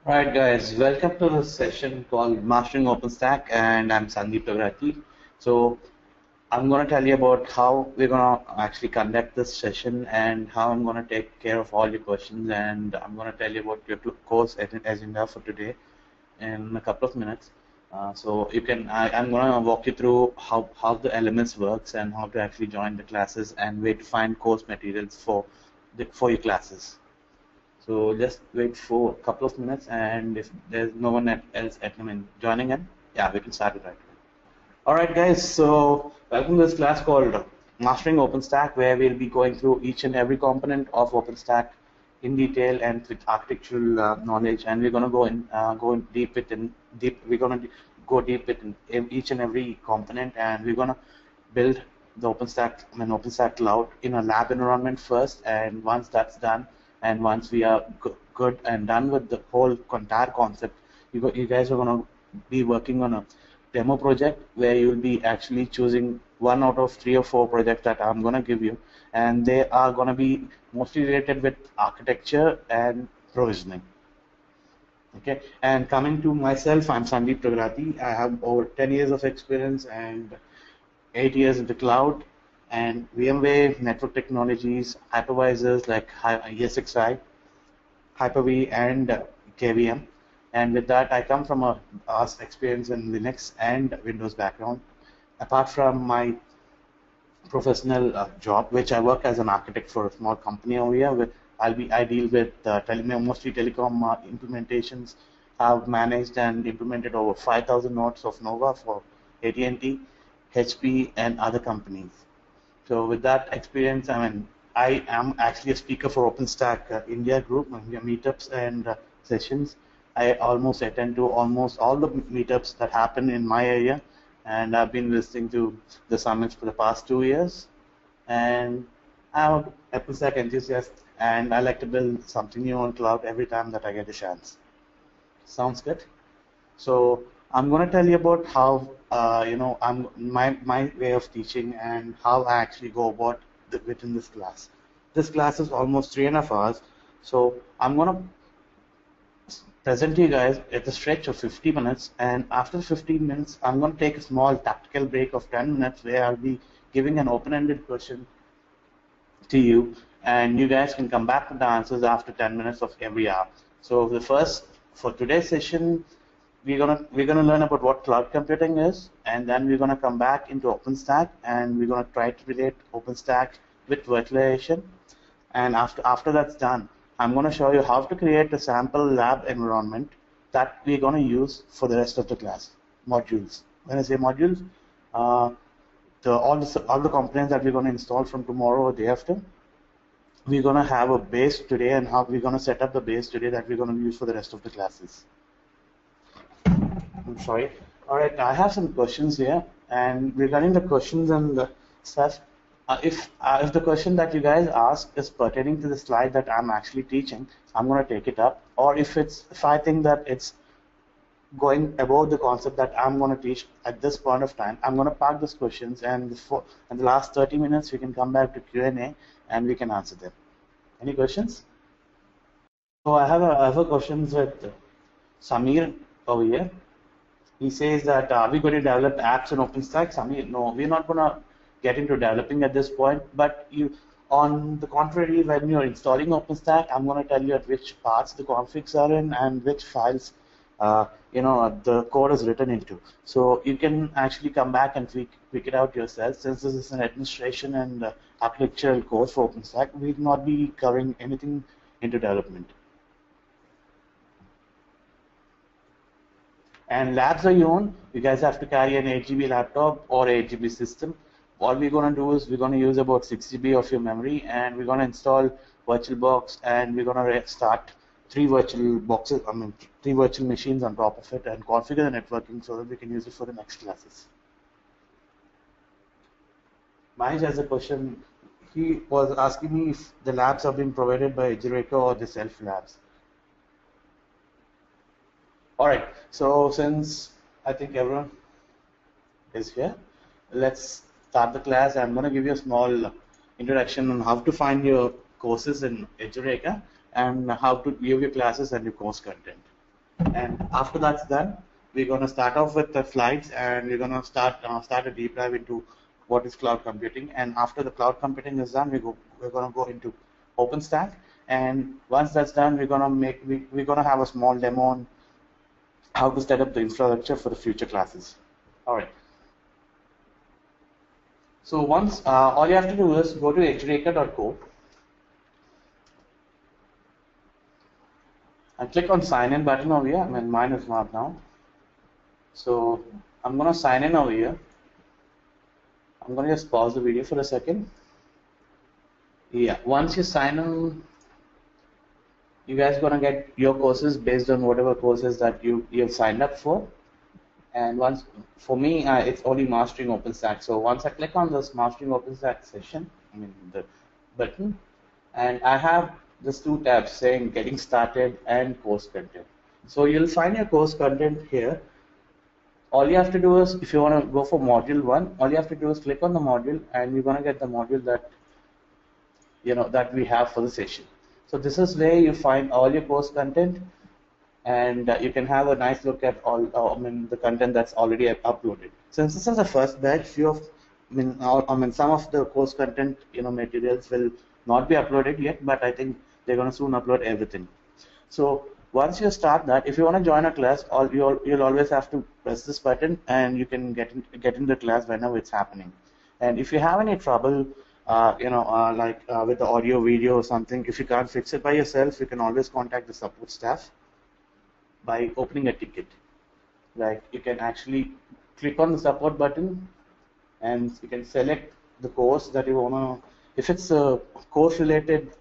Alright guys, welcome to this session called Mastering OpenStack, and I'm Sandeep Tagrati. So I'm going to tell you about how we're going to actually conduct this session and how I'm going to take care of all your questions, and I'm going to tell you about your course agenda for today in a couple of minutes. I'm going to walk you through how the elements works and how to actually join the classes and where to find course materials for your classes. So just wait for a couple of minutes, and if there's no one else joining in, yeah, we can start it right away. All right, guys. So welcome to this class called Mastering OpenStack, where we'll be going through each and every component of OpenStack in detail and with architectural knowledge, and we're going to go in deep with in deep. We're going to go deep with in each and every component, and we're going to build the OpenStack cloud in a lab environment first. And once that's done, and once we are good and done with the whole entire concept, you guys are going to be working on a demo project where you will be actually choosing one out of 3 or 4 projects that I'm going to give you, and they are going to be mostly related with architecture and provisioning. Okay, and coming to myself, I'm Sandeep Tagrati. I have over 10 years of experience and 8 years in the cloud and VMware network technologies, hypervisors like ESXi, Hyper-V, and KVM. And with that, I come from a vast experience in Linux and Windows background. Apart from my professional job, which I work as an architect for a small company over here, I deal with mostly telecom implementations. I've managed and implemented over 5,000 nodes of Nova for AT&T, HP, and other companies. So with that experience, I am actually a speaker for OpenStack India group, India meetups and sessions. I almost attend to almost all the meetups that happen in my area, and I've been listening to the summits for the past 2 years. And I'm an OpenStack enthusiast, and I like to build something new on cloud every time that I get a chance. Sounds good? So I'm going to tell you about how my way of teaching and how I actually go about within this class. This class is almost 3.5 hours, so I'm going to present you guys at a stretch of 50 minutes, and after 15 minutes, I'm going to take a small tactical break of 10 minutes where I'll be giving an open-ended question to you, and you guys can come back with the answers after 10 minutes of every hour. So for today's session, we're gonna learn about what cloud computing is, and then we're gonna come back into OpenStack, and we're gonna try to relate OpenStack with virtualization. And after that's done, I'm gonna show you how to create a sample lab environment that we're gonna use for the rest of the class modules. When I say modules, all the components that we're gonna install from tomorrow or day after. We're gonna have a base today, and how we're gonna set up the base today that we're gonna use for the rest of the classes. I'm sorry. All right, I have some questions here, and regarding the questions and the stuff, if the question that you guys ask is pertaining to the slide that I'm actually teaching, I'm going to take it up. Or if I think that it's going above the concept that I'm going to teach at this point of time, I'm going to park those questions, and in the last 30 minutes we can come back to Q&A and we can answer them. Any questions? So I have a questions with Samir over here. He says that are we going to develop apps on OpenStack? Samir, no, we're not going to get into developing at this point. But on the contrary, when you're installing OpenStack, I'm going to tell you at which parts the configs are in and which files the code is written into. So you can actually come back and tweak it out yourself. Since this is an administration and architectural course for OpenStack, we will not be covering anything into development. And labs are your own. You guys have to carry an 8 GB laptop or 8 GB system. All we're going to do is we're going to use about 6 GB of your memory, and we're going to install VirtualBox, and we're going to start 3 virtual machines on top of it, and configure the networking so that we can use it for the next classes. Mahesh has a question. He was asking me if the labs are being provided by Edureka or the self labs. All right, so since I think everyone is here, let's start the class. I'm going to give you a small introduction on how to find your courses in Edureka and how to view your classes and your course content. And after that's done, we're going to start off with the slides, and we're going to start a deep dive into what is cloud computing. And after the cloud computing is done, we're going to go into OpenStack. And once that's done, we're going to have a small demo on how to set up the infrastructure for the future classes. All right. So once all you have to do is go to edureka.co and click on sign in button over here. I mean, mine is not now. So I'm going to sign in over here. I'm going to just pause the video for a second. Yeah, once you sign in, you guys are going to get your courses based on whatever courses that you've signed up for. And once, for me, it's only Mastering OpenStack. So once I click on this Mastering OpenStack session, I mean the button, and I have these two tabs saying Getting Started and Course Content. So you'll find your course content here. All you have to do is, if you want to go for module 1, all you have to do is click on the module, and you're going to get the module that that we have for the session. So this is where you find all your course content, and you can have a nice look at all the content that's already uploaded. Since this is the first batch, some of the course content materials will not be uploaded yet, but I think they're going to soon upload everything. So once you start that, if you want to join a class, you'll always have to press this button, and you can get in the class whenever it's happening. And if you have any trouble, with the audio, video, or something, if you can't fix it by yourself, you can always contact the support staff by opening a ticket. Like, you can actually click on the support button, and you can select the course that you want to. If it's a course related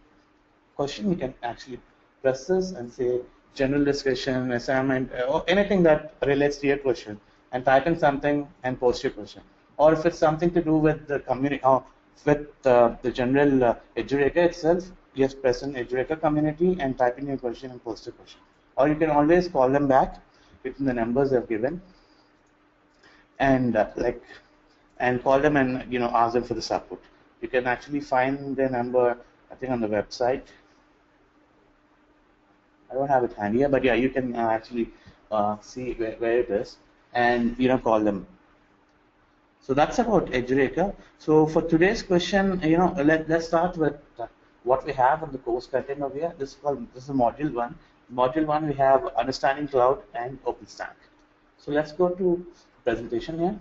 question, you can actually press this and say general discussion, assignment, or anything that relates to your question, and type in something and post your question. Or if it's something to do with the community, with the general Edureka itself, just press in Edureka community and type in your question and post your question. Or you can always call them back within the numbers they've given, and call them and ask them for the support. You can actually find their number, I think, on the website. I don't have it handy here, but yeah, you can actually see where it is, and call them. So that's about Edureka. So for today's question, let's start with what we have on the course content over here. This is module 1. Module 1, we have Understanding Cloud and OpenStack. So let's go to presentation here.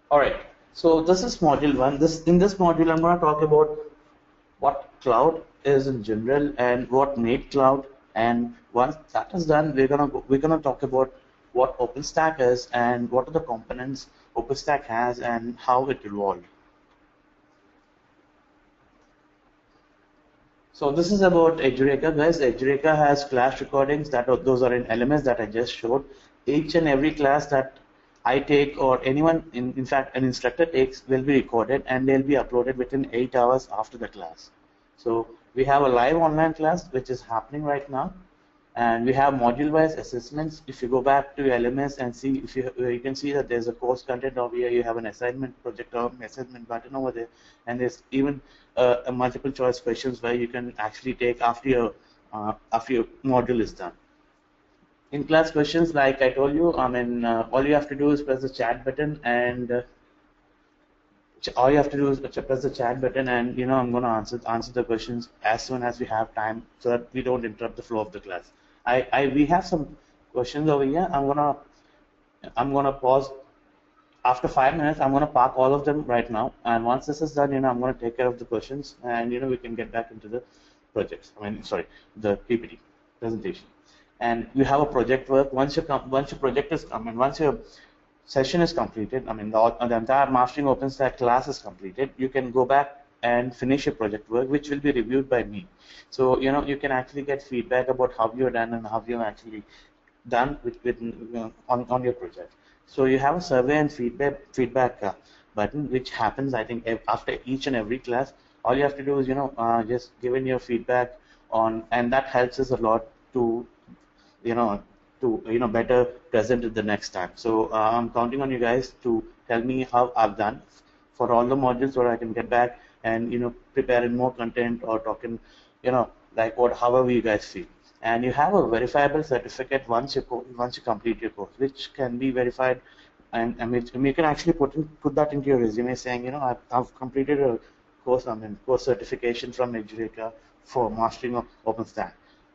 All right. So this is module 1. In this module, I'm going to talk about what cloud is in general and what made cloud. And once that is done, we're gonna talk about what OpenStack is and what are the components OpenStack has and how it evolved. So this is about Edureka, guys. Edureka has class recordings those are in LMS that I just showed. Each and every class that I take, or anyone, in fact an instructor takes, will be recorded, and they'll be uploaded within 8 hours after the class. So we have a live online class which is happening right now, and we have module-wise assessments. If you go back to LMS and see, if you can see that there's a course content over here. You have an assignment project or assessment button over there, and there's even a multiple choice questions where you can actually take after your module is done. In class questions, like I told you, all you have to do is press the chat button, and all you have to do is press the chat button, and I'm going to answer the questions as soon as we have time, so that we don't interrupt the flow of the class. We have some questions over here. I'm gonna pause after 5 minutes. I'm gonna park all of them right now, and once this is done, I'm gonna take care of the questions, and we can get back into the projects. The PPT presentation. And you have a project work. Once your project is once your session is completed, the entire Mastering OpenStack class is completed, you can go back and finish your project work, which will be reviewed by me. So you can actually get feedback about how you're done and how you've actually done on your project. So you have a survey and feedback button, which happens, I think, after each and every class. All you have to do is just give in your feedback on, and that helps us a lot to better present it the next time. So I'm counting on you guys to tell me how I've done for all the modules, so I can get back and prepare in more content, or talk in like what, however you guys feel. And you have a verifiable certificate once you complete your course, which can be verified, and you can actually put that into your resume, saying, I've completed a course, course certification from Edureka for mastering of OpenStack.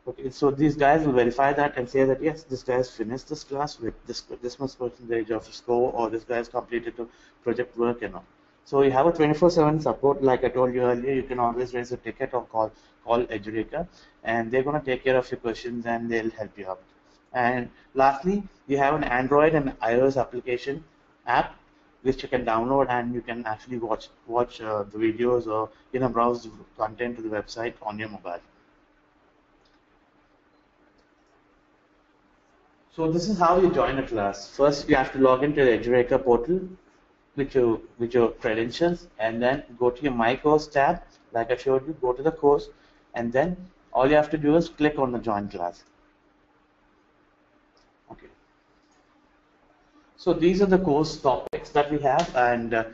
Okay, so these guys will verify that and say that yes, this guy has finished this class with this much percentage of score, or this guy has completed the project work and all. So you have a 24/7 support, like I told you earlier. You can always raise a ticket or call Edureka, and they're gonna take care of your questions and they'll help you out. And lastly, you have an Android and iOS application app which you can download, and you can actually watch the videos, or browse the content to the website on your mobile. So this is how you join a class. First, you have to log into the Edureka portal with your credentials, and then go to your My Course tab, like I showed you. Go to the course, and then all you have to do is click on the Join Class. Okay. So these are the course topics that we have, and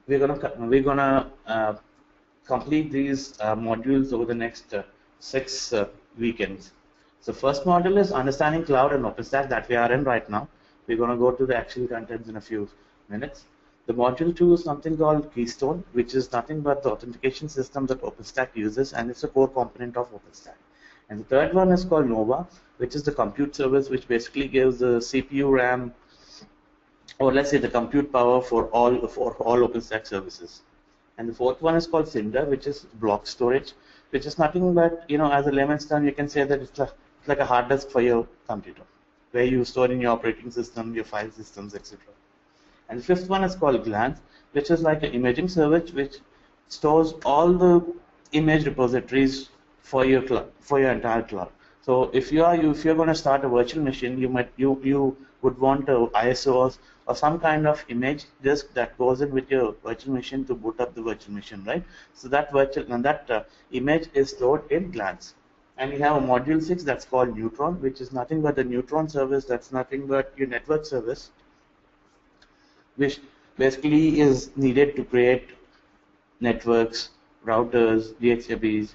we're gonna complete these modules over the next 6 weekends. So first module is understanding cloud and OpenStack, that we are in right now. We're going to go to the actual contents in a few minutes. The module 2 is something called Keystone, which is nothing but the authentication system that OpenStack uses, and it's a core component of OpenStack. And the third one is called Nova, which is the compute service, which basically gives the CPU, RAM, or let's say the compute power for all OpenStack services. And the fourth one is called Cinder, which is block storage, which is nothing but, as a layman's term, you can say that it's like a hard disk for your computer, where you store in your operating system, your file systems, etc. And the fifth one is called Glance, which is like an imaging service which stores all the image repositories for your entire cloud. So if you're going to start a virtual machine, you would want a ISO or some kind of image disk that goes in with your virtual machine to boot up the virtual machine, right? So that image is stored in Glance. And you have a module 6 that's called Neutron, which is nothing but the Neutron service. That's nothing but your network service, which basically is needed to create networks, routers, DHCPs,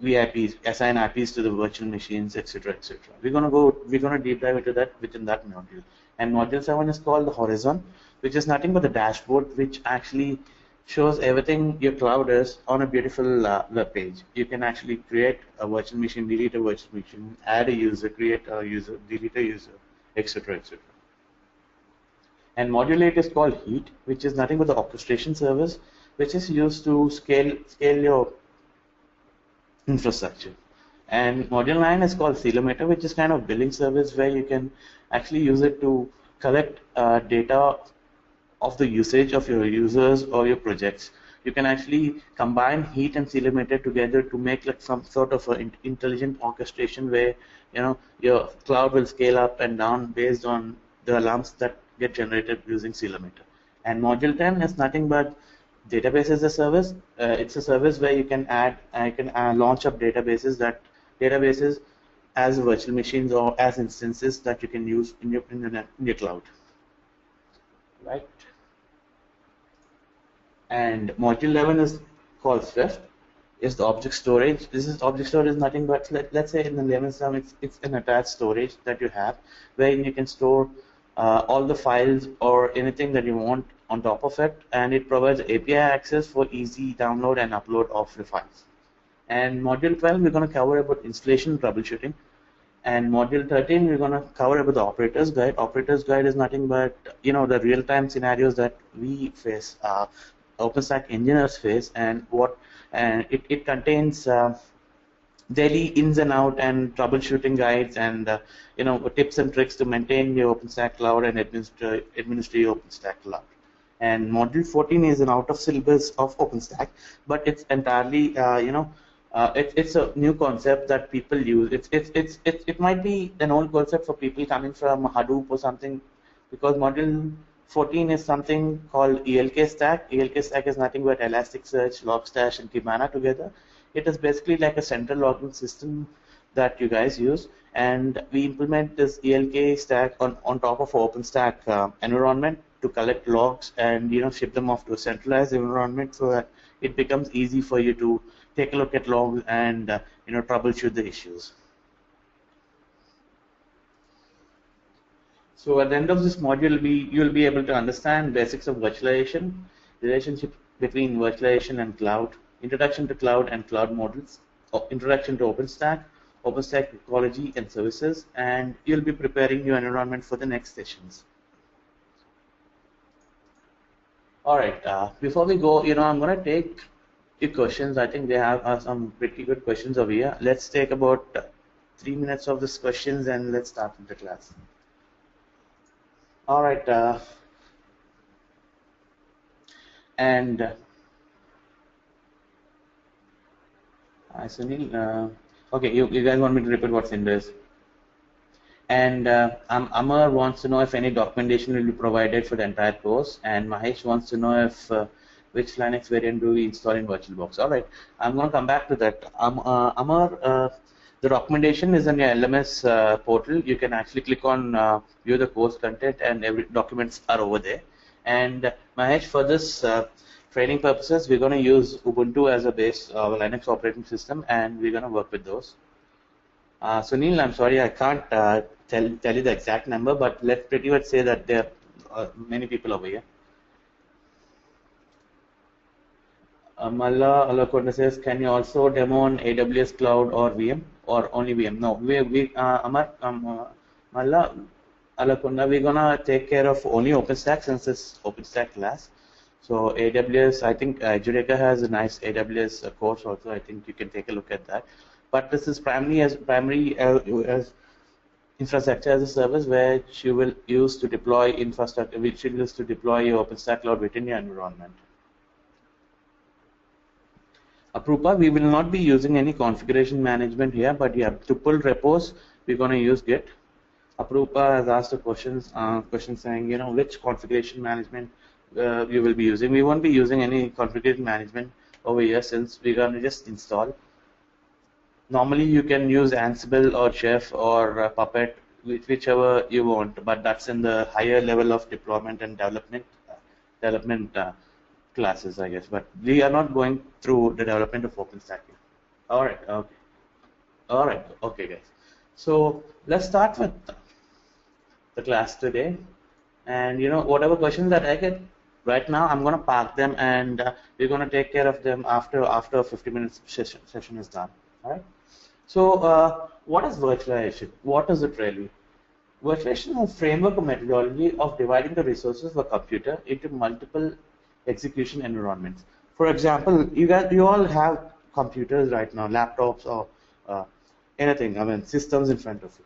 VIPs, assign IPs to the virtual machines, etc., etc. We're gonna deep dive into that within that module. And module 7 is called the Horizon, which is nothing but the dashboard, which actually shows everything your cloud is on a beautiful web page. You can actually create a virtual machine, delete a virtual machine, add a user, create a user, delete a user, etc., etc. And module 8 is called Heat, which is nothing but the orchestration service, which is used to scale your infrastructure. And module 9 is called Celometer, which is kind of billing service, where you can actually use it to collect data of the usage of your users or your projects. You can actually combine Heat and Celometer together to make like some sort of an intelligent orchestration, where your cloud will scale up and down based on the alarms that get generated using Celometer. And module 10 is nothing but database as a service. It's a service where you can launch up databases as virtual machines or as instances that you can use in your cloud, right? And module 11 is called Swift. Is the object storage. This is object storage is nothing but, let's say in the layman's term, it's an attached storage that you have, where you can store all the files or anything that you want on top of it, and it provides API access for easy download and upload of the files. And module 12, we're going to cover about installation and troubleshooting. And module 13, we're going to cover about the operator's guide. Operator's guide is nothing but the real-time scenarios that we face, OpenStack engineers face, and it contains daily ins and out and troubleshooting guides, and tips and tricks to maintain your OpenStack cloud and administer your OpenStack cloud. And module 14 is an out of syllabus of OpenStack, but it's entirely it's a new concept that people use. It might be an old concept for people coming from Hadoop or something, because module 14 is something called ELK stack. ELK stack is nothing but Elasticsearch, Logstash, and Kibana together. It is basically like a central logging system that you guys use, and we implement this ELK stack on top of OpenStack environment to collect logs and ship them off to a centralized environment, so that it becomes easy for you to take a look at logs and troubleshoot the issues. So at the end of this module, you'll be able to understand basics of virtualization, relationship between virtualization and cloud, introduction to cloud and cloud models, introduction to OpenStack, OpenStack ecology and services, and you'll be preparing your environment for the next sessions. All right. Before we go, I'm going to take your questions. I think they have some pretty good questions over here. Let's take about 3 minutes of these questions and let's start with the class. All right. Sunil, okay, you guys want me to repeat what's in this? And Amar wants to know if any documentation will be provided for the entire course, and Mahesh wants to know if which Linux variant do we install in VirtualBox. All right, I'm going to come back to that. Amar, the documentation is in your LMS portal. You can actually click on view the course content, and every documents are over there. And Mahesh, for this training purposes, we're going to use Ubuntu as a base Linux operating system, and we're going to work with those. Sunil, I'm sorry, I can't tell you the exact number, but let's pretty much say that there are many people over here. Malla Alakonda says, can you also demo on AWS Cloud or VM or only VM? No, Malla Alakonda, we're gonna take care of only OpenStack since it's OpenStack class. So AWS, I think Edureka has a nice AWS course also. I think you can take a look at that. But this is primary as infrastructure as a service, which you will use to deploy infrastructure, which you use to deploy your OpenStack cloud within your environment. Aprupa, we will not be using any configuration management here, but yeah, to pull repos, we're going to use Git. Aprupa has asked a question saying, which configuration management you will be using. We won't be using any configuration management over here since we're going to just install. Normally, you can use Ansible or Chef or Puppet, whichever you want, but that's in the higher level of deployment and development classes, I guess. But we are not going through the development of OpenStack. All right, okay. All right, okay, guys. So let's start with the class today. And whatever questions that I get right now, I'm going to park them, and we're going to take care of them after 50 minutes session is done. All right. So what is virtualization? What is it really? Virtualization is a framework or methodology of dividing the resources of a computer into multiple execution environments. For example, you all have computers right now, laptops or anything. I mean, systems in front of you.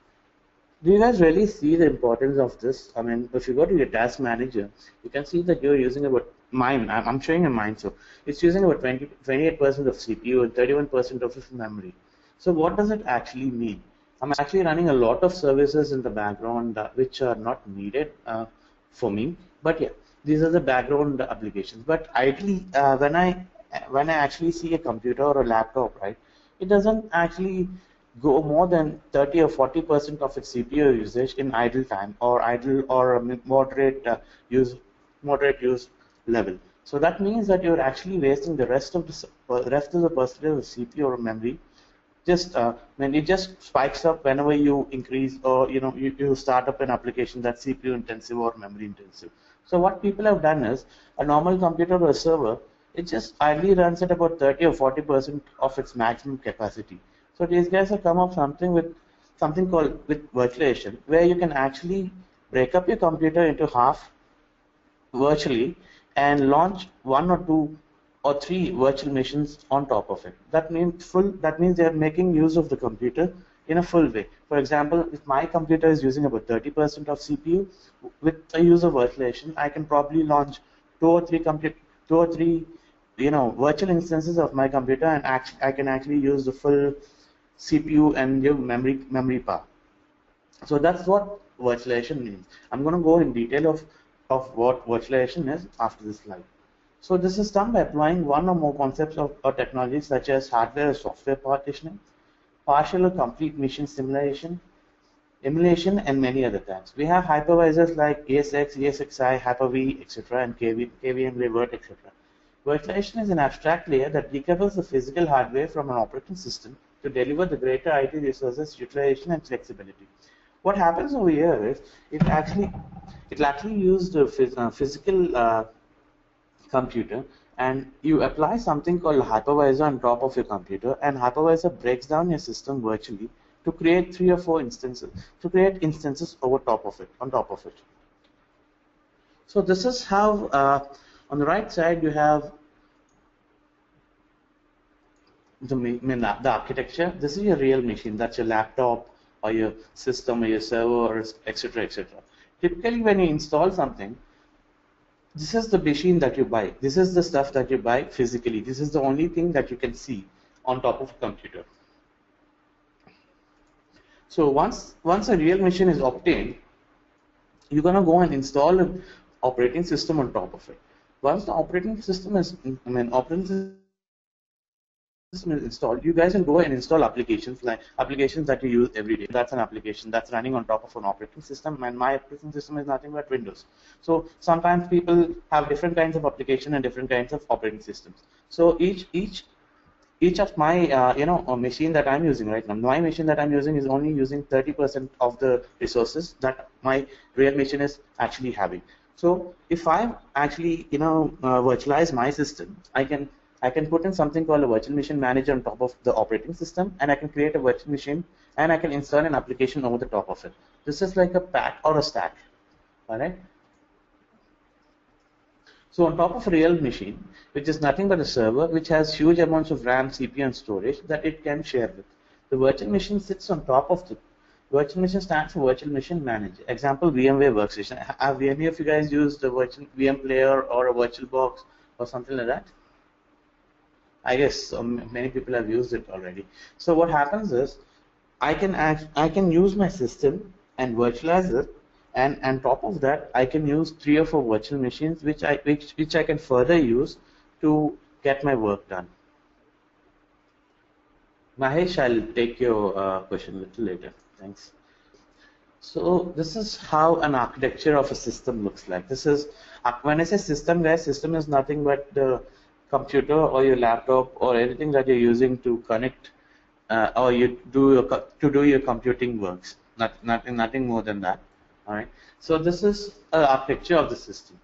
Do you guys really see the importance of this? I mean, if you go to your task manager, you can see that you're using about mine. I'm showing you mine, so it's using about 28% of CPU and 31% of memory. So what does it actually mean? I'm actually running a lot of services in the background which are not needed for me, but yeah, these are the background applications. But ideally, when I actually see a computer or a laptop, right, it doesn't actually go more than 30 or 40% of its CPU usage in idle time or moderate use level. So that means that you're actually wasting the rest of the percentage of CPU or memory. Just when it just spikes up whenever you increase or you start up an application that's CPU intensive or memory intensive. So what people have done is a normal computer or a server, it just idly runs at about 30 or 40% of its maximum capacity. So these guys have come up with something called virtualization, where you can actually break up your computer into half virtually and launch 1 or 2 or 3 virtual machines on top of it. That means they are making use of the computer in a full way. For example, if my computer is using about 30% of CPU, with a use of virtualization, I can probably launch 2 or 3 virtual instances of my computer, and I can actually use the full CPU and memory power. So that's what virtualization means. I'm going to go in detail of what virtualization is after this slide. So this is done by applying one or more concepts or technologies such as hardware or software partitioning, partial or complete machine simulation, emulation, and many other types. We have hypervisors like ESX, ESXi, Hyper-V, etc., and KVM, Revert, etc. Virtualization is an abstract layer that decouples the physical hardware from an operating system to deliver the greater IT resources, utilization, and flexibility. What happens over here is it'll actually use the physical computer, and you apply something called hypervisor on top of your computer, and hypervisor breaks down your system virtually to create 3 or 4 instances, to create instances over top of it, on top of it. So this is how on the right side you have the architecture. This is your real machine. That's your laptop or your system or your server, etc., etc. Typically, when you install something, this is the machine that you buy. This is the stuff that you buy physically. This is the only thing that you can see on top of a computer. So once a real machine is obtained, you're gonna go and install an operating system on top of it. Once the operating system is, operating system is installed, you guys can go and install applications like applications that you use every day. That's an application that's running on top of an operating system, and my operating system is nothing but Windows. So sometimes people have different kinds of application and different kinds of operating systems. So each of my machine that I'm using right now, my machine that I'm using is only using 30% of the resources that my real machine is actually having. So if I actually virtualize my system, I can put in something called a virtual machine manager on top of the operating system, and I can create a virtual machine, and I can install an application over the top of it. This is like a pack or a stack. All right. So on top of a real machine, which is nothing but a server, which has huge amounts of RAM, CPU, and storage that it can share with. The virtual machine sits on top of the virtual machine stands for virtual machine manager. Example, VMware workstation. Have any of you guys used a virtual VM player or a virtual box or something like that? I guess many people have used it already. So what happens is I can use my system and virtualize it, and on top of that I can use 3 or 4 virtual machines which I can further use to get my work done. Mahesh, I'll take your question a little later. Thanks. So this is how an architecture of a system looks like. This is, when I say system, guys, system is nothing but the computer or your laptop or anything that you're using to connect or you do your computing works. Nothing more than that. All right. So this is an architecture of the system.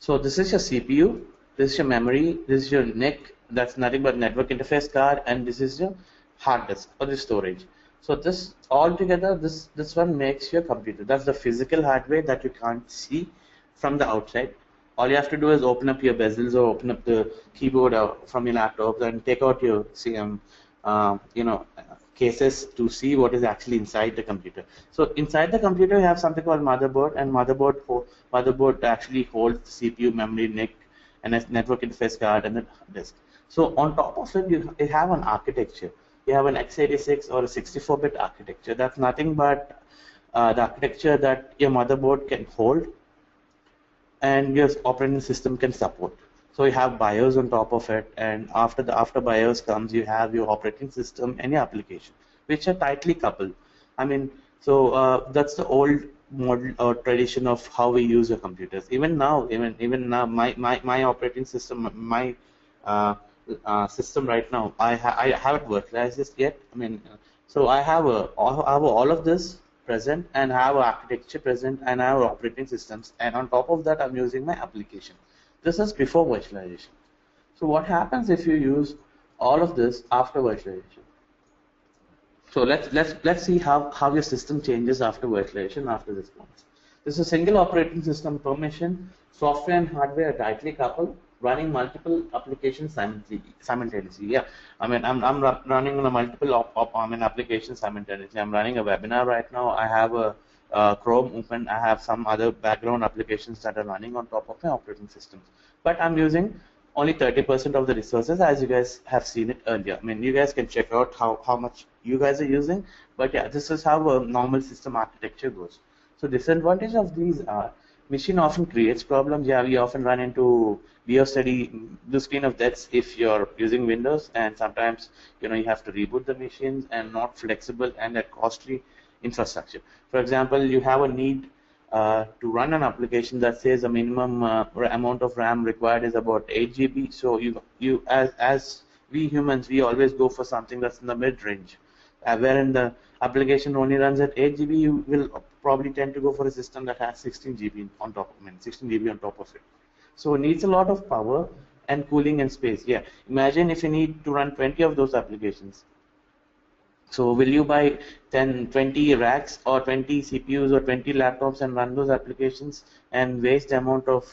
So this is your CPU. This is your memory. This is your NIC. That's nothing but network interface card, and this is your hard disk or the storage. So this all together, this one makes your computer. That's the physical hardware that you can't see from the outside. All you have to do is open up your bezels or open up the keyboard from your laptop and take out your cases to see what is actually inside the computer. So inside the computer you have something called motherboard, and motherboard actually holds the CPU, memory, NIC, and a network interface card and the disk. So on top of it, you have an architecture. You have an x86 or a 64-bit architecture. That's nothing but the architecture that your motherboard can hold and your operating system can support. So you have BIOS on top of it, and after BIOS comes, you have your operating system and your application, which are tightly coupled. I mean, so that's the old model or tradition of how we use your computers. Even now, my operating system, my system right now, I haven't virtualized this yet. I mean, so I have all of this present, and have architecture present, and I have operating systems, and on top of that I'm using my application. This is before virtualization. So what happens if you use all of this after virtualization? So let's see how your system changes after virtualization after this point. This is a single operating system per machine. Software and hardware are tightly coupled, running multiple applications simultaneously. Yeah, I mean, I'm running on a multiple applications simultaneously. I'm running a webinar right now. I have a Chrome open. I have some other background applications that are running on top of my operating systems. But I'm using only 30% of the resources, as you guys have seen it earlier. I mean, you guys can check out how much you guys are using. But yeah, this is how a normal system architecture goes. So disadvantage of these are, machine often creates problems. Yeah, we often run into BIOS study, the screen of deaths if you're using Windows, and sometimes you have to reboot the machines, and not flexible and a costly infrastructure. For example, you have a need to run an application that says a minimum amount of RAM required is about 8 GB. So you as we humans, we always go for something that's in the mid-range. Wherein the application only runs at 8 GB, you will probably tend to go for a system that has 16 GB on top. 16 GB on top of it. So it needs a lot of power and cooling and space. Yeah, imagine if you need to run 20 of those applications. So will you buy 10, 20 racks or 20 CPUs or 20 laptops and run those applications and waste the amount of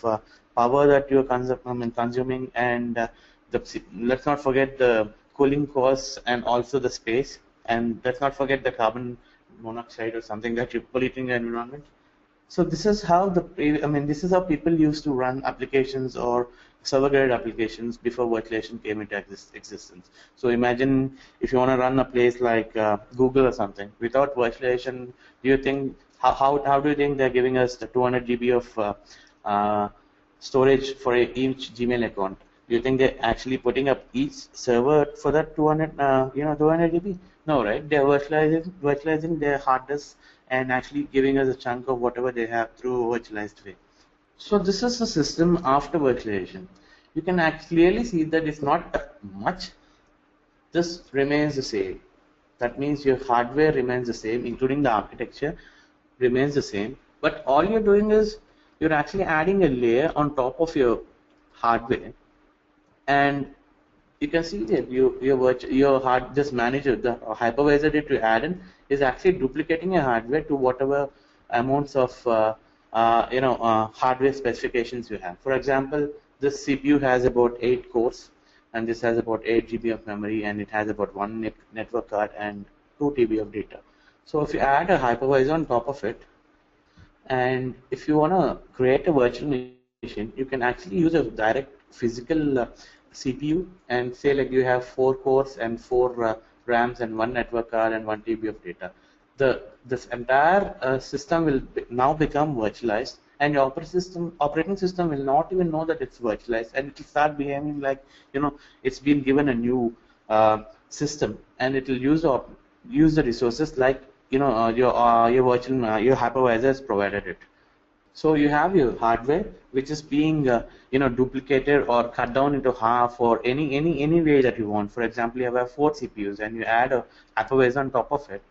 power that you're consuming, and let's not forget the cooling costs and also the space, and let's not forget the carbon monoxide or something that you're polluting the environment. So this is how this is how people used to run applications or server-grade applications before virtualization came into existence. So imagine if you want to run a place like Google or something without virtualization. Do you think how do you think they're giving us the 200 GB of storage for each Gmail account? Do you think they're actually putting up each server for that 200 200 GB? No, right? They're virtualizing their hard disk and actually giving us a chunk of whatever they have through virtualized way. So this is the system after virtualization. You can clearly see that it's not much. This remains the same. That means your hardware remains the same, including the architecture remains the same. But all you're doing is you're actually adding a layer on top of your hardware, and you can see that your hard disk manager, the hypervisor that you add in, is actually duplicating your hardware to whatever amounts of hardware specifications you have. For example, this CPU has about 8 cores, and this has about 8 GB of memory, and it has about 1 network card and 2 TB of data. So if you add a hypervisor on top of it, and if you want to create a virtual machine, you can actually use a direct physical CPU and say like you have 4 cores and 4 RAMs and 1 network card and 1 TB of data. This entire system will now become virtualized, and your operating system will not even know that it's virtualized, and it will start behaving like it's been given a new system, and it will use the resources like your virtual your hypervisor has provided it. So you have your hardware which is being duplicated or cut down into half or any way that you want. For example, you have 4 CPUs and you add a hypervisor on top of it.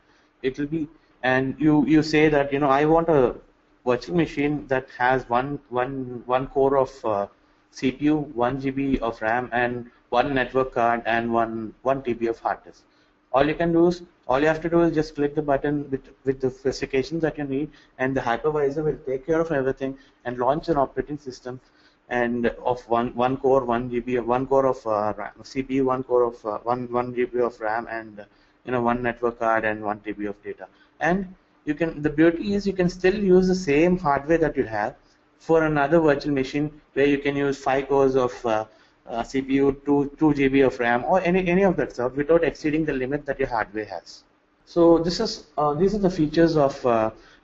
It will be, and you say that I want a virtual machine that has one core of CPU, 1 GB of RAM, and 1 network card and 1 TB of hard disk. All you have to do is just click the button with the specifications that you need, and the hypervisor will take care of everything and launch an operating system and of one core, 1 GB, 1 core of CPU, 1 core of 1 GB of RAM, and 1 network card and 1 TB of data. And the beauty is you can still use the same hardware that you have for another virtual machine where you can use 5 cores of CPU, 2 GB of RAM, or any of that stuff without exceeding the limit that your hardware has. So these are the features of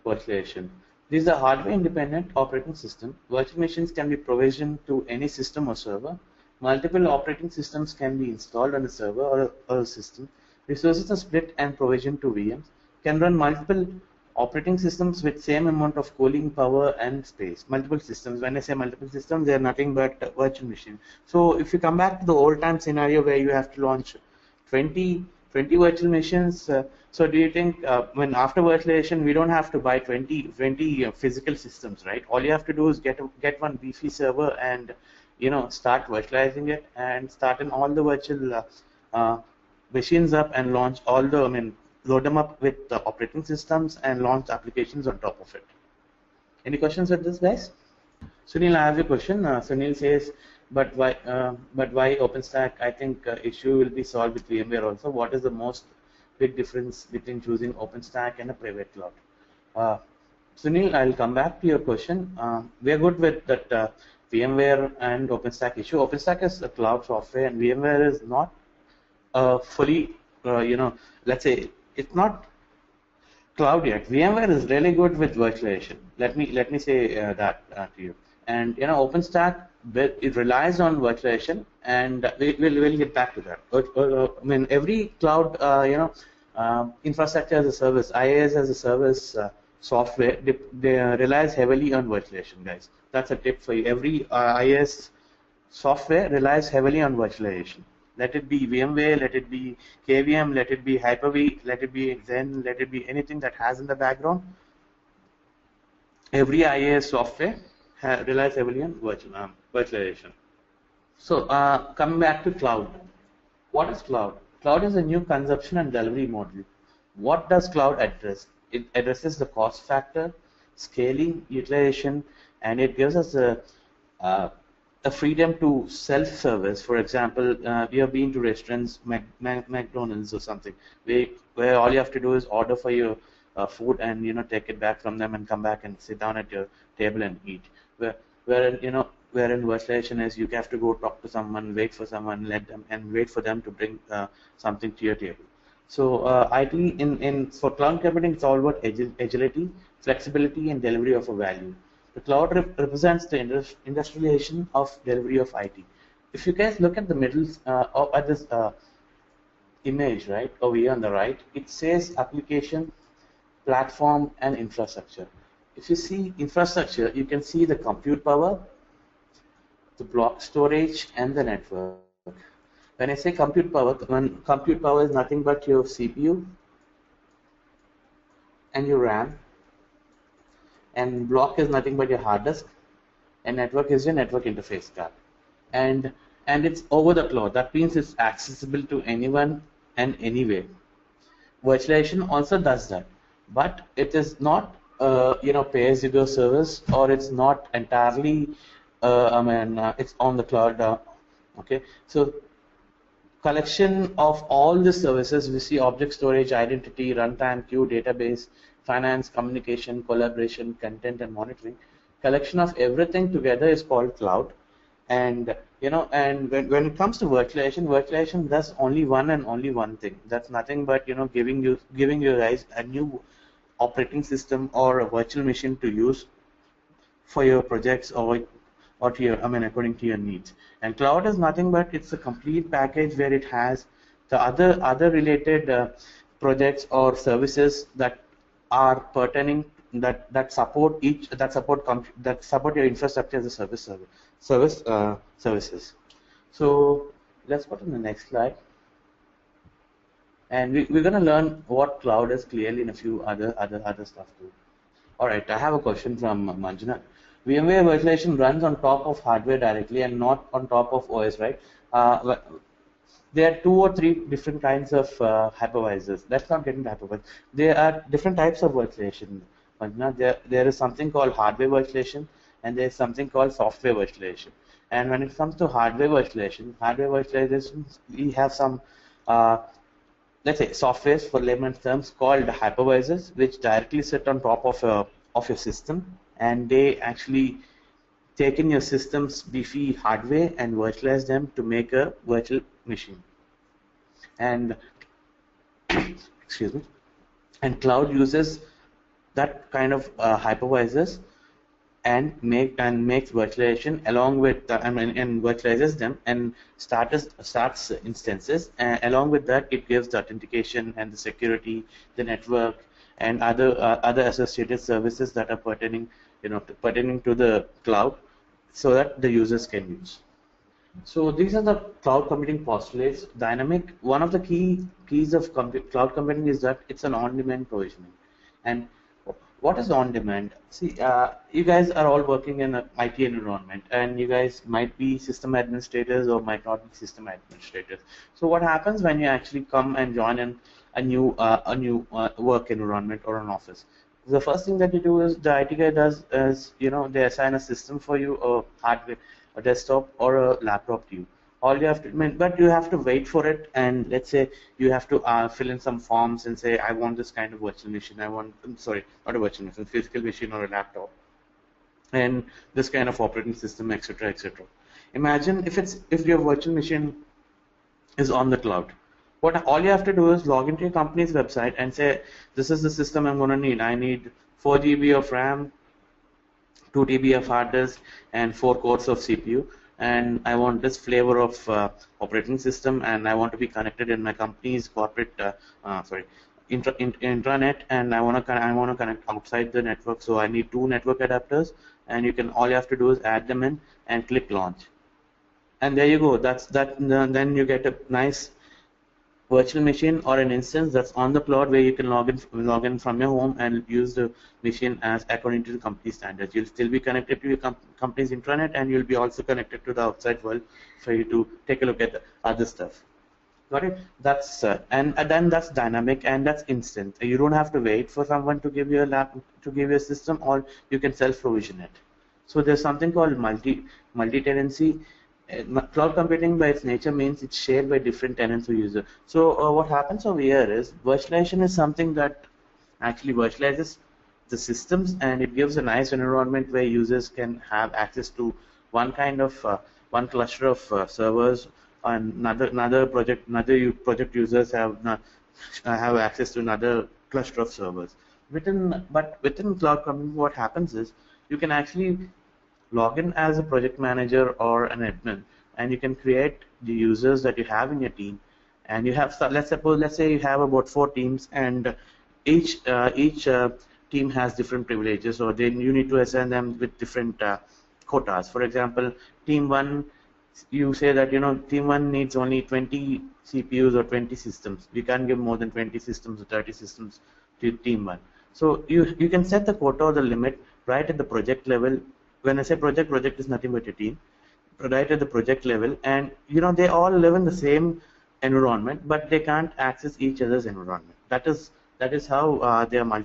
virtualization. These are hardware-independent operating system. Virtual machines can be provisioned to any system or server. Multiple operating systems can be installed on a server or a system. Resources are split and provisioned to VMs. Can run multiple operating systems with same amount of cooling power and space. Multiple systems. When I say multiple systems, they are nothing but virtual machine. So if you come back to the old time scenario where you have to launch 20 virtual machines, so do you think when after virtualization we don't have to buy 20 physical systems, right? All you have to do is get one beefy server and start virtualizing it and start in all the virtual machines up and launch all the load them up with the operating systems and launch applications on top of it. Any questions with this, guys? Sunil, I have a question. Sunil says, but why OpenStack? I think issue will be solved with VMware also. What is the most big difference between choosing OpenStack and a private cloud? Sunil, I'll come back to your question. We are good with that VMware and OpenStack issue. OpenStack is a cloud software, and VMware is not fully, let's say, it's not cloud yet. VMware is really good with virtualization. Let me say that to you. And OpenStack, it relies on virtualization, and we'll get back to that. Every cloud infrastructure as a service, IaaS as a service software they relies heavily on virtualization, guys. That's a tip for you. Every IaaS software relies heavily on virtualization. Let it be VMware, let it be KVM, let it be Hyper-V, let it be Zen, let it be anything that has in the background. Every IaaS software relies heavily on virtualization. So coming back to cloud. What is cloud? Cloud is a new consumption and delivery model. What does cloud address? It addresses the cost factor, scaling, utilization, and it gives us a freedom to self-service. For example, we have been to restaurants, McDonald's or something, where all you have to do is order for your food and take it back from them and come back and sit down at your table and eat. Wherein virtualization is you have to go talk to someone, wait for someone, let them, and wait for them to bring something to your table. So ideally, for cloud computing, it's all about agility, flexibility, and delivery of a value. The cloud represents the industrialization of delivery of IT. If you guys look at the middle at this image, right over here on the right, it says application, platform, and infrastructure. If you see infrastructure, you can see the compute power, the block storage, and the network. When I say compute power is nothing but your CPU and your RAM, and block is nothing but your hard disk, and network is your network interface card. And it's over the cloud. That means it's accessible to anyone and anywhere. Virtualization also does that, but it is not pay-as-you-go service, or it's not entirely it's on the cloud. Okay, so collection of all the services we see: object storage, identity, runtime, queue, database, finance, communication, collaboration, content, and monitoring. Collection of everything together is called cloud. And when it comes to virtualization does only one thing. That's nothing but giving you guys a new operating system or a virtual machine to use for your projects or to your, according to your needs. And cloud is nothing but it's a complete package where it has the other related projects or services that are pertaining that support your infrastructure as a services. So let's go to the next slide. And we're going to learn what cloud is clearly in a few other stuff too. All right, I have a question from Manjuna. VMware virtualization runs on top of hardware directly and not on top of OS, right? There are 2 or 3 different kinds of hypervisors. Let's not get into hypervisors. There are different types of virtualization. Manjuna, there is something called hardware virtualization, and there is something called software virtualization. And when it comes to hardware virtualization, we have some let's say softwares, for layman's terms, called hypervisors, which directly sit on top of your system, and they actually take in your system's beefy hardware and virtualize them to make a virtual machine. And excuse me. And cloud uses that kind of hypervisors and makes virtualization along with and virtualizes them and starts instances. And along with that, it gives the authentication and the security, the network, and other associated services that are pertaining to the cloud, so that the users can use. So these are the cloud computing postulates. Dynamic. One of the keys of cloud computing is that it's an on-demand provisioning. And what is on-demand? See, you guys are all working in an IT environment, and you guys might be system administrators or might not be system administrators. So what happens when you actually come and join in a new work environment or an office? The first thing that you do is the IT guy does is they assign a system for you, or hardware, a desktop or a laptop to you. All you have to, but you have to wait for it, and let's say you have to fill in some forms and say, I want this kind of virtual machine. Not a virtual machine, physical machine or a laptop, and this kind of operating system, etc., etc. Imagine if your virtual machine is on the cloud. All you have to do is log into your company's website and say, this is the system I'm going to need. I need 4 GB of RAM, 2 TB of hard disk, and 4 cores of CPU. And I want this flavor of operating system, and I want to be connected in my company's corporate intranet, and I want to connect outside the network, so I need two network adapters, and you can, all you have to do is add them in and click launch, and there you go. That's that. Then you get a nice virtual machine or an instance that's on the cloud where you can log in from your home and use the machine as according to the company standards. You'll still be connected to your company's intranet, and you'll be also connected to the outside world for you to take a look at the other stuff. Got it? That's and then that's dynamic and that's instant. You don't have to wait for someone to give you a give you a system, or you can self-provision it. So there's something called multi-tenancy. Cloud computing by its nature means it's shared by different tenants or users. So what happens over here is virtualization is something that actually virtualizes the systems, and it gives a nice environment where users can have access to one kind of one cluster of servers, and another project users have access to another cluster of servers. But within cloud computing, what happens is you can actually log in as a project manager or an admin, and you can create the users that you have in your team. And you have, let's say you have about 4 teams, and each team has different privileges, or then you need to assign them with different quotas. For example, team 1, you say that team 1 needs only 20 CPUs or 20 systems. You can't give more than 20 systems or 30 systems to team 1. So you can set the quota or the limit right at the project level. When I say project is nothing but a team, right at the project level, and they all live in the same environment, but they can't access each other's environment. That is how they are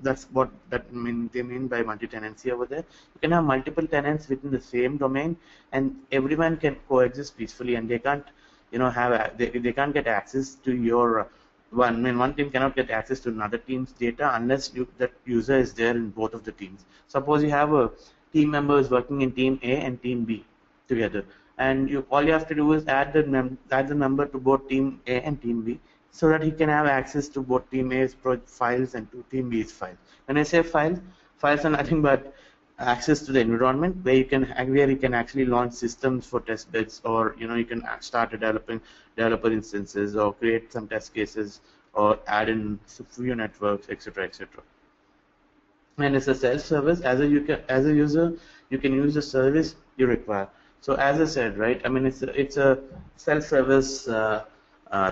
that's what they mean by multi-tenancy over there. You can have multiple tenants within the same domain, and everyone can coexist peacefully, and they can't they can't get access to your one team cannot get access to another team's data unless that user is there in both of the teams. Suppose you have a team member is working in team A and team B together, and all you have to do is add the number to both team A and team B, so that he can have access to both team A's files and to team B's files. When I say files are nothing but access to the environment where you can actually launch systems for test beds, or you can start developing developer instances, or create some test cases, or add in few networks, etc., etc. And it's a self-service. As a user, you can use the service you require. So as I said, right, I mean it's a self-service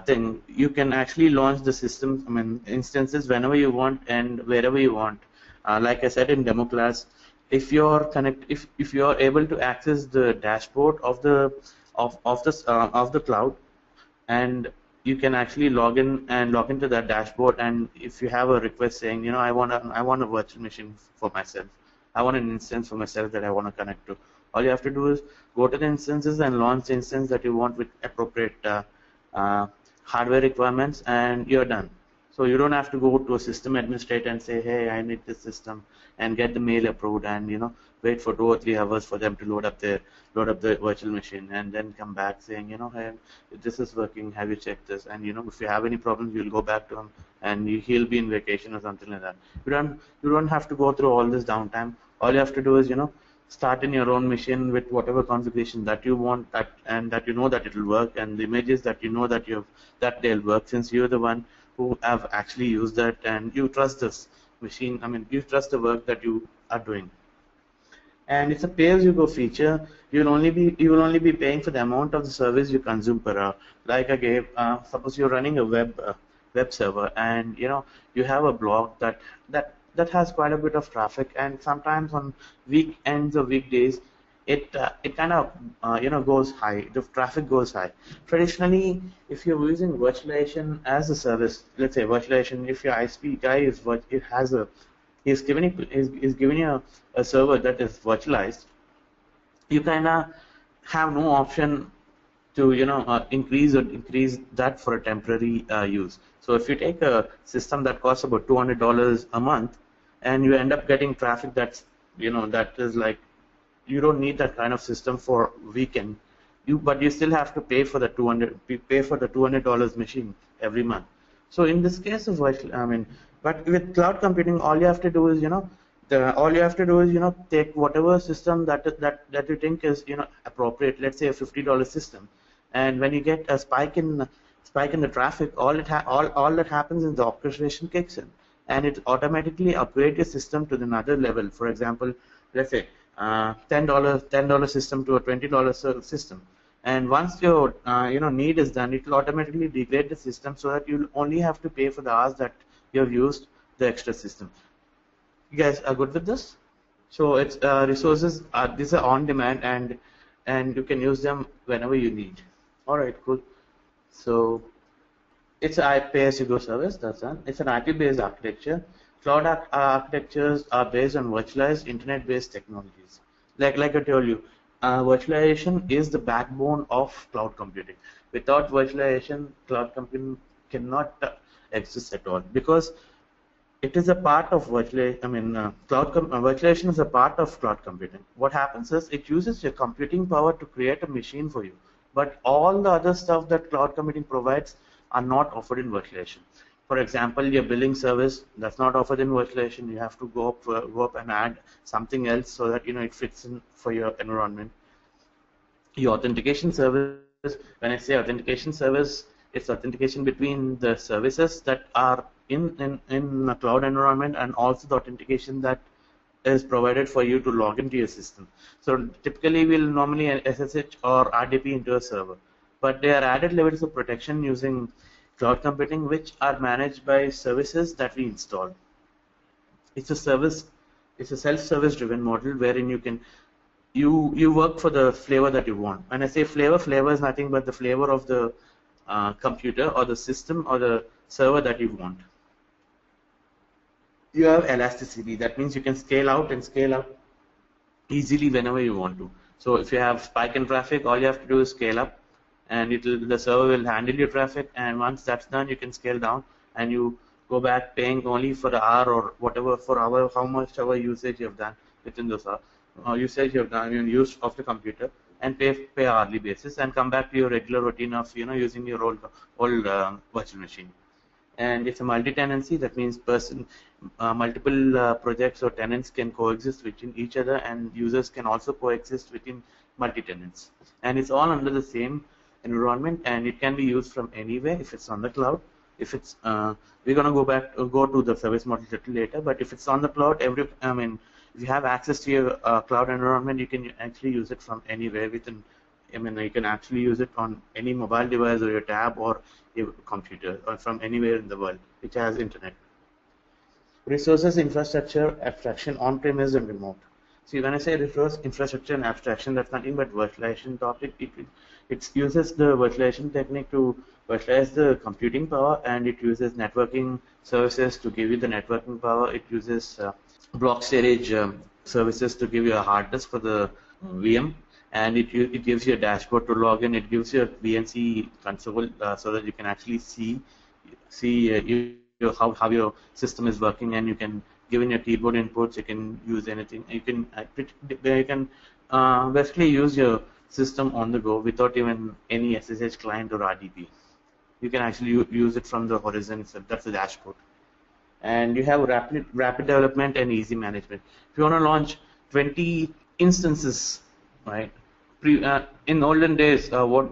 thing. You can actually launch the system, instances whenever you want and wherever you want. Like I said in demo class, if you're able to access the dashboard of the cloud, and you can actually log into that dashboard, and if you have a request saying I want a virtual machine for myself, I want an instance for myself that I want to connect to, all you have to do is go to the instances and launch the instance that you want with appropriate hardware requirements, and you're done. So you don't have to go to a system administrator and say, hey, I need this system, and get the mail approved, and wait for 2 or 3 hours for them to load up the virtual machine, and then come back saying, hey, this is working, have you checked this? And if you have any problems, you'll go back to him, and he'll be in vacation or something like that. You don't have to go through all this downtime. All you have to do is start in your own machine with whatever configuration that you want, and that that it will work, and the images that that they'll work, since you're the one who have actually used that, and you trust this machine. You trust the work that you are doing. And it's a pay-as-you-go feature. You will only be paying for the amount of the service you consume per hour. Like I gave, suppose you're running a web server, and you have a blog that has quite a bit of traffic, and sometimes on weekends or weekdays, it kind of goes high. The traffic goes high. Traditionally, if you're using virtualization as a service, let's say virtualization, if your ISP guy he's giving you a server that is virtualized, you kind of have no option to increase or decrease that for a temporary use. So if you take a system that costs about $200 a month, and you end up getting traffic that's that is like, you don't need that kind of system for weekend. But you still have to pay for the $200 machine every month. So in this case of but with cloud computing, all you have to do is take whatever system that you think is appropriate. Let's say a $50 system, and when you get a spike in spike in the traffic, all that happens is the orchestration kicks in, and it automatically upgrades your system to another level. For example, let's say $10 system to a $20 system, and once your need is done, it will automatically degrade the system so that you'll only have to pay for the hours that you've used the extra system. You guys are good with this? So it's resources these are on demand, and you can use them whenever you need. All right, cool. So it's a pay-as-you-go service. That's done. It's an IP-based architecture. Cloud architectures are based on virtualized internet-based technologies. Like I told you, virtualization is the backbone of cloud computing. Without virtualization, cloud computing cannot exist at all, because it is a part of virtualization is a part of cloud computing. What happens is it uses your computing power to create a machine for you, but all the other stuff that cloud computing provides are not offered in virtualization. For example, your billing service, that's not offered in virtualization. You have to go up and add something else so that it fits in for your environment. Your authentication service, when I say authentication service, it's authentication between the services that are in a cloud environment, and also the authentication that is provided for you to log into your system. So typically we'll normally SSH or RDP into a server, but there are added levels of protection using cloud computing, which are managed by services that we install. It's a self-service driven model wherein you work for the flavor that you want. When I say flavor is nothing but the flavor of the computer or the system or the server that you want. You have elasticity. That means you can scale out and scale up easily whenever you want to. So if you have spike in traffic, all you have to do is scale up, and the server will handle your traffic. And once that's done, you can scale down, and you go back paying only for the hour or whatever, for hour, how much hour usage you have done within those usage you have done, use of the computer, and pay hourly basis, and come back to your regular routine of using your old virtual machine. And it's a multi-tenancy. That means multiple projects or tenants can coexist within each other, and users can also coexist within multi-tenants. And it's all under the same environment, and it can be used from anywhere if it's on the cloud. If it's we're gonna go to the service model a little later, but if it's on the cloud, if you have access to your cloud environment, you can actually use it from anywhere within. You can actually use it on any mobile device or your tab or your computer, or from anywhere in the world which has internet. Resources, infrastructure, abstraction, on-premise and remote. See, when I say resource, infrastructure and abstraction, that's nothing but virtualization topic. It uses the virtualization technique to virtualize the computing power, and it uses networking services to give you the networking power. It uses block storage services to give you a hard disk for the VM. And it gives you a dashboard to log in. It gives you a VNC console so that you can actually see how your system is working, and you can give in your keyboard inputs. You can use anything. You can basically use your system on the go without even any SSH client or RDP. You can actually use it from the horizon itself. That's the dashboard. And you have rapid development and easy management. If you want to launch 20 instances, right? In olden days, when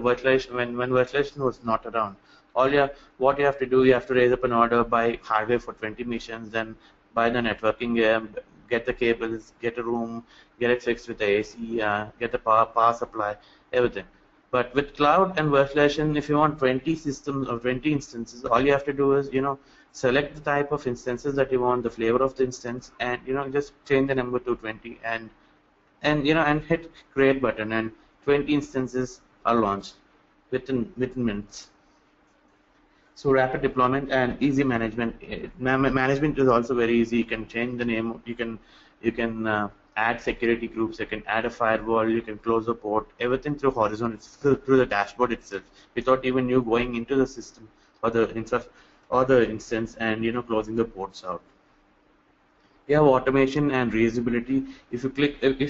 virtualization was not around, what you have to do, you have to raise up an order, buy hardware for 20 machines, then buy the networking gear, get the cables, get a room, get it fixed with the AC, get the power supply, everything. But with cloud and virtualization, if you want 20 systems or 20 instances, all you have to do is select the type of instances that you want, the flavor of the instance, and just change the number to 20, and hit create button, and 20 instances are launched within minutes. So rapid deployment and easy management. Management is also very easy. You can change the name. You can add security groups. You can add a firewall. You can close the port. Everything through horizon. It's through the dashboard itself, without even you going into the system or the instance and closing the ports out. You have automation and reusability. If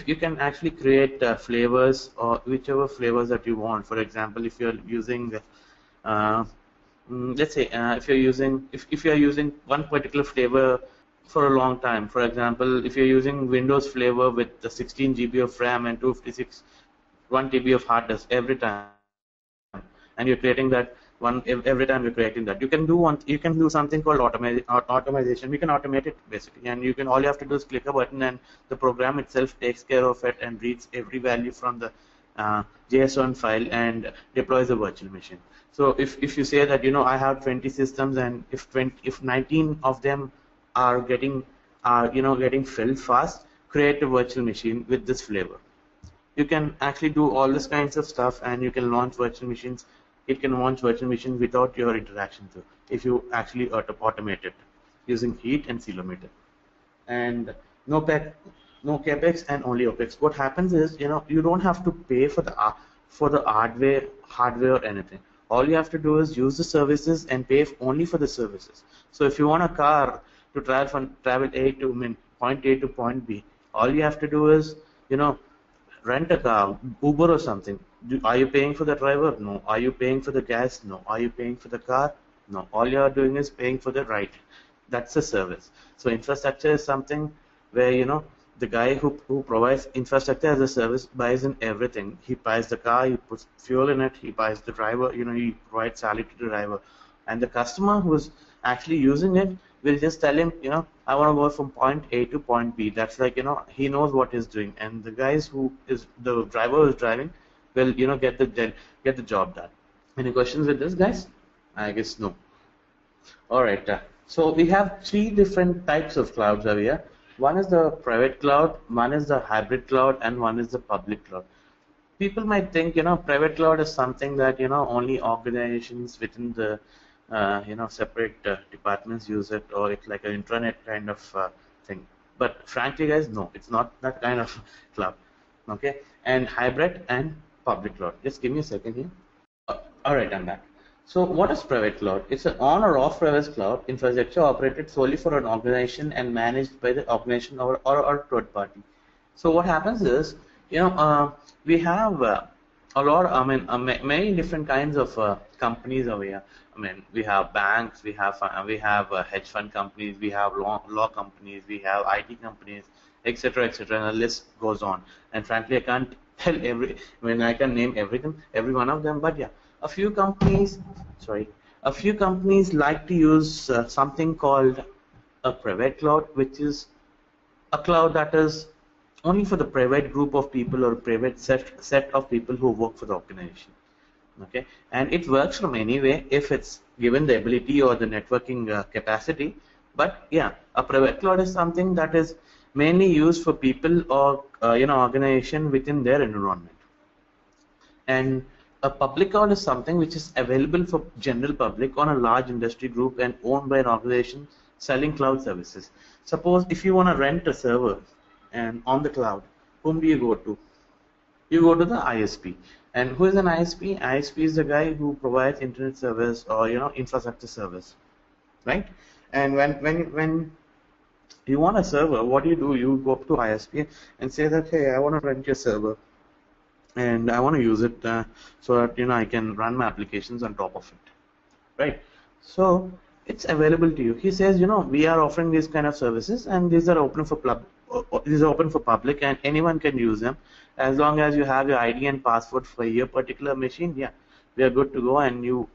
you can actually create flavors or whichever flavors that you want. For example, if you're using, let's say, if you're using one particular flavor for a long time. For example, if you're using Windows flavor with the 16 GB of RAM and 1 TB of hard disk every time, and you're creating that one every time you're creating that. You can do something called automation. We can automate it basically, and all you have to do is click a button, and the program itself takes care of it and reads every value from the JSON file and deploys a virtual machine. So if you say that I have 20 systems, and if 19 of them are getting filled fast, create a virtual machine with this flavor. You can actually do all this kinds of stuff, and you can launch virtual machines. It can launch virtual machines without your interaction too, if you actually automate it using heat and Celometer. And no capex and only opex. What happens is, you don't have to pay for the hardware or anything. All you have to do is use the services and pay only for the services. So if you want a car to travel from point A to point B, all you have to do is rent a car, Uber or something. Are you paying for the driver? No. Are you paying for the gas? No. Are you paying for the car? No. All you are doing is paying for the ride. That's a service. So infrastructure is something where the guy who provides infrastructure as a service buys in everything. He buys the car, he puts fuel in it, he buys the driver, he provides salary to the driver. And the customer who's actually using it will just tell him, I want to go from point A to point B. That's like, he knows what he's doing. And the the driver who's driving will, get the job done. Any questions with this, guys? I guess no. All right. So we have 3 different types of clouds over here. One is the private cloud, one is the hybrid cloud, and one is the public cloud. People might think, private cloud is something that, only organizations within the, separate departments use it, or it's like an intranet kind of thing. But frankly, guys, no, it's not that kind of cloud. Okay, and hybrid and public cloud. Just give me a second here. All right, I'm back. So what is private cloud? It's an on or off premise cloud infrastructure operated solely for an organization and managed by the organization or third party. So what happens is, we have a lot, many different kinds of companies over here. We have banks, we have hedge fund companies, we have law companies, we have IT companies, etc., etc., and the list goes on. And frankly, I can't tell I can name every one of them, but yeah. A few companies like to use something called a private cloud, which is a cloud that is only for the private group of people or private set of people who work for the organization. Okay, and it works from anywhere if it's given the ability or the networking capacity. But yeah, a private cloud is something that is mainly used for people or organization within their environment. And a public cloud is something which is available for general public on a large industry group and owned by an organization selling cloud services. Suppose if you want to rent a server and on the cloud, whom do you go to? You go to the ISP. And who is an ISP? ISP is the guy who provides internet service or infrastructure service, right? And when you want a server, what do? You go up to ISP and say that, hey, I want to rent your server, and I want to use it so that I can run my applications on top of it, right? So it's available to you. He says, we are offering these kind of services, and these are open for public, and anyone can use them as long as you have your ID and password for your particular machine. Yeah, we are good to go, and you'll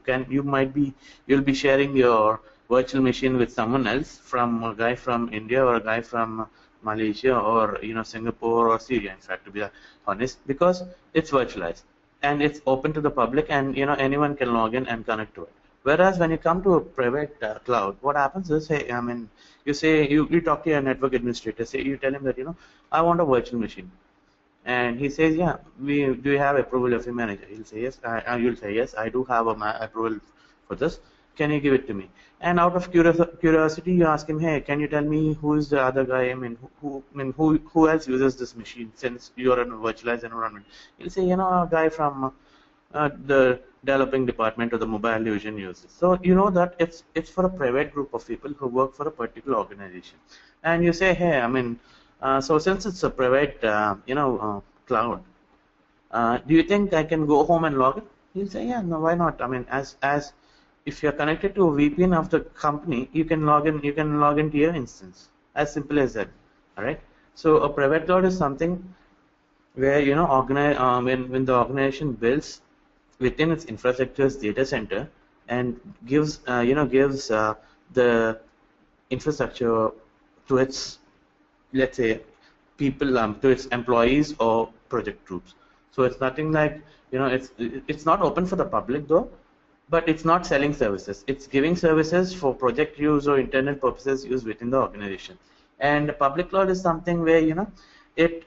be sharing your virtual machine with someone else, from a guy from India or a guy from Malaysia or Singapore or Syria, in fact, to be honest, because it's virtualized and it's open to the public, and anyone can log in and connect to it. Whereas when you come to a private cloud, what happens is, hey, you talk to your network administrator, you tell him that I want a virtual machine, and he says, yeah, do you have approval of your manager? He'll say yes. You'll say yes, I do have approval for this. Can you give it to me? And out of curiosity, you ask him, hey, can you tell me who is the other guy? Who else uses this machine, since you are in a virtualized environment? He'll say, a guy from the developing department or the mobile division uses. So that it's for a private group of people who work for a particular organization. And you say, hey, so since it's a private, cloud, do you think I can go home and log in? He'll say, yeah, no, why not? As if you're connected to a VPN of the company, you can log into your instance. As simple as that. All right. So a private cloud is something where when the organization builds within its infrastructure's data center and gives the infrastructure to its, let's say, people, to its employees or project groups. So it's nothing like, it's not open for the public though, but it's not selling services. It's giving services for project use or internal purposes used within the organization. And public cloud is something where it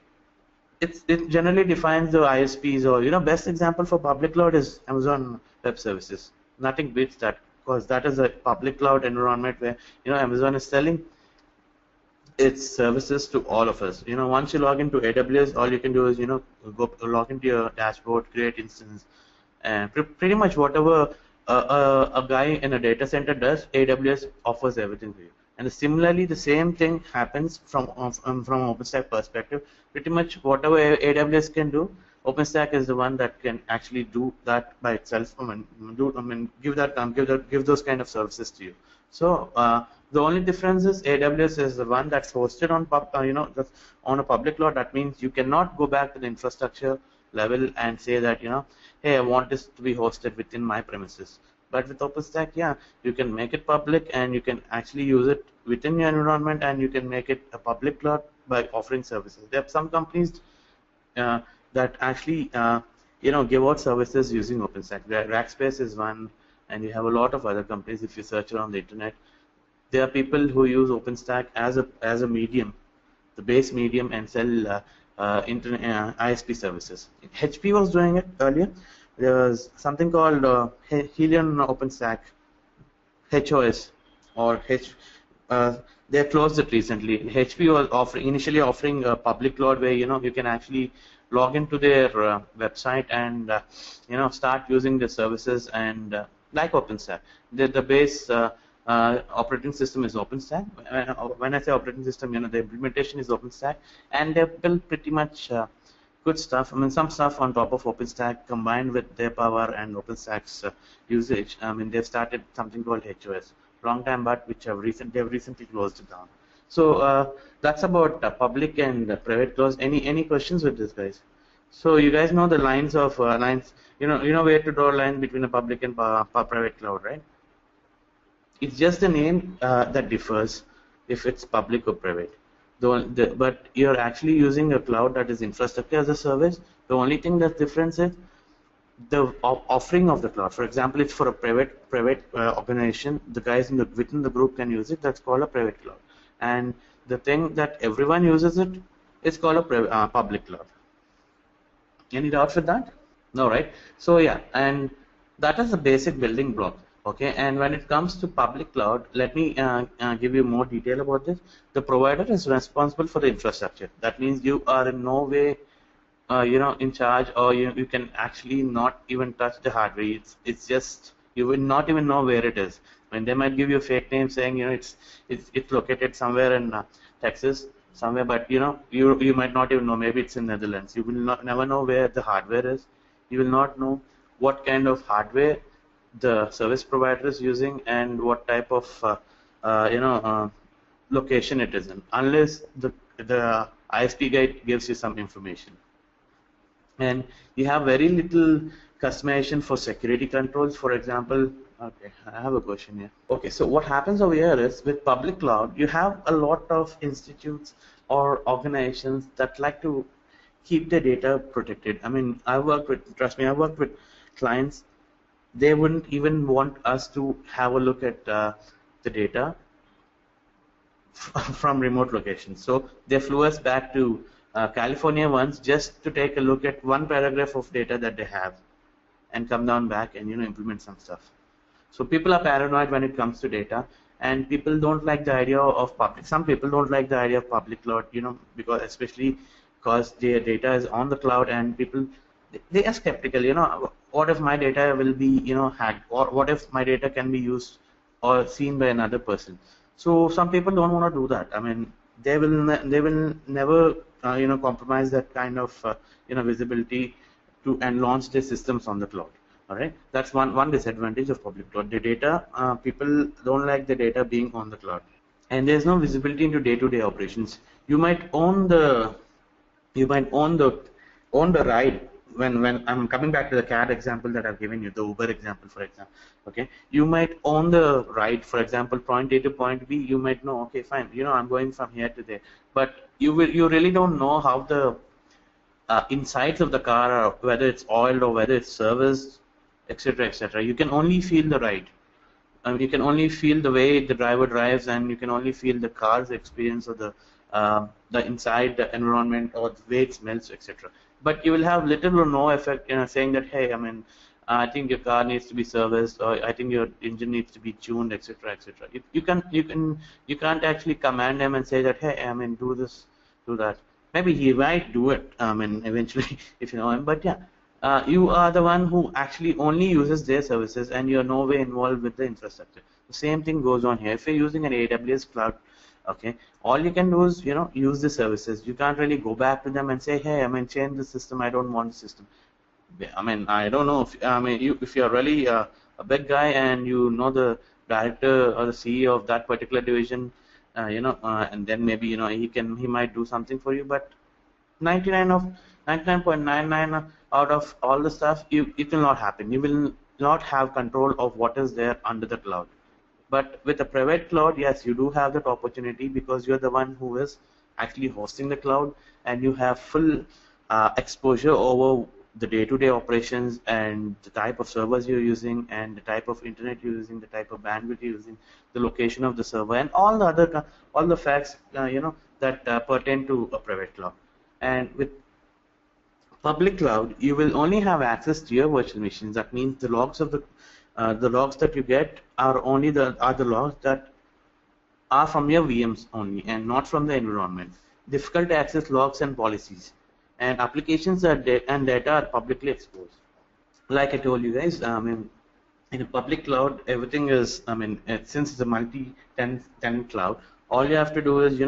it generally defines the ISPs, or best example for public cloud is Amazon Web Services. Nothing beats that, because that is a public cloud environment where Amazon is selling its services to all of us. Once you log into AWS, all you can do is go log into your dashboard, create instance, and pretty much whatever a guy in a data center does, AWS offers everything to you. And similarly, the same thing happens from OpenStack perspective. Pretty much whatever AWS can do, OpenStack is the one that can actually do that by itself. Give those kind of services to you. So the only difference is AWS is the one that's hosted on on a public cloud. That means you cannot go back to the infrastructure level and say that hey, I want this to be hosted within my premises. But with OpenStack, yeah, you can make it public and you can actually use it within your environment, and you can make it a public cloud by offering services. There are some companies that actually give out services using OpenStack. Rackspace is one, and you have a lot of other companies. If you search around the internet, there are people who use OpenStack as a medium, the base medium, and sell ISP services. HP was doing it earlier. There was something called Helion OpenStack, HOS, or they closed it recently. HP was initially offering a public cloud where you can actually log into their website and start using the services, and like OpenStack. The base operating system is OpenStack. When I say operating system, the implementation is OpenStack, and they built pretty much good stuff. Some stuff on top of OpenStack combined with their power and OpenStack's usage. They've started something called HOS long time back, which they've recently closed it down. So that's about public and private clouds. Any questions with this, guys? So you guys know the lines of lines. You know where to draw a line between a public and private cloud, right? It's just the name that differs if it's public or private. But you're actually using a cloud that is infrastructure as a service. The only thing that's different is the offering of the cloud. For example, it's for a private organization. The guys within the group can use it. That's called a private cloud. And the thing that everyone uses it is called a public cloud. Any doubts with that? No, right? So yeah, and that is the basic building block. Okay, and when it comes to public cloud, let me give you more detail about this. The provider is responsible for the infrastructure. That means you are in no way, in charge, or you can actually not even touch the hardware. It's just you will not even know where it is. They might give you a fake name saying it's located somewhere in Texas somewhere, but you might not even know. Maybe it's in Netherlands. You will never know where the hardware is. You will not know what kind of hardware the service provider is using and what type of location it is in, unless the ISP guy gives you some information. And you have very little customization for security controls. For example, okay, I have a question here. Okay, so what happens over here is with public cloud, you have a lot of institutes or organizations that like to keep their data protected. Trust me, I work with clients. They wouldn't even want us to have a look at the data from remote locations. So they flew us back to California once just to take a look at one paragraph of data that they have and come down back and implement some stuff. So people are paranoid when it comes to data, and people don't like the idea of public. Some people don't like the idea of public cloud, because especially because their data is on the cloud, and people they are skeptical. What if my data will be hacked, or what if my data can be used or seen by another person? So some people don't want to do that. They will never compromise that kind of visibility and launch their systems on the cloud. All right, that's one disadvantage of public cloud. The data, people don't like the data being on the cloud, and there's no visibility into day-to-day operations. You might own the ride when I'm coming back to the CAD example that I've given you, the Uber example, for example, okay, you might own the ride, for example, point A to point B. You might know, okay, fine, I'm going from here to there, but you really don't know how the insides of the car are, whether it's oiled or whether it's serviced, etc., etc. You can only feel the ride. You can only feel the way the driver drives, and you can only feel the car's experience or the inside the environment or the way it smells, etc. But you will have little or no effect, saying that, hey, I mean, I think your car needs to be serviced, or I think your engine needs to be tuned, etc., etc. You can't actually command him and say that, hey, I mean, do this, do that. Maybe he might do it, I mean, eventually, if you know him. But yeah, you are the one who actually only uses their services, and you're no way involved with the infrastructure. The same thing goes on here. If you're using an AWS cloud, okay, all you can do is use the services. You can't really go back to them and say, hey, I mean, change the system. I don't want the system. I mean, I don't know if you're really a big guy and you know the director or the CEO of that particular division, and then maybe he might do something for you. But 99.99 out of all the stuff, it will not happen. You will not have control of what is there under the cloud. But with a private cloud, yes, you do have that opportunity, because you're the one who is actually hosting the cloud, and you have full exposure over the day-to-day operations and the type of servers you're using, and the type of internet you're using, the type of bandwidth you're using, the location of the server, and all the facts that pertain to a private cloud. And with public cloud, you will only have access to your virtual machines. That means the logs that you get are only the logs that are from your VMs only, and not from the environment. Difficult to access logs and policies, and applications and data are publicly exposed. Like I told you guys, I mean, in a public cloud, everything is, I mean, since it's a multi-tenant cloud, all you have to do is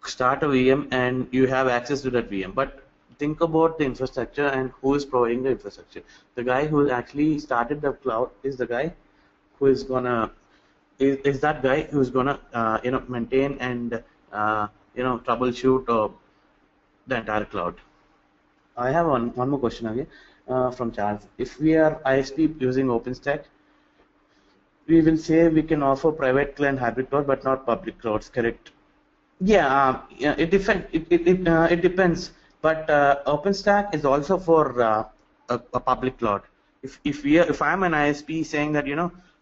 start a VM and you have access to that VM. But think about the infrastructure and who is providing the infrastructure. The guy who actually started the cloud is the guy who is gonna is that guy who's gonna maintain and troubleshoot the entire cloud. I have one more question again from Charles. If we are ISP using OpenStack, we will say we can offer private cloud and hybrid cloud, but not public clouds. Correct? Yeah, yeah, it depends. But OpenStack is also for a public cloud. If I'm an ISP saying that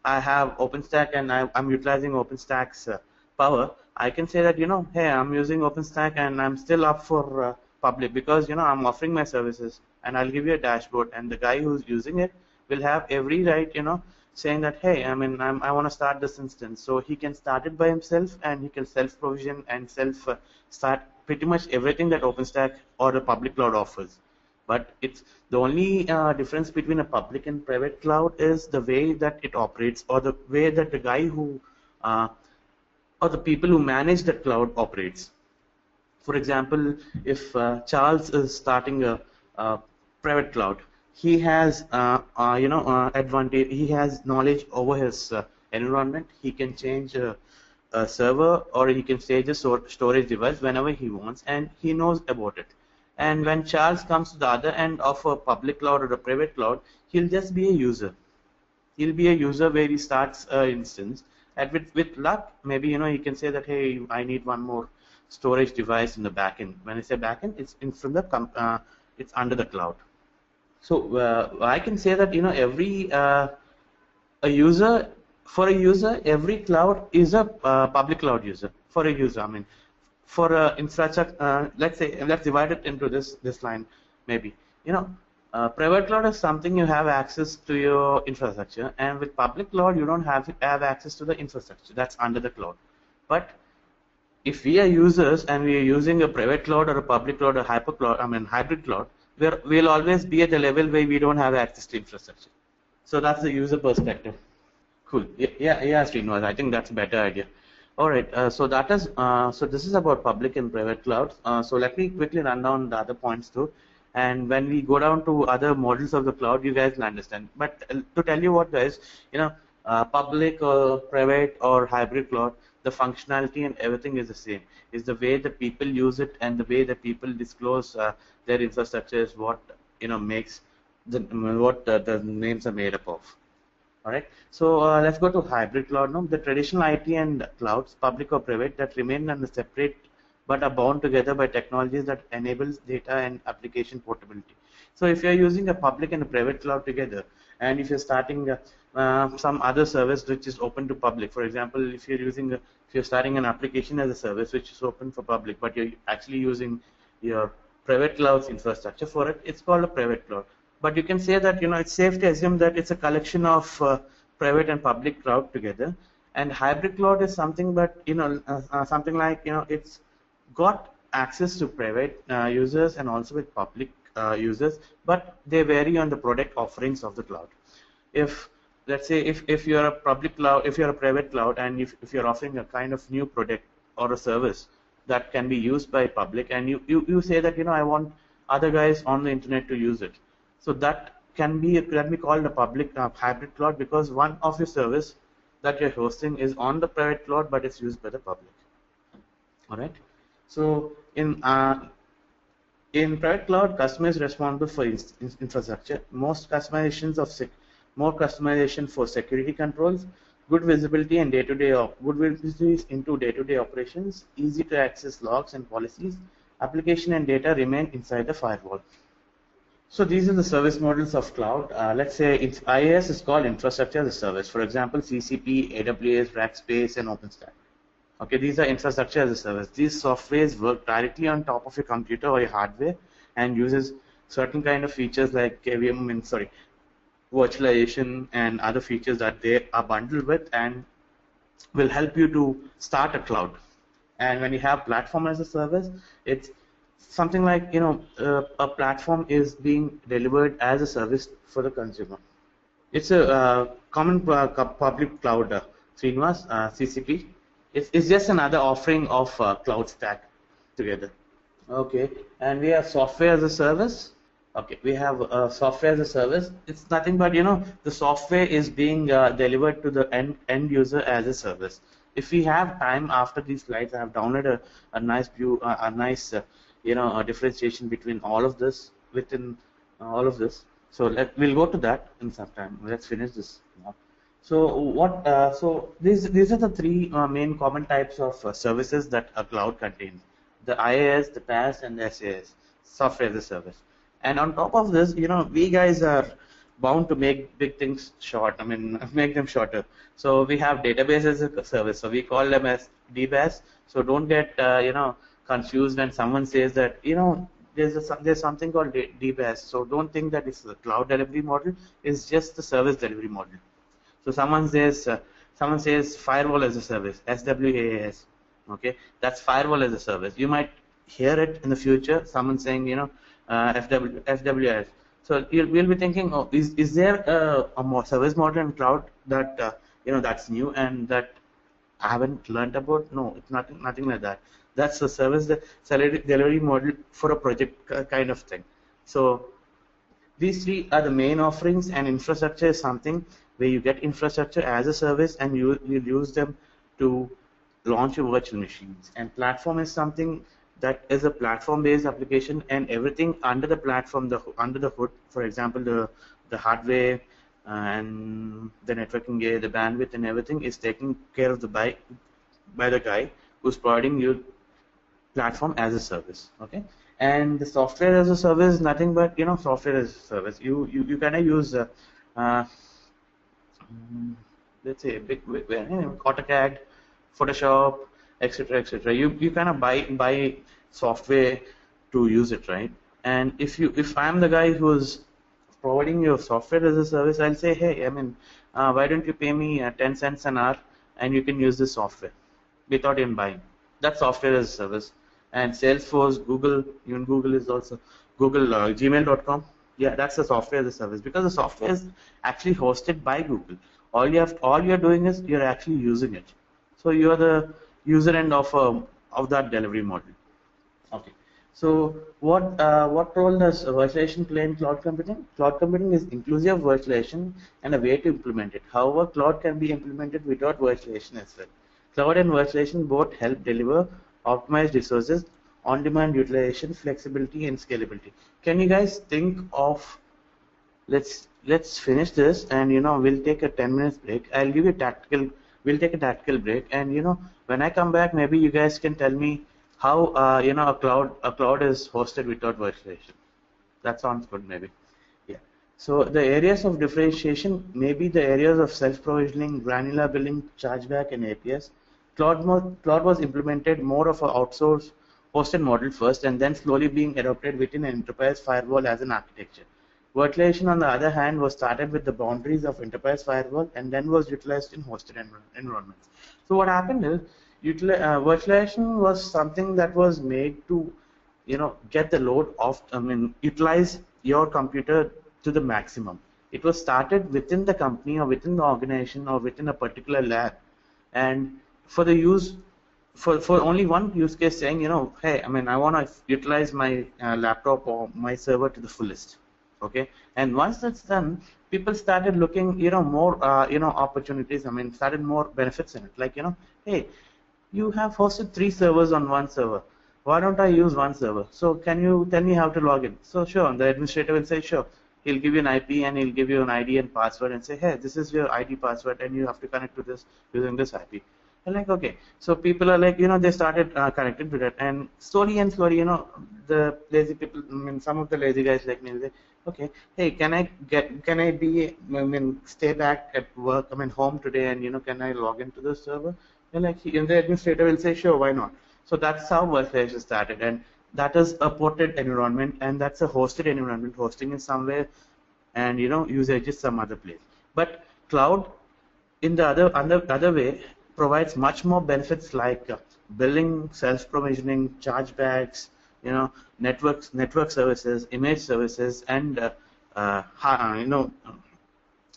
I have OpenStack and I'm utilizing OpenStack's power, I can say that hey, I'm using OpenStack and I'm still up for public, because I'm offering my services, and I'll give you a dashboard, and the guy who's using it will have every right saying that, hey, I mean, I want to start this instance, so he can start it by himself, and he can self-provision and start pretty much everything that OpenStack or the public cloud offers. But it's the only difference between a public and private cloud is the way that it operates, or the way that the guy who or the people who manage that cloud operates. For example, if Charles is starting a private cloud, he has advantage. He has knowledge over his environment. He can change a server, or he can change a storage device whenever he wants, and he knows about it. And when Charles comes to the other end of a public cloud or a private cloud, he'll just be a user. He'll be a user where he starts an instance, and with luck, maybe he can say that, hey, I need one more storage device in the backend. When I say backend, it's in from the it's under the cloud. So I can say that every a user for a user, every cloud is a public cloud user. For a user, I mean, for infrastructure, let's divide it into this line. Maybe private cloud is something you have access to your infrastructure, and with public cloud you don't have access to the infrastructure that's under the cloud. But if we are users and we are using a private cloud or a public cloud or hybrid cloud, we'll always be at the level where we don't have access to infrastructure. So that's the user perspective. Cool. Yeah, Srinivas. I think that's a better idea. All right. So this is about public and private clouds. So let me quickly run down the other points too. And when we go down to other models of the cloud, you guys will understand. But to tell you what, guys, public or private or hybrid cloud, the functionality and everything is the same. It's the way that people use it and the way that people disclose their infrastructure is what makes the names are made up of. All right. So let's go to hybrid cloud now. The traditional IT and clouds, public or private, that remain on the separate but are bound together by technologies that enables data and application portability. So if you're using a public and a private cloud together, and if you're starting some other service which is open to public, for example, if you're starting an application as a service which is open for public, but you're actually using your private cloud's infrastructure for it, it's called a private cloud. But you can say that it's safe to assume that it's a collection of private and public cloud together. And hybrid cloud is something, but something like it's got access to private users and also with public users, but they vary on the product offerings of the cloud. If let's say if you're a public cloud, if you're a private cloud, and if you're offering a kind of new product or a service that can be used by public, and you say that I want other guys on the internet to use it, so that can be called a public hybrid cloud, because one of your service that you're hosting is on the private cloud, but it's used by the public. All right. So in private cloud, customer is responsible for infrastructure. More customization for security controls, good visibility and good visibility into day-to-day operations, easy to access logs and policies. Application and data remain inside the firewall. So these are the service models of cloud. Let's say IaaS is called infrastructure as a service. For example, CCP, AWS, Rackspace, and OpenStack. Okay, these are infrastructure as a service. These softwares work directly on top of your computer or your hardware and uses certain kind of features like virtualization and other features that they are bundled with and will help you to start a cloud. And when you have platform as a service, it's something like a platform is being delivered as a service for the consumer. It's a common public cloud, Srinivas, CCP. It's just another offering of cloud stack together. Okay, and we have software as a service. Okay, we have software as a service. It's nothing but the software is being delivered to the end user as a service. If we have time after these slides, I have downloaded a nice view, a nice a differentiation between all of this within all of this. So we'll go to that in some time. Let's finish this now. So these are the three main common types of services that a cloud contains: the IaaS, the PaaS, and the SaaS, software as a service. And on top of this, we guys are bound to make big things short. I mean, make them shorter. So we have database as a service. So we call them as DBaaS. So don't get confused when someone says that there's something called DBaaS. So don't think that it's the cloud delivery model. It's just the service delivery model. So someone says firewall as a service, SWAAS. Okay, that's firewall as a service. You might hear it in the future. Someone saying FWS. So we'll be thinking, oh, is there a more service model in cloud that that's new and that I haven't learned about? No, it's nothing like that. That's the service delivery model for a project kind of thing. So these three are the main offerings, and infrastructure is something where you get infrastructure as a service and you use them to launch your virtual machines. And platform is something that is a platform-based application, and everything under the platform, under the hood, for example, the hardware and the networking gear, the bandwidth, and everything is taken care of by the guy who's providing you platform as a service. Okay, and the software as a service is nothing but software as a service. You kind of use let's say AutoCAD, Photoshop, etc., etc. You kind of buy software to use it, right? And if I'm the guy who's providing your software as a service, I'll say, hey, I mean, why don't you pay me 10 cents an hour and you can use this software without even buying. That's software as a service. And Salesforce, Google, even Google is also Google, Gmail.com. Yeah, that's the software as a service, because the software is actually hosted by Google. All you're doing is you're actually using it. So you're the user end of that delivery model. Okay. So what role does virtualization play in cloud computing? Cloud computing is inclusive virtualization and a way to implement it. However, cloud can be implemented without virtualization as well. Cloud and virtualization both help deliver optimized resources on-demand utilization, flexibility, and scalability. Can you guys think of, let's finish this, and we'll take a 10 minutes break. I'll give you a tactical, we'll take a tactical break, and when I come back, maybe you guys can tell me how a cloud is hosted without virtualization. That sounds good, maybe. Yeah. So the areas of differentiation may be the areas of self-provisioning, granular billing, chargeback, and APS. Cloud was implemented more of an outsourced hosted model first, and then slowly being adopted within an enterprise firewall as an architecture. Virtualization, on the other hand, was started with the boundaries of enterprise firewall and then was utilized in hosted environments. So what happened is, virtualization was something that was made to, get the load off. Utilize your computer to the maximum. It was started within the company or within the organization or within a particular lab, and for the use. For only one use case, saying, hey, I want to utilize my laptop or my server to the fullest. Okay, and once that's done, people started looking, more, opportunities. Started more benefits in it. Like, hey, you have hosted 3 servers on one server. Why don't I use one server? So can you tell me how to log in? So sure, the administrator will say sure. He'll give you an IP and he'll give you an ID and password and say, hey, this is your ID password and you have to connect to this using this IP. And like, okay, so people are like, they started connecting to that, and slowly, the lazy people, some of the lazy guys like me, they, okay, hey, can I be, stay back at work, home today, and can I log into the server? And like, the administrator will say, sure, why not? So that's how virtualization started, and that is a ported environment, and that's a hosted environment, hosting in somewhere, and usage is some other place. But cloud, in the other way, provides much more benefits like billing, self-provisioning, chargebacks, network services, image services, and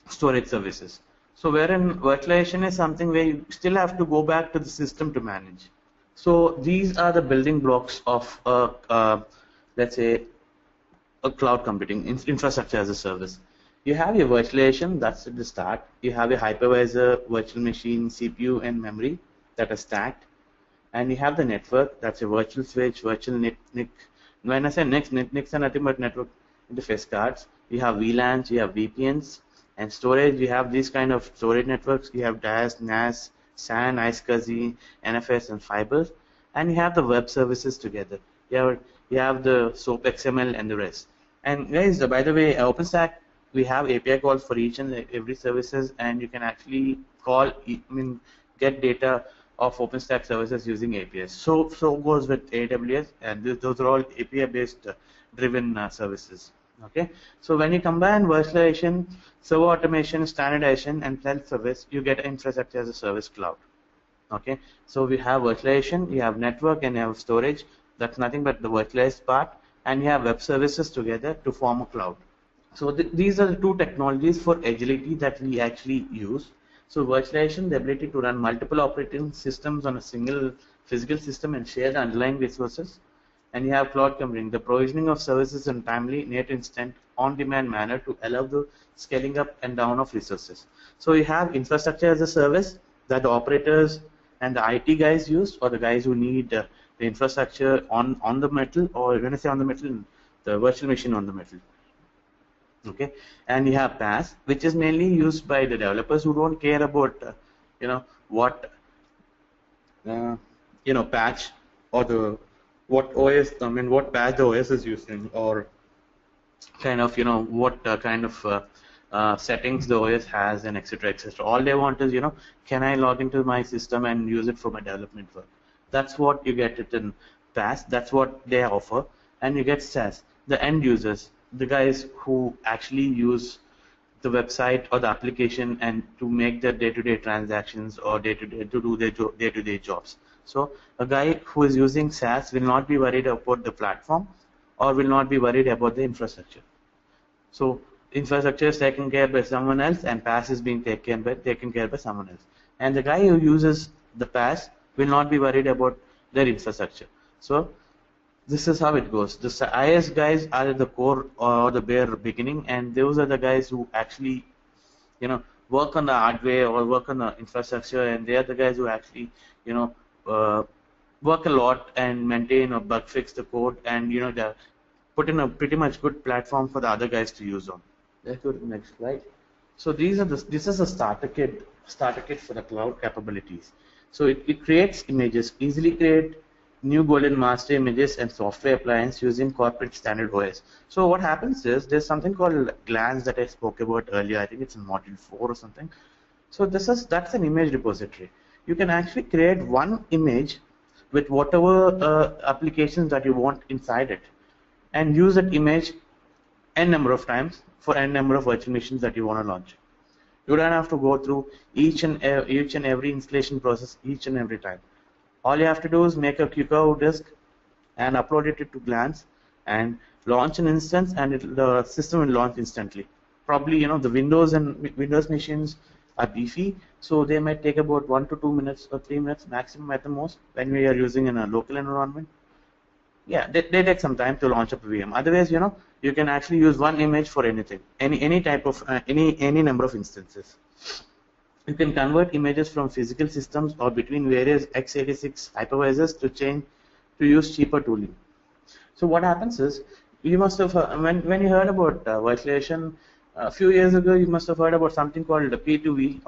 storage services. So wherein virtualization is something where you still have to go back to the system to manage. So these are the building blocks of let's say a cloud computing infrastructure as a service. You have your virtualization, that's at the start. You have a hypervisor, virtual machine, CPU, and memory that are stacked. And you have the network, that's a virtual switch, virtual NIC. When I say NICs are nothing but network interface cards. You have VLANs, you have VPNs, and storage. You have these kind of storage networks. You have DAS, NAS, SAN, iSCSI, NFS, and fibers. And you have the web services together. You have the SOAP XML and the rest. And guys, by the way, OpenStack, we have API calls for each and every services, and you can actually call, get data of OpenStack services using APIs. So goes with AWS, and those are all API-based driven services. Okay, so when you combine virtualization, server automation, standardization, and self-service, you get infrastructure as a service cloud. Okay, so we have virtualization, you have network, and you have storage. That's nothing but the virtualized part, and you have web services together to form a cloud. So these are the two technologies for agility that we actually use. So virtualization, the ability to run multiple operating systems on a single physical system and share the underlying resources. And you have cloud computing, the provisioning of services in timely, near instant, on-demand manner to allow the scaling up and down of resources. So you have infrastructure as a service that the operators and the IT guys use, or the guys who need the infrastructure on the metal, or when I say on the metal, the virtual machine on the metal. Okay, and you have PaaS, which is mainly used by the developers who don't care about what patch or what OS, what patch the OS is using, or kind of what kind of settings the OS has, and etc. etc. All they want is can I log into my system and use it for my development work? That's what you get it in PaaS. That's what they offer, and you get SaaS, the end users, the guys who actually use the website or the application and to make their day-to-day transactions or to do their day-to-day jobs. So a guy who is using SaaS will not be worried about the platform, or will not be worried about the infrastructure. So infrastructure is taken care by someone else, and PaaS is being taken care by someone else. And the guy who uses the PaaS will not be worried about their infrastructure. So this is how it goes. The IS guys are at the core or the bare beginning, and those are the guys who actually, work on the hardware or work on the infrastructure, and they are the guys who actually, work a lot and maintain or bug fix the code, and put in a pretty much good platform for the other guys to use on. Let's go to the next slide. So this is a starter kit for the cloud capabilities. So it creates images, easily create new golden master images and software appliance using corporate standard OS. So what happens is there's something called Glance that I spoke about earlier. I think it's in module 4 or something. So that's an image repository. You can actually create one image with whatever applications that you want inside it, and use that image n number of times for n number of virtual machines that you want to launch. You don't have to go through each and every installation process each and every time. All you have to do is make a QCOW disk and upload it to Glance and launch an instance, and the system will launch instantly. Probably the Windows machines are beefy, so they might take about 1 to 2 minutes or 3 minutes maximum at the most when we are using in a local environment. Yeah, they take some time to launch up a VM. Otherwise, you can actually use one image for anything, any type of any number of instances. You can convert images from physical systems or between various x86 hypervisors to use cheaper tooling. So what happens is, you must have when you heard about virtualization a few years ago, you must have heard about something called P2V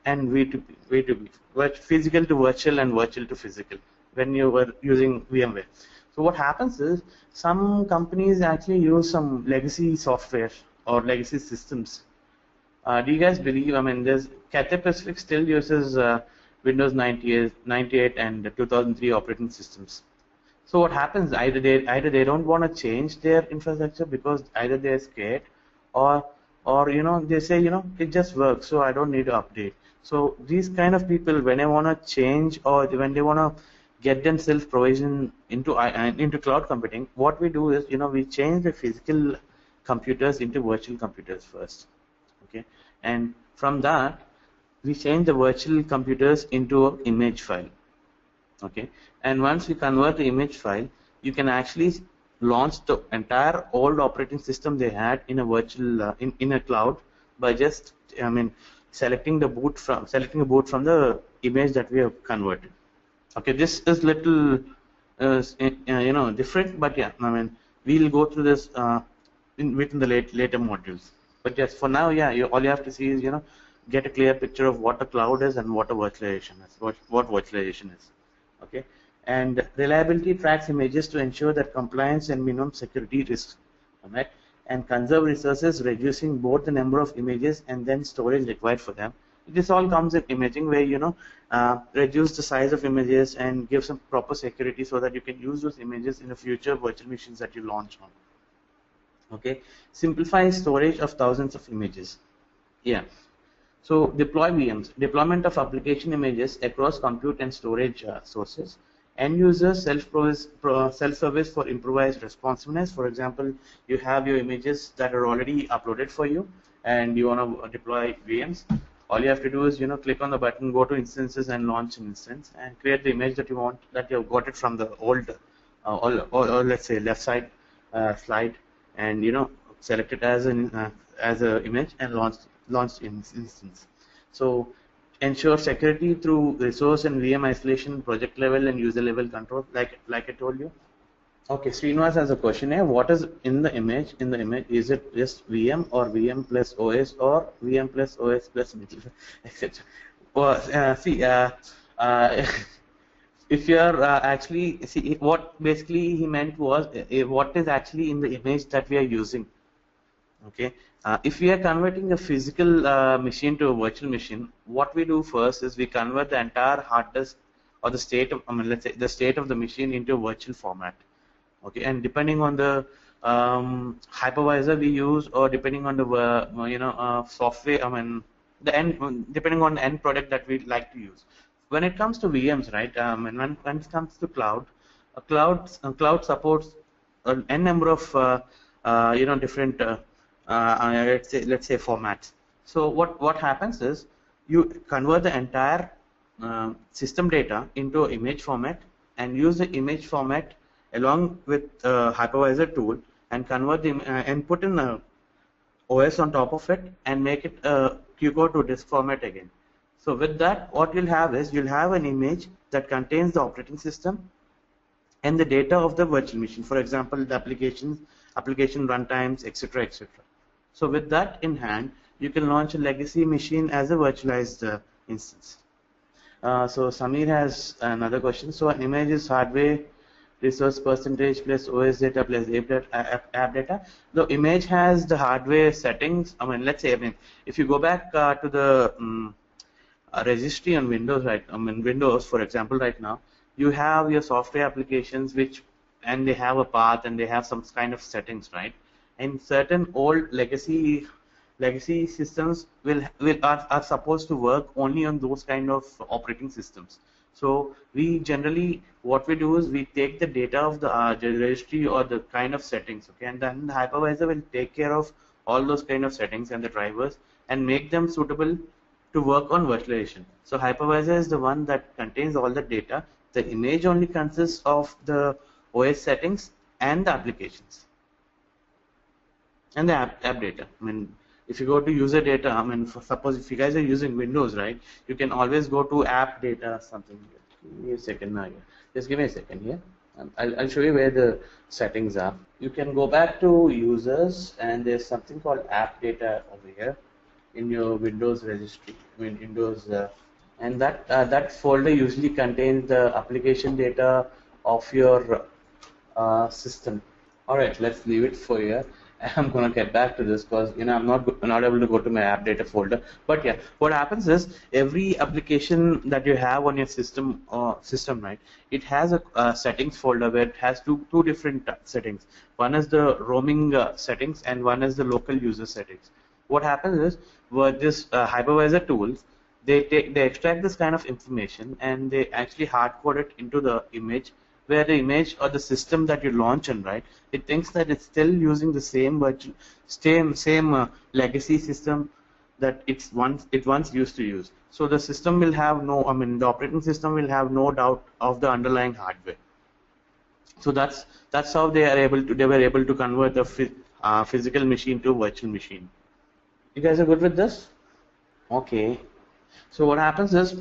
and V2P, physical to virtual and virtual to physical, when you were using VMware. So what happens is, some companies actually use some legacy software or legacy systems. Do you guys believe? There's Cathay Pacific still uses Windows 98 and 2003 operating systems. So what happens? Either they don't want to change their infrastructure because either they're scared, or they say it just works, so I don't need to update. So these kind of people, when they want to change or when they want to get themselves provisioned into cloud computing, what we do is we change the physical computers into virtual computers first. Okay, and from that we change the virtual computers into an image file. Okay, and once we convert the image file, you can actually launch the entire old operating system they had in a virtual in a cloud by just selecting a boot from the image that we have converted. Okay, this is little different, but yeah, we'll go through this within the later modules. But yes, for now, yeah, all you have to see is get a clear picture of what a cloud is and what a virtualization is, what virtualization is. Okay, and reliability tracks images to ensure that compliance and minimum security risks are met, and conserve resources, reducing both the number of images and then storage required for them. This all comes in imaging, where reduce the size of images and give some proper security so that you can use those images in the future virtual machines that you launch on. Okay, simplify storage of thousands of images. Yeah, so deploy VMs, deployment of application images across compute and storage sources. End user self-service for improvised responsiveness. For example, you have your images that are already uploaded for you, and you want to deploy VMs. All you have to do is click on the button, go to instances, and launch an instance, and create the image that you want, that you have got it from the old or let's say left side slide, and select it as an image and launch instance. So ensure security through resource and VM isolation, project level and user level control, like I told you. Okay, Srinivas has a question here. What is in the image? In the image, is it just VM or VM plus OS or VM plus OS plus etc. Well, if you are actually what basically he meant was what is actually in the image that we are using. Okay, if we are converting a physical machine to a virtual machine, what we do first is we convert the entire hard disk or the state of let's say the state of the machine into a virtual format. Okay, and depending on the hypervisor we use, or depending on the software, depending on the end product that we like to use. When it comes to VMs, right? And when it comes to cloud, cloud supports an n number of different let's say formats. So what happens is you convert the entire system data into image format and use the image format along with hypervisor tool and convert the and put in a OS on top of it and make it QCOW to disk format again. So with that, what you'll have is you'll have an image that contains the operating system and the data of the virtual machine. For example, the application runtimes, etc., etc. So with that in hand, you can launch a legacy machine as a virtualized instance. So Samir has another question. So an image is hardware resource percentage plus OS data plus app data. The image has the hardware settings. I mean, let's say, if you go back to the registry on Windows, right? I mean, Windows, for example, right now, you have your software applications and they have a path and they have some kind of settings, right? And certain old legacy systems are supposed to work only on those kind of operating systems. So we generally, what we do is we take the data of the registry or the kind of settings, okay, and then the hypervisor will take care of all those kind of settings and the drivers and make them suitable to work on virtualization. So hypervisor is the one that contains all the data. The image only consists of the OS settings and the applications and the app data. I mean, if you go to user data, I mean, suppose if you guys are using Windows, right, you can always go to app data something. Give me a second now. Just give me a second here. I'll show you where the settings are. You can go back to users, and there's something called app data over here in your Windows registry. I mean, Windows, and that folder usually contains the application data of your system. All right, let's leave it for here. I'm going to get back to this because I'm not able to go to my app data folder. But yeah, what happens is every application that you have on your system, right? It has a settings folder where it has two different settings. One is the roaming settings and one is the local user settings. What happens is with this hypervisor tools, they extract this kind of information and they actually hard code it into the image, where the image or the system that you launch on, right, it thinks that it's still using the same legacy system that it once used to use. So the system will have the operating system will have no doubt of the underlying hardware. So that's how they were able to convert the physical machine to virtual machine. You guys are good with this? Okay. So what happens is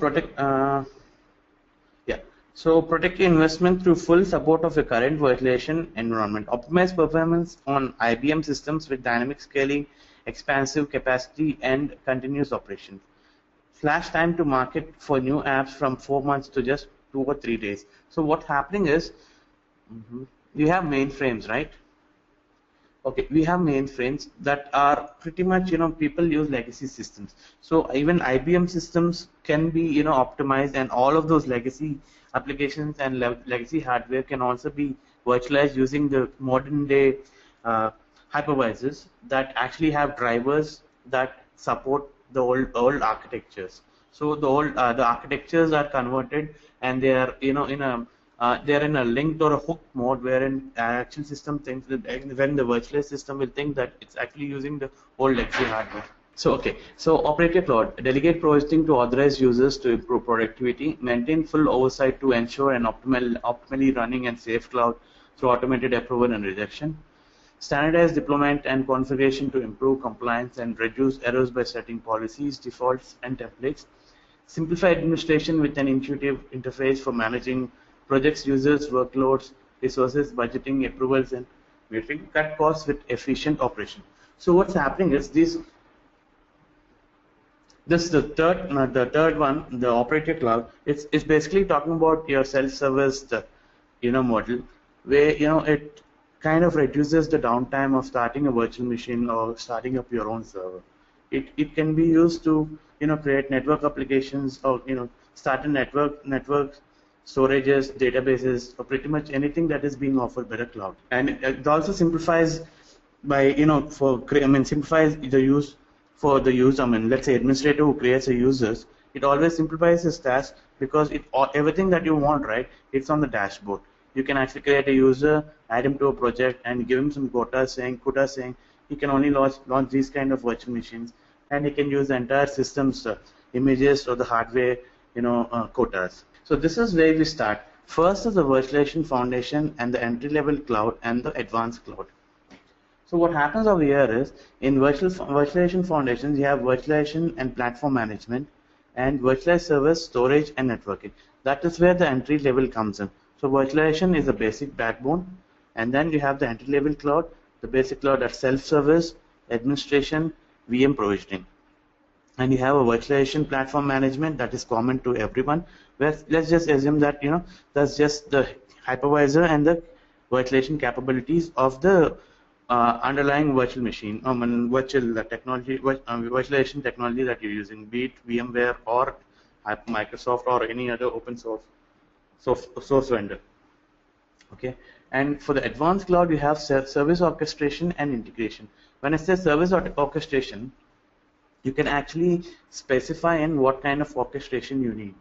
So protect your investment through full support of your current virtualization environment. Optimize performance on IBM systems with dynamic scaling, expansive capacity, and continuous operation. Flash time to market for new apps from 4 months to just 2 or 3 days. So what's happening is, you have mainframes, right? Okay, we have mainframes that are pretty much, people use legacy systems. So even IBM systems can be, optimized, and all of those legacy applications and legacy hardware can also be virtualized using the modern day hypervisors that actually have drivers that support the old architectures. So the architectures are converted, and they are they're in a linked or a hooked mode, wherein actual system thinks that when the virtualized system will think that it's actually using the old legacy hardware. So operate your cloud. Delegate provisioning to authorized users to improve productivity. Maintain full oversight to ensure an optimally running and safe cloud through automated approval and rejection. Standardize deployment and configuration to improve compliance and reduce errors by setting policies, defaults, and templates. Simplify administration with an intuitive interface for managing projects, users, workloads, resources, budgeting, approvals, and meeting. Cut costs with efficient operation. So what's happening is this the third one, the operator cloud. It's basically talking about your self-service, model, where it kind of reduces the downtime of starting a virtual machine or starting up your own server. It can be used to create network applications, or start a network storages, databases, or pretty much anything that is being offered by the cloud. And it also simplifies by simplifies the use for the user. Let's say administrator who creates a users, it always simplifies his task because everything that you want, right, it's on the dashboard. You can actually create a user, add him to a project, and give him some quota saying he can only launch these kind of virtual machines, and he can use the entire system's images or the hardware quotas. So this is where we start. First is the virtualization foundation and the entry-level cloud and the advanced cloud. So what happens over here is, in virtualization foundations, you have virtualization and platform management, and virtualized servers, storage, and networking. That is where the entry level comes in. So virtualization is the basic backbone, and then you have the entry level cloud, the basic cloud that's self-service, administration, VM provisioning. And you have a virtualization platform management that is common to everyone, where let's just assume that that's just the hypervisor and the virtualization capabilities of the underlying virtual machine, virtual technology, virtualization technology that you're using, be it VMware or Microsoft or any other open source vendor. Okay, and for the advanced cloud, you have service orchestration and integration. When I say service orchestration, you can actually specify in what kind of orchestration you need.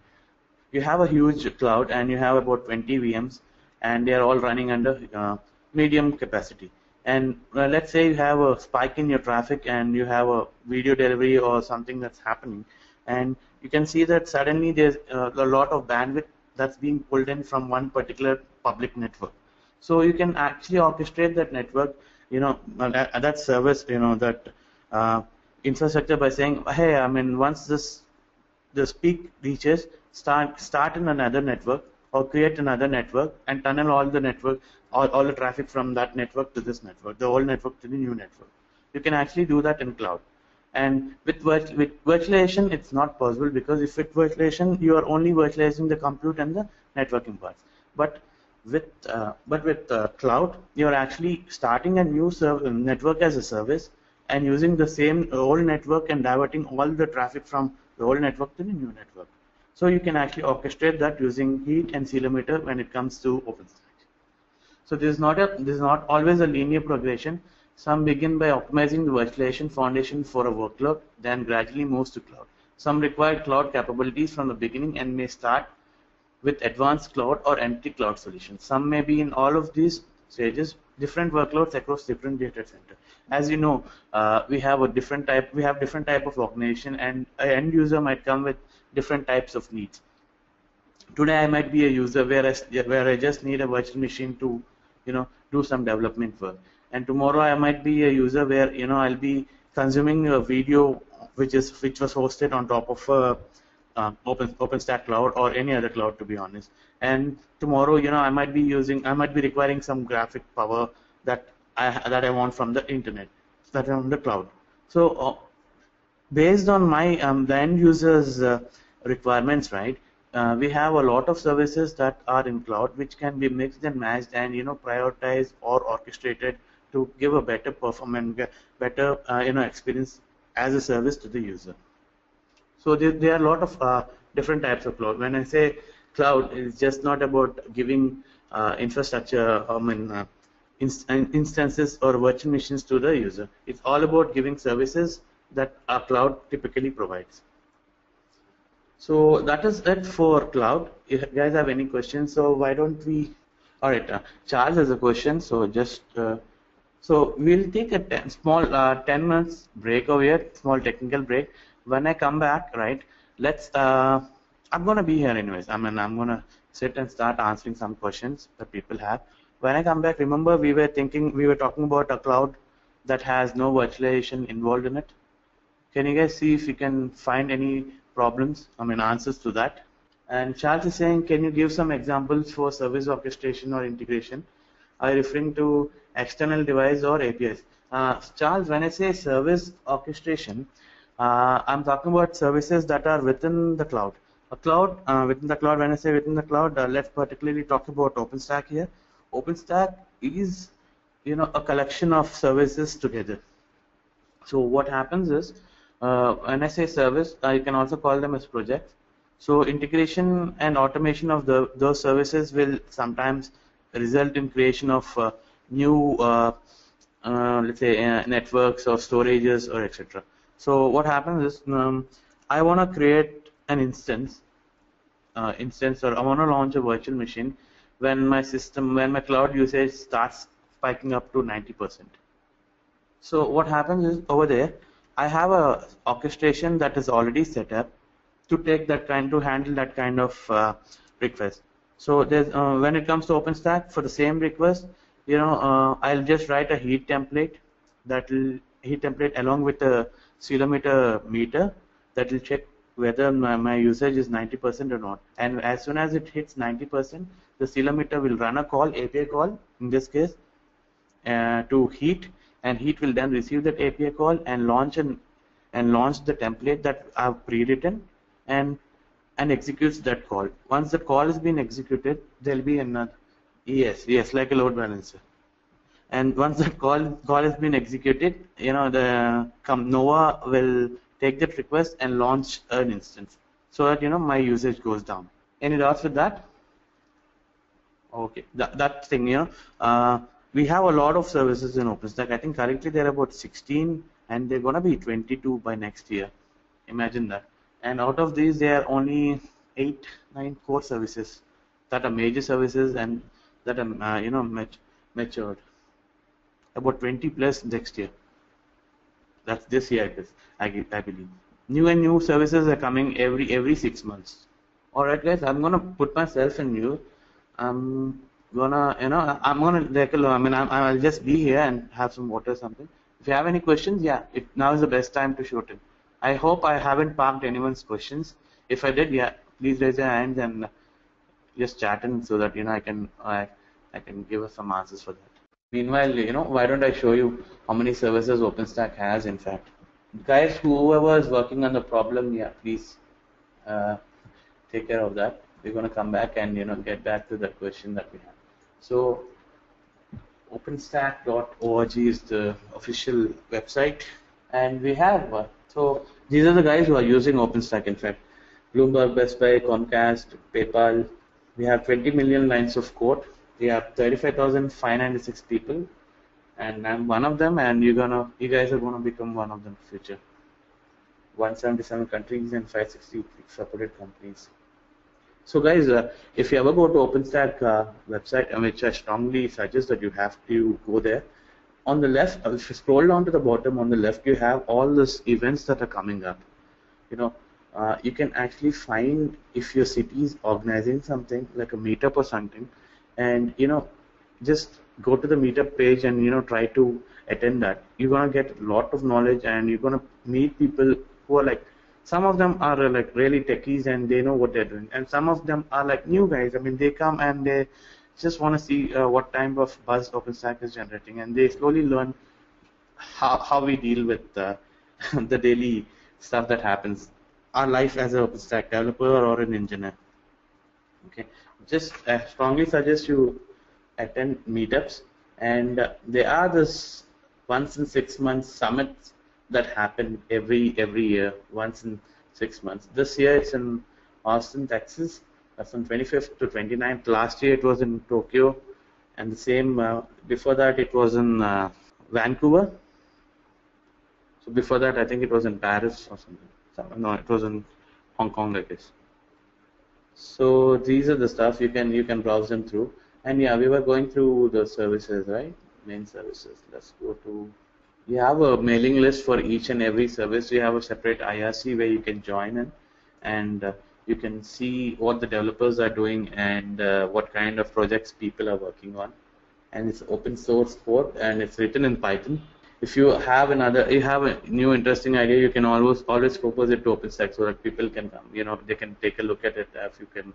You have a huge cloud and you have about 20 VMs, and they are all running under medium capacity. And let's say you have a spike in your traffic and you have a video delivery or something that's happening, and you can see that suddenly there's a lot of bandwidth that's being pulled in from one particular public network. So you can actually orchestrate that network, that service, that infrastructure by saying, hey, once this peak reaches, start in another network or create another network and tunnel all the network, all the traffic from that network to this network, the old network to the new network. You can actually do that in cloud. And with virtualization, it's not possible, because if with virtualization, you are only virtualizing the compute and the networking parts. But with cloud, you are actually starting a new network as a service and using the same old network and diverting all the traffic from the old network to the new network. So you can actually orchestrate that using heat and ceilometer when it comes to OpenStack. So this is not always a linear progression. Some begin by optimizing the virtualization foundation for a workload, then gradually moves to cloud. Some require cloud capabilities from the beginning and may start with advanced cloud or empty cloud solutions. Some may be in all of these stages, different workloads across different data centers. As you know, we have different type of organization, and an end user might come with different types of needs. Today I might be a user where I just need a virtual machine to do some development work, and tomorrow I might be a user where I'll be consuming a video which was hosted on top of OpenStack cloud or any other cloud, to be honest. And tomorrow I might be requiring some graphic power that I want from the internet, that on the cloud. So based on my the end users requirements, right, we have a lot of services that are in cloud which can be mixed and matched and prioritized or orchestrated to give a better performance, better experience as a service to the user. So there are a lot of different types of cloud. When I say cloud, it's just not about giving infrastructure, instances or virtual machines to the user. It's all about giving services that a cloud typically provides. So that is it for cloud. If you guys have any questions, so why don't we? All right, Charles has a question. So just so we'll take a small 10 minutes break over here, small technical break. When I come back, right, I'm gonna be here anyways. I'm gonna sit and start answering some questions that people have. When I come back, remember we were talking about a cloud that has no virtualization involved in it. Can you guys see if you can find any problems, answers to that? And Charles is saying, can you give some examples for service orchestration or integration? Are you referring to external device or APIs? Charles, when I say service orchestration, I'm talking about services that are within the cloud. Within the cloud, when I say within the cloud, let's particularly talk about OpenStack here. OpenStack is, a collection of services together. So what happens is, when I say service, you can also call them as projects. So integration and automation of those services will sometimes result in creation of new, let's say, networks or storages or etc. So what happens is, I want to create an instance, or I want to launch a virtual machine when my cloud usage starts spiking up to 90%. So what happens is, over there, I have a orchestration that is already set up to handle that kind of request. So there's when it comes to OpenStack, for the same request, I'll just write a heat template along with a ceilometer meter that will check whether my usage is 90% or not. And as soon as it hits 90%, the ceilometer will run a call, API call in this case, to Heat, and Heat will then receive that API call and launch the template that I've pre-written and executes that call. Once the call has been executed, there'll be another yes, like a load balancer. And once that call has been executed, the Nova will take that request and launch an instance, so that my usage goes down. Any doubts with that? Okay, that thing, we have a lot of services in OpenStack. I think currently there are about 16, and they're gonna be 22 by next year. Imagine that. And out of these, there are only 8, 9 core services that are major services and that are matured. About 20 plus next year. That's this year, I believe. New services are coming every 6 months. All right, guys, I'm gonna put myself in mute. I'm gonna I'll just be here and have some water or something. If you have any questions, yeah, now is the best time to shoot it. I hope I haven't parked anyone's questions. If I did, yeah, please raise your hands and just chat in so that I can give us some answers for that. Meanwhile, why don't I show you how many services OpenStack has, in fact. Guys, whoever is working on the problem, yeah, please take care of that. We're going to come back and get back to that question that we have. So OpenStack.org is the official website, and we have so these are the guys who are using OpenStack. In fact, Bloomberg, Best Buy, Comcast, PayPal. We have 20 million lines of code. We have 35,596 people, and I'm one of them. And you guys are gonna become one of them in the future. 177 countries and 560 supported companies. So guys, if you ever go to OpenStack website, which I strongly suggest that you have to go there, on the left, if you scroll down to the bottom, on the left you have all these events that are coming up. You can actually find if your city is organizing something like a meetup or something, and just go to the meetup page and try to attend that. You're gonna get a lot of knowledge, and you're gonna meet people who are like, some of them are like really techies and they know what they're doing, and some of them are like new guys. I mean, they come and they just want to see what type of buzz OpenStack is generating, and they slowly learn how we deal with the daily stuff that happens, our life as an OpenStack developer or an engineer. Okay, just strongly suggest you attend meetups, and there are this once in 6 months summits that happen every year, once in 6 months. This year it's in Austin, Texas. That's from 25th to 29th. Last year it was in Tokyo, and the same before that it was in Vancouver. So before that I think it was in Paris or something. No, it was in Hong Kong, I guess. So these are the stuff you can browse them through. And yeah, we were going through the services, right? Main services. Let's go to. You have a mailing list for each and every service. You have a separate IRC where you can join in, and you can see what the developers are doing and what kind of projects people are working on. And it's open source code, and it's written in Python. If you have a new interesting idea, you can always propose it to OpenStack so that people can come. They can take a look at it. If you can,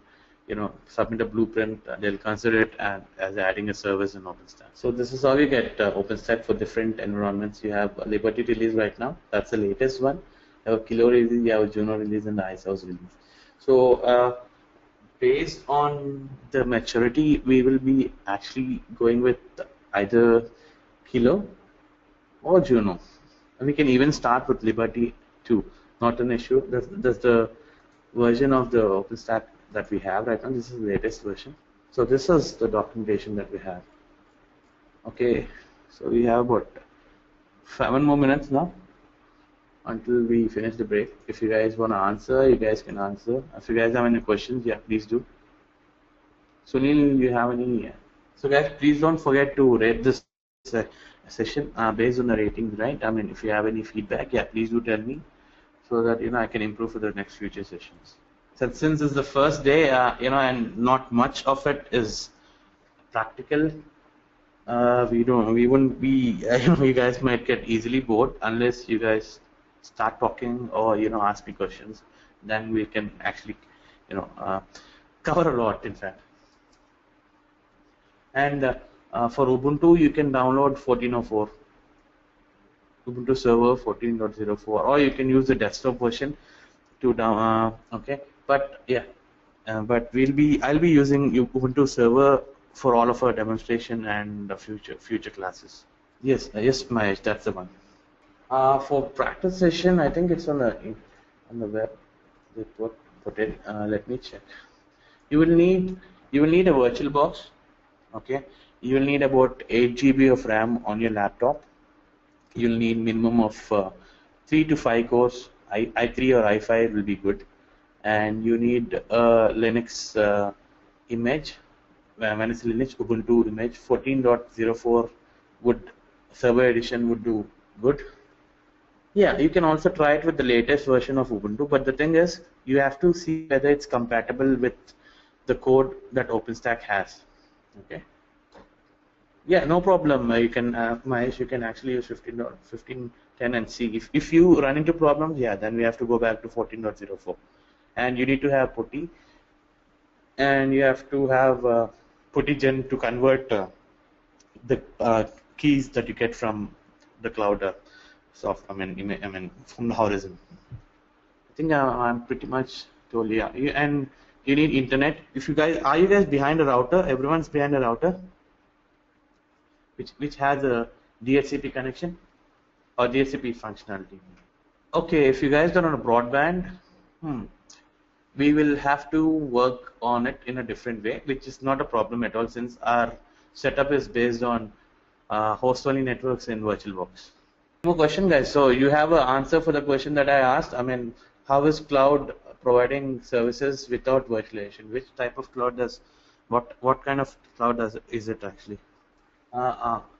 submit a blueprint, they'll consider it as adding a service in OpenStack. So this is how you get OpenStack for different environments. You have a Liberty release right now. That's the latest one. You have a Kilo release, you have a Juno release, and the Icehouse release. So based on the maturity, we will be actually going with either Kilo or Juno. And we can even start with Liberty too. Not an issue. That's the version of the OpenStack that we have right now. This is the latest version. So this is the documentation that we have. Okay, so we have about 7 more minutes now until we finish the break. If you guys want to answer, you guys can answer. If you guys have any questions, yeah, please do. Sunil, you have any? So guys, please don't forget to rate this session based on the ratings, right? I mean, if you have any feedback, yeah, please do tell me so that I can improve for the next future sessions. So since it's the first day, and not much of it is practical, we wouldn't be, you guys might get easily bored unless you guys start talking or ask me questions. then we can actually, cover a lot, in fact. And for Ubuntu, you can download 14.04, Ubuntu Server 14.04, or you can use the desktop version to down. Okay, but yeah, but I'll be using Ubuntu Server for all of our demonstration and future classes. Yes, Mahesh, that's the one. For practice session, I think it's on the web. They put it. Let me check. You will need a virtual box. Okay, you will need about 8 GB of RAM on your laptop. You'll need minimum of 3 to 5 cores. i3 or i5 will be good, and you need a Linux image. When it's Linux, Ubuntu image 14.04 would server edition would do good. Yeah, you can also try it with the latest version of Ubuntu, but the thing is, you have to see whether it's compatible with the code that OpenStack has. Okay. Yeah, no problem. You can, Mahesh, you can actually use 15.10 and see if you run into problems. Yeah, then we have to go back to 14.04, and you need to have putty, and you have to have puttygen to convert the keys that you get from the cloud. I mean, from the horizon. I think I'm pretty much told. Yeah, and you need internet. If you guys are you guys behind a router? Everyone's behind a router, which has a DHCP connection or DHCP functionality. Okay, if you guys are on a broadband, we will have to work on it in a different way, which is not a problem at all since our setup is based on host-only networks in VirtualBox. More question, guys. So you have an answer for the question that I asked. I mean, how is cloud providing services without virtualization? Which type of cloud does what kind of cloud is it actually?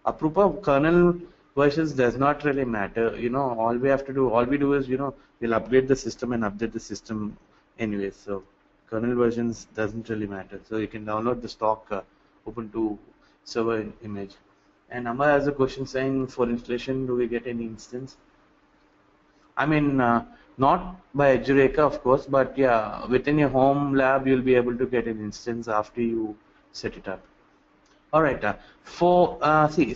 Approval kernel versions does not really matter. All we do is we'll upgrade the system and update the system anyway. So kernel versions doesn't really matter. So you can download the stock Ubuntu server image. And Amar has a question saying, for installation, do we get any instance? I mean, not by Edureka, of course, but yeah, within your home lab, you'll be able to get an instance after you set it up. All right. Mahesh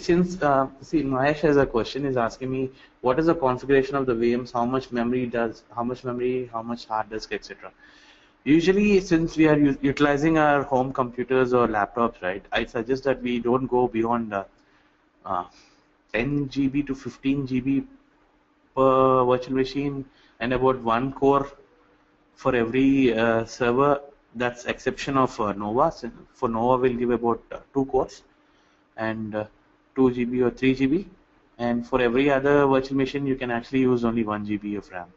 has a question, is asking me what is the configuration of the VMs, how much memory, how much hard disk, etc. Usually, since we are utilizing our home computers or laptops, right, I suggest that we don't go beyond 10 GB to 15 GB per virtual machine and about 1 core for every server. That's exception of Nova. For Nova, we'll give about 2 cores and 2 GB or 3 GB. And for every other virtual machine, you can actually use only 1 GB of RAM.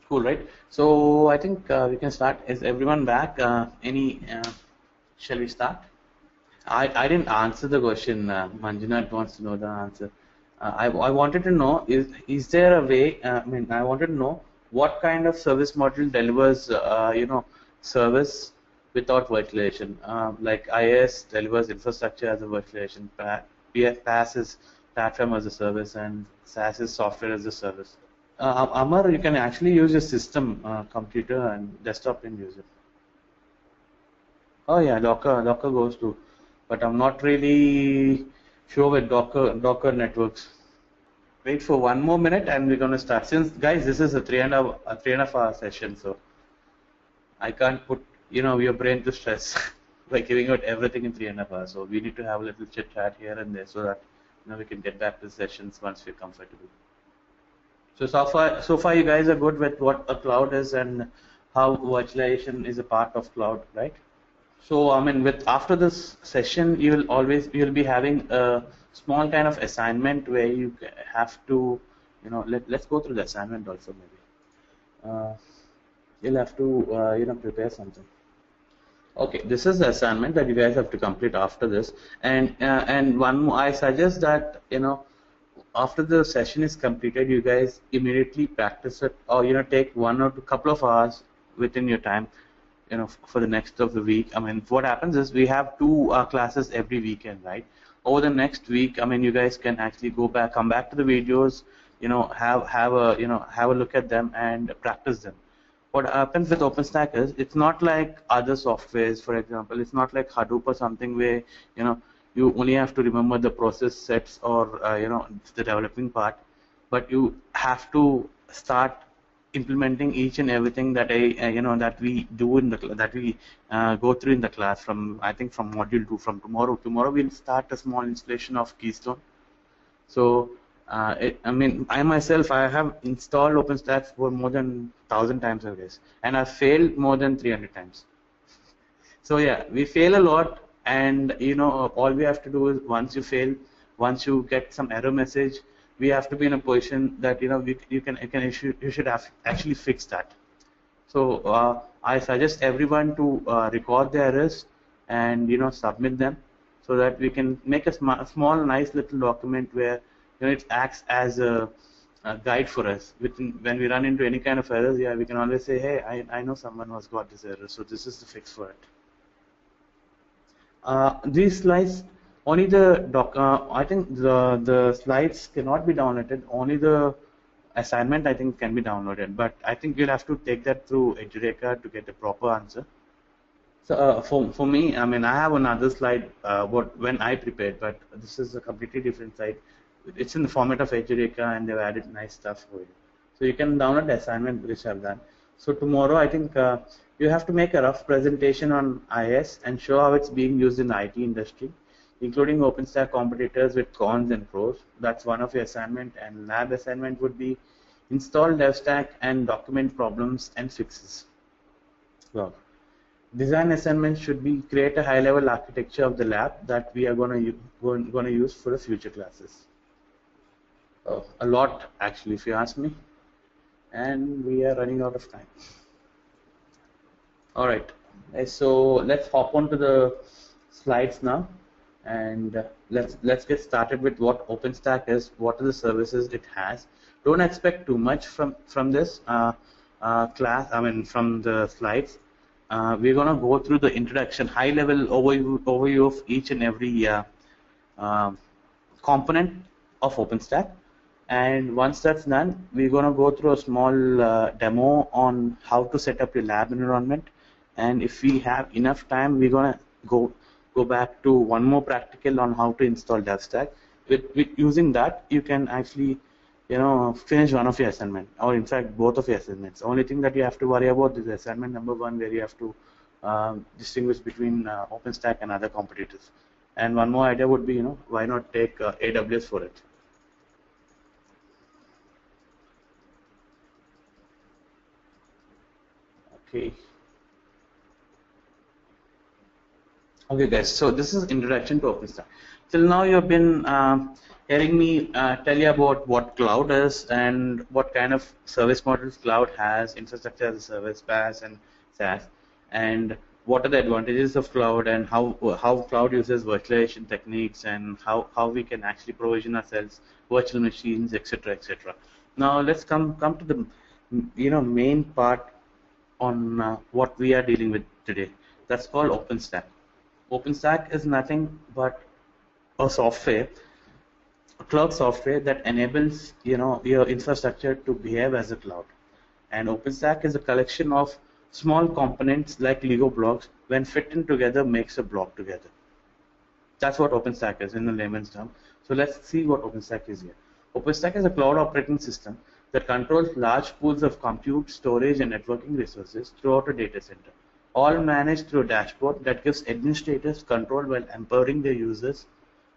Cool, right? So I think we can start. Is everyone back? Shall we start? I didn't answer the question. Manjunath wants to know the answer. I wanted to know, is there a way, I wanted to know what kind of service model delivers, service without virtualization. Like IaaS delivers infrastructure as a virtualization, PaaS is platform as a service, and SaaS is software as a service. Amar, you can actually use your system, computer and desktop and use it. Oh yeah, Docker goes too. But I'm not really sure with Docker networks. Wait for 1 more minute and we're going to start. Since guys, this is a 3.5 hour session, so I can't put your brain to stress by giving out everything in 3.5 hours. So we need to have a little chit chat here and there so that we can get back to the sessions once we're comfortable. So far you guys are good with what a cloud is and how virtualization is a part of cloud, right? So after this session, you'll be having a small kind of assignment where you have to, let's go through the assignment also maybe. You'll have to, prepare something. Okay, this is the assignment that you guys have to complete after this, and one more, I suggest that after the session is completed, you guys immediately practice it, or take 1 or 2 couple of hours within your time. For the next of the week. What happens is we have 2 classes every weekend, right? Over the next week, you guys can actually come back to the videos, have a look at them and practice them. what happens with OpenStack is it's not like other softwares. For example, it's not like Hadoop or something where you know you only have to remember the process sets or the developing part, but you have to start implementing each and everything that that we do in the that we go through in the class from I think from module 2 from tomorrow. Tomorrow we'll start a small installation of Keystone. So I mean, I myself, I have installed OpenStack for more than 1,000 times, I guess, and I've failed more than 300 times. So yeah, we fail a lot, and all we have to do is once you fail, once you get some error message, we have to be in a position that you should have actually fix that. So I suggest everyone to record the errors and submit them, so that we can make a small, nice little document where it acts as a guide for us. When we run into any kind of errors, yeah, we can always say, hey, I know someone who's got this error, so this is the fix for it. These slides, only the I think the slides cannot be downloaded. Only the assignment I think can be downloaded, but I think you'll have to take that through Edureka to get the proper answer. So for me, I mean, I have another slide when I prepared, but this is a completely different slide. It's in the format of Edureka, and they've added nice stuff for you. So you can download the assignment which I've done. So tomorrow, I think you have to make a rough presentation on IS and show how it's being used in the IT industry, including OpenStack competitors with cons and pros. That's one of your assignment, and lab assignment would be install DevStack and document problems and fixes. Well, design assignment should be create a high-level architecture of the lab that we are going to use for the future classes. A lot, actually, if you ask me, and we are running out of time. All right, so let's hop on to the slides now, and let's get started with what OpenStack is, what are the services it has. Don't expect too much from this class. I mean, from the slides. We're going to go through the introduction, high-level overview of each and every component of OpenStack. And once that's done, we're going to go through a small demo on how to set up your lab environment. And if we have enough time, we're going to go back to one more practical on how to install DevStack. With using that, you can actually finish one of your assignment, or in fact both of your assignments. The only thing that you have to worry about is assignment number 1, where you have to distinguish between OpenStack and other competitors. And one more idea would be, why not take AWS for it? Okay guys, so this is introduction to OpenStack. Till now you've been hearing me tell you about what cloud is and what kind of service models cloud has, infrastructure as a service, PaaS and SaaS, and what are the advantages of cloud, and how cloud uses virtualization techniques, and how we can actually provision ourselves virtual machines, etc., etc. Now let's come to the main part on what we are dealing with today. That's called OpenStack. OpenStack is nothing but a software, a cloud software that enables your infrastructure to behave as a cloud. And OpenStack is a collection of small components like Lego blocks. When fit in together, makes a block together. That's what OpenStack is in the layman's term. So let's see what OpenStack is here. OpenStack is a cloud operating system that controls large pools of compute, storage, and networking resources throughout a data center, all managed through a dashboard that gives administrators control while empowering their users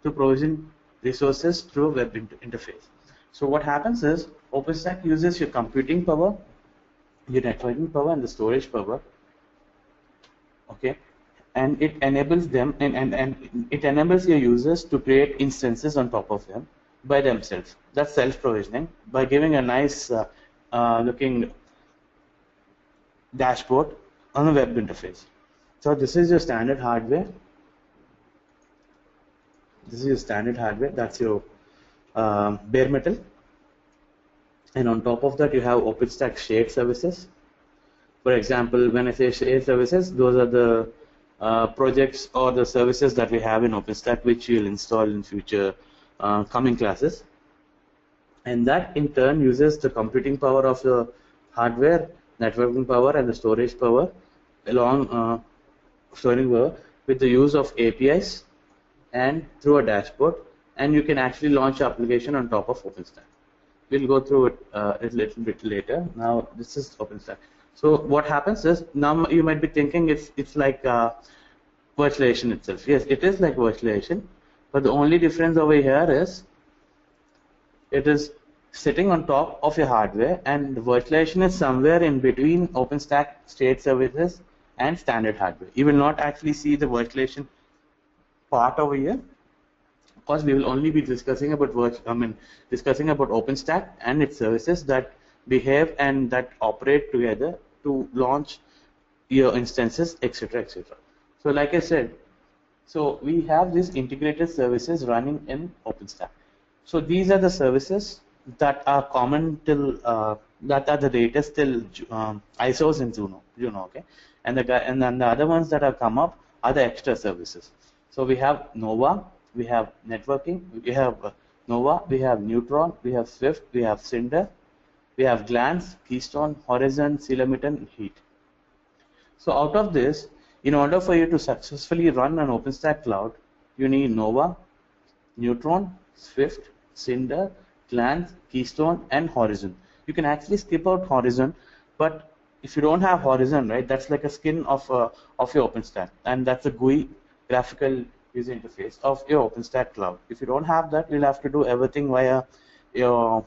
to provision resources through a web interface. So what happens is OpenStack uses your computing power, your networking power, and the storage power. Okay, and it enables them and it enables your users to create instances on top of them by themselves. That's self-provisioning by giving a nice looking dashboard on a web interface. So this is your standard hardware. This is your standard hardware. That's your bare metal. And on top of that, you have OpenStack shared services. For example, when I say shared services, those are the projects or the services that we have in OpenStack, which you'll install in future coming classes. And that in turn uses the computing power of the hardware networking power and the storage power along storing power with the use of APIs and through a dashboard, and you can actually launch your application on top of OpenStack. We'll go through it a little bit later. Now this is OpenStack. So what happens is, now you might be thinking it's like virtualization itself. Yes, it is like virtualization, but the only difference over here is it is sitting on top of your hardware, and the virtualization is somewhere in between OpenStack state services and standard hardware. You will not actually see the virtualization part over here, because we will only be discussing about discussing about OpenStack and its services that behave and that operate together to launch your instances, etc., etc. So like I said, so we have these integrated services running in OpenStack. So these are the services that are common till that are the latest till ISOs in Juno, okay, and then the other ones that have come up are the extra services. So we have Nova, we have networking, we have Nova, we have Neutron, we have Swift, we have Cinder, we have Glance, Keystone, Horizon, Ceilamitten, and Heat. So out of this, in order for you to successfully run an OpenStack cloud, you need Nova, Neutron, Swift, Cinder, Glance, Keystone, and Horizon. You can actually skip out Horizon, but if you don't have Horizon, right, that's like a skin of your OpenStack, and that's a GUI, graphical user interface of your OpenStack cloud. If you don't have that, you'll have to do everything via your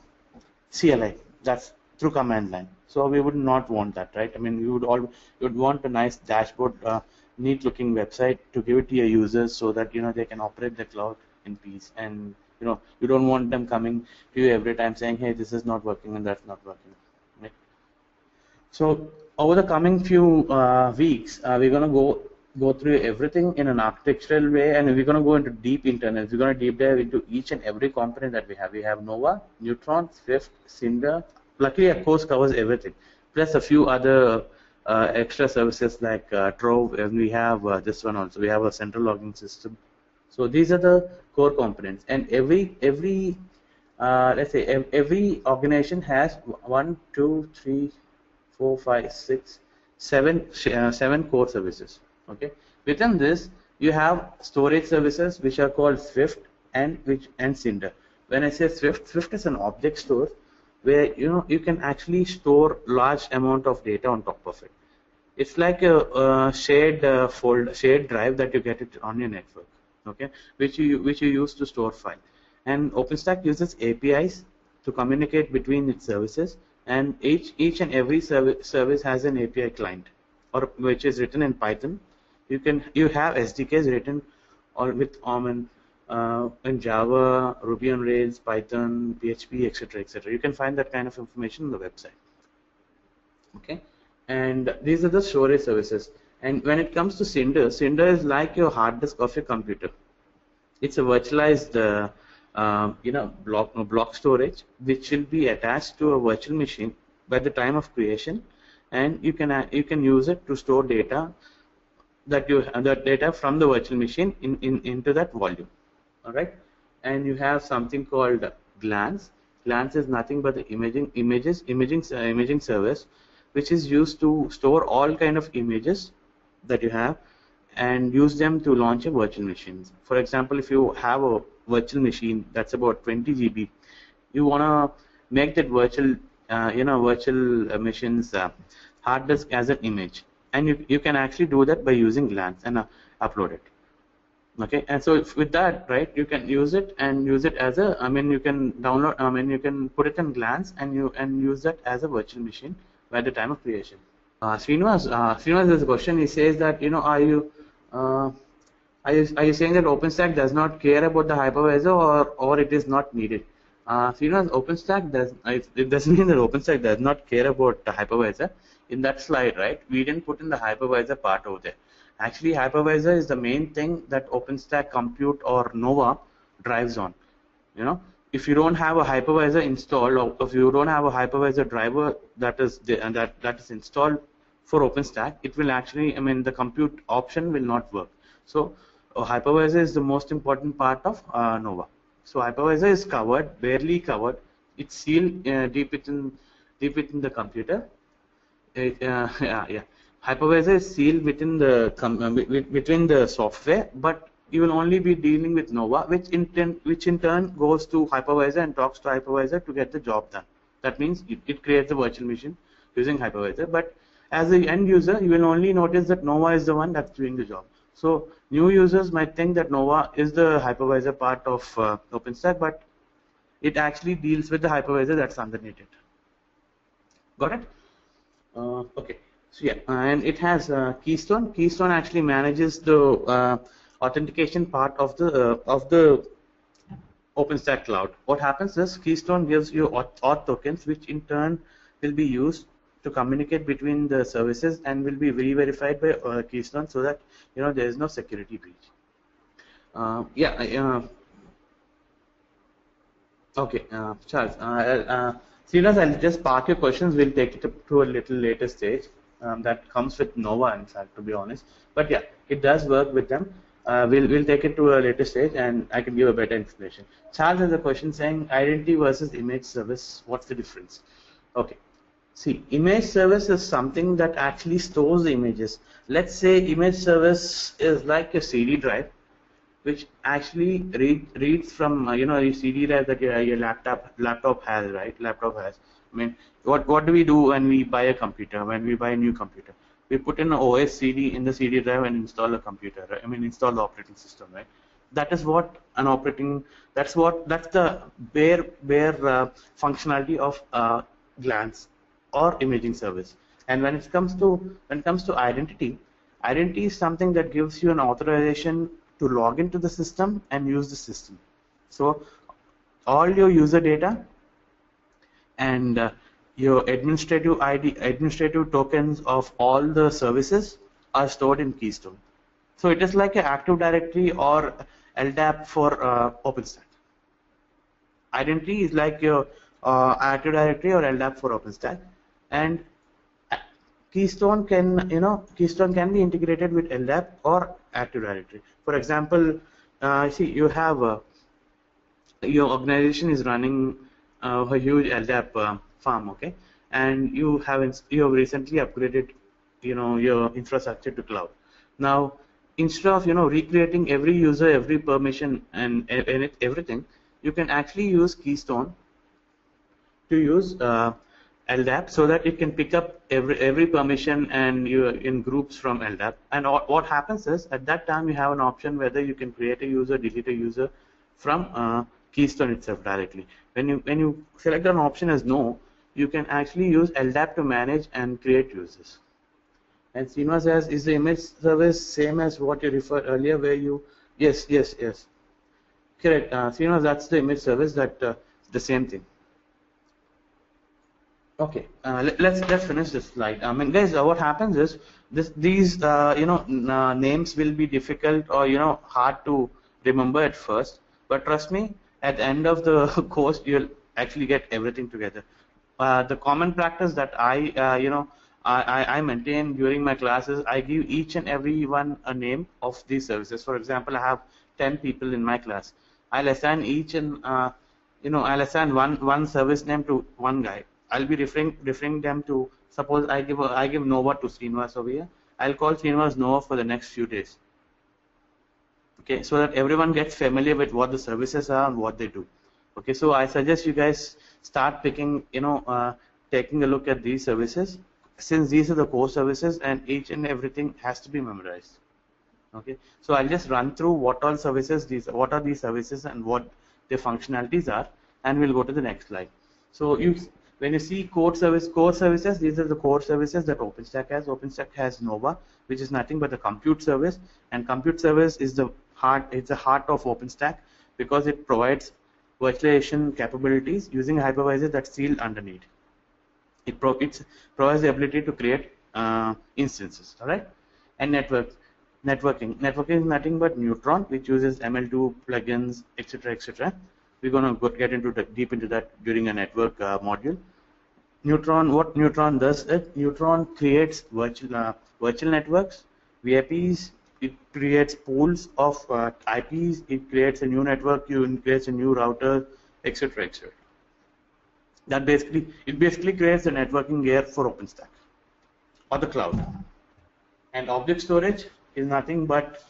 CLI. That's through command line. So we would not want that, right? I mean, you would want a nice dashboard, neat-looking website to give it to your users so that they can operate the cloud in peace. And you don't want them coming to you every time saying, "Hey, this is not working and that's not working." Right? So over the coming few weeks, we're gonna go through everything in an architectural way, and we're going to go into deep internals. We're going to deep dive into each and every component that we have. We have Nova, Neutron, Swift, Cinder. Luckily, our course covers everything, plus a few other extra services like Trove, and we have this one also. We have a central logging system. So these are the core components, and every let's say every organization has 1, 2, 3, 4, 5, 6, 7 core services. Okay. Within this, you have storage services which are called Swift and Cinder. When I say Swift is an object store where you can actually store large amount of data on top of it. It's like a shared drive that you get it on your network. Okay, which you use to store file. And OpenStack uses APIs to communicate between its services, and each and every service has an API client, or which is written in Python. You have SDKs written or with in Java, Ruby on Rails, Python, PHP, etc., etc. You can find that kind of information on the website. Okay, and these are the storage services. And when it comes to Cinder is like your hard disk of your computer. It's a virtualized block storage which will be attached to a virtual machine by the time of creation, and you can use it to store data that data from the virtual machine into that volume. All right, and you have something called Glance. Glance is nothing but the imaging service, which is used to store all kind of images that you have and use them to launch a virtual machine. For example, if you have a virtual machine that's about 20 GB, you want to make that virtual machine's hard disk as an image, and you can actually do that by using Glance and upload it. Okay, and so with that, right, you can use it as a, you can download, you can put it in Glance and use that as a virtual machine by the time of creation. Srinivas has a question. He says that are you saying that OpenStack does not care about the hypervisor, or it is not needed? Srinivas, OpenStack it doesn't mean that OpenStack does not care about the hypervisor. In that slide, right, we didn't put in the hypervisor part over there. Actually, hypervisor is the main thing that OpenStack Compute or Nova drives on. If you don't have a hypervisor installed, or if you don't have a hypervisor driver that is installed for OpenStack, it will actually, the compute option will not work. So a hypervisor is the most important part of Nova. So hypervisor is covered, barely covered. It's sealed deep within the computer. Yeah. Hypervisor is sealed within the between the software, but you will only be dealing with Nova, which in turn goes to hypervisor and talks to hypervisor to get the job done. That means it creates a virtual machine using hypervisor, but as the end user, you will only notice that Nova is the one that's doing the job. So new users might think that Nova is the hypervisor part of OpenStack, but it actually deals with the hypervisor that's underneath it. Got it? Okay. So yeah, and it has Keystone. Keystone actually manages the authentication part of the OpenStack cloud. What happens is Keystone gives you auth tokens, which in turn will be used to communicate between the services and will be re-verified by Keystone, so that there is no security breach. Okay, Charles. Srinivas, I'll just park your questions. We'll take it up to a little later stage. That comes with Nova, in fact, to be honest. But yeah, it does work with them. We'll take it to a later stage, and I can give a better explanation. Charles has a question saying identity versus image service. What's the difference? Okay. See, image service is something that actually stores the images. Let's say image service is like a CD drive, which actually reads from a CD drive that your laptop has, right? Laptop has. I mean, what do we do when we buy a computer? When we buy a new computer, we put in an OS CD in the CD drive and install a computer. Right? I mean, install the operating system, right? That is what an operating. That's the bare functionality of glance or imaging service. And when it comes to identity is something that gives you an authorization to log into the system and use the system. So all your user data and your administrative tokens of all the services are stored in Keystone. So it is like an Active Directory or LDAP for OpenStack. Identity is like your Active Directory or LDAP for OpenStack, and Keystone can be integrated with LDAP or Active Directory. For example, see, you have your organization is running a huge LDAP farm, okay, and you have recently upgraded your infrastructure to cloud. Now, instead of recreating every user, every permission, and everything, you can actually use Keystone to use LDAP, so that it can pick up every permission and you in groups from LDAP. And what happens is, at that time you have an option whether you can create a user, delete a user from Keystone itself directly. When you select an option as no, you can actually use LDAP to manage and create users. And Srinivas says, is the image service same as what you referred earlier, where you yes, correct, Srinivas, that's the image service, that the same thing. Okay, let's finish this slide. I mean, guys, what happens is these names will be difficult or hard to remember at first, but trust me, at the end of the course you'll actually get everything together. The common practice that I maintain during my classes, I give each and every one a name of these services. For example, I have 10 people in my class. I'll assign each and I'll assign one service name to one guy. I'll be referring them to, suppose I give Nova to Srinivas over here. I'll call Srinivas Nova for the next few days. Okay, so that everyone gets familiar with what the services are and what they do. Okay, so I suggest you guys start picking, taking a look at these services, since these are the core services and each and everything has to be memorized. Okay, so I'll just run through what are these services and what their functionalities are, and we'll go to the next slide. So when you see core services, these are the core services that OpenStack has. OpenStack has Nova, which is nothing but a compute service, and compute service is the heart. It's the heart of OpenStack because it provides virtualization capabilities using a hypervisor that's sealed underneath. It provides the ability to create instances. All right, and networking is nothing but Neutron, which uses ML2 plugins, etc. We're going to get deep into that during a network module. What Neutron does is Neutron creates virtual networks, VIPs. It creates pools of IPs. It creates a new network. It creates a new router, etc. That basically creates a networking layer for OpenStack. or the cloud. And object storage is nothing but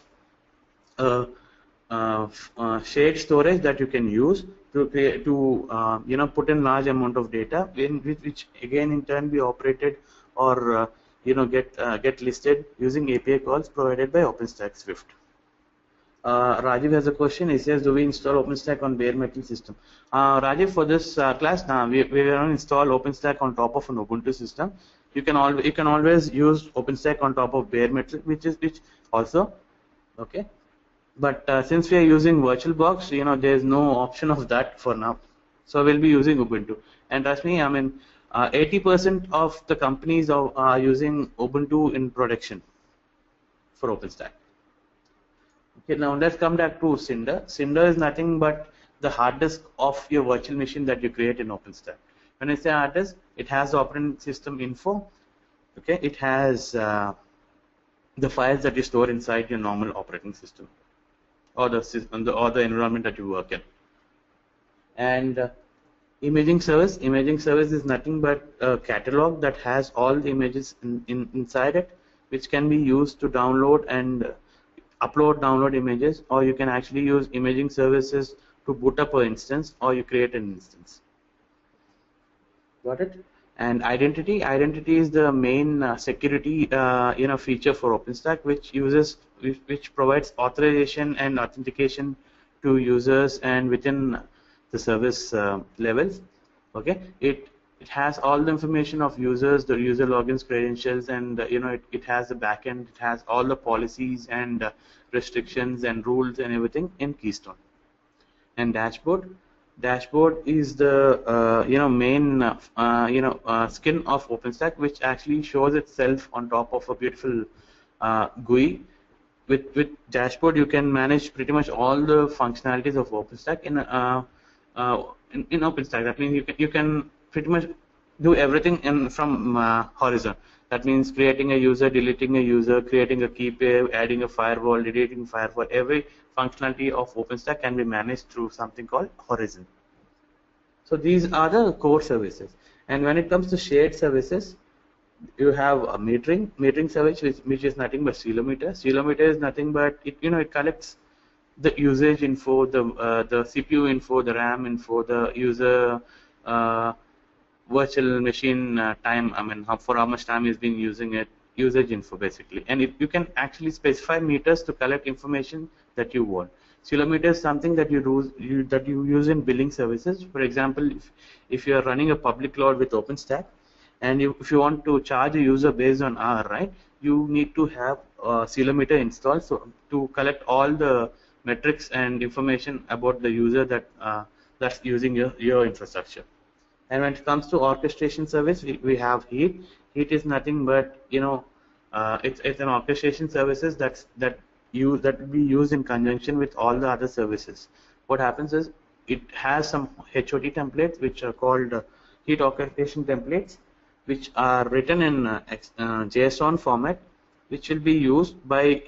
shared storage that you can use to create, put in large amount of data, which again in turn be operated or get listed using API calls provided by OpenStack Swift. Rajiv has a question. He says, do we install OpenStack on bare metal system? Rajiv, for this class, we are going to install OpenStack on top of an Ubuntu system. You can always use OpenStack on top of bare metal, which also okay. But since we are using VirtualBox, there is no option of that for now. So we'll be using Ubuntu. And trust me, 80% of the companies are using Ubuntu in production for OpenStack. Okay, now let's come back to Cinder. Cinder is nothing but the hard disk of your virtual machine that you create in OpenStack. When I say hard disk, it has the operating system info. Okay, it has the files that you store inside your normal operating system, or the environment that you work in. And imaging service is nothing but a catalog that has all the images inside it, which can be used to download and download images, or you can actually use imaging services to boot up an instance, or you create an instance. Got it? And identity is the main security feature for OpenStack, which provides authorization and authentication to users and within the service levels. Okay, it has all the information of users, the user logins, credentials, and it has the backend. It has all the policies and restrictions and rules and everything in Keystone. And dashboard is the main skin of OpenStack, which actually shows itself on top of a beautiful GUI. With dashboard, you can manage pretty much all the functionalities of OpenStack in OpenStack. That means you can pretty much do everything from horizon. That means creating a user, deleting a user, creating a key pair, adding a firewall, deleting firewall. Every functionality of OpenStack can be managed through something called horizon. So these are the core services. And when it comes to shared services, you have a metering service, which is nothing but Ceilometer. Ceilometer is nothing but it collects the usage info, the CPU info, the RAM info, the user virtual machine time. For how much time is being using it, usage info basically. And you can actually specify meters to collect information that you want. Ceilometer is something that you use in billing services. For example, if you are running a public cloud with OpenStack, and if you want to charge a user based on hour, right, you need to have Ceilometer installed, so to collect all the metrics and information about the user that's using your infrastructure. And when it comes to orchestration service, we have Heat. Heat is nothing but it's an orchestration services that will be used in conjunction with all the other services. What happens is it has some HOT templates which are called Heat orchestration templates, which are written in JSON format, which will be used by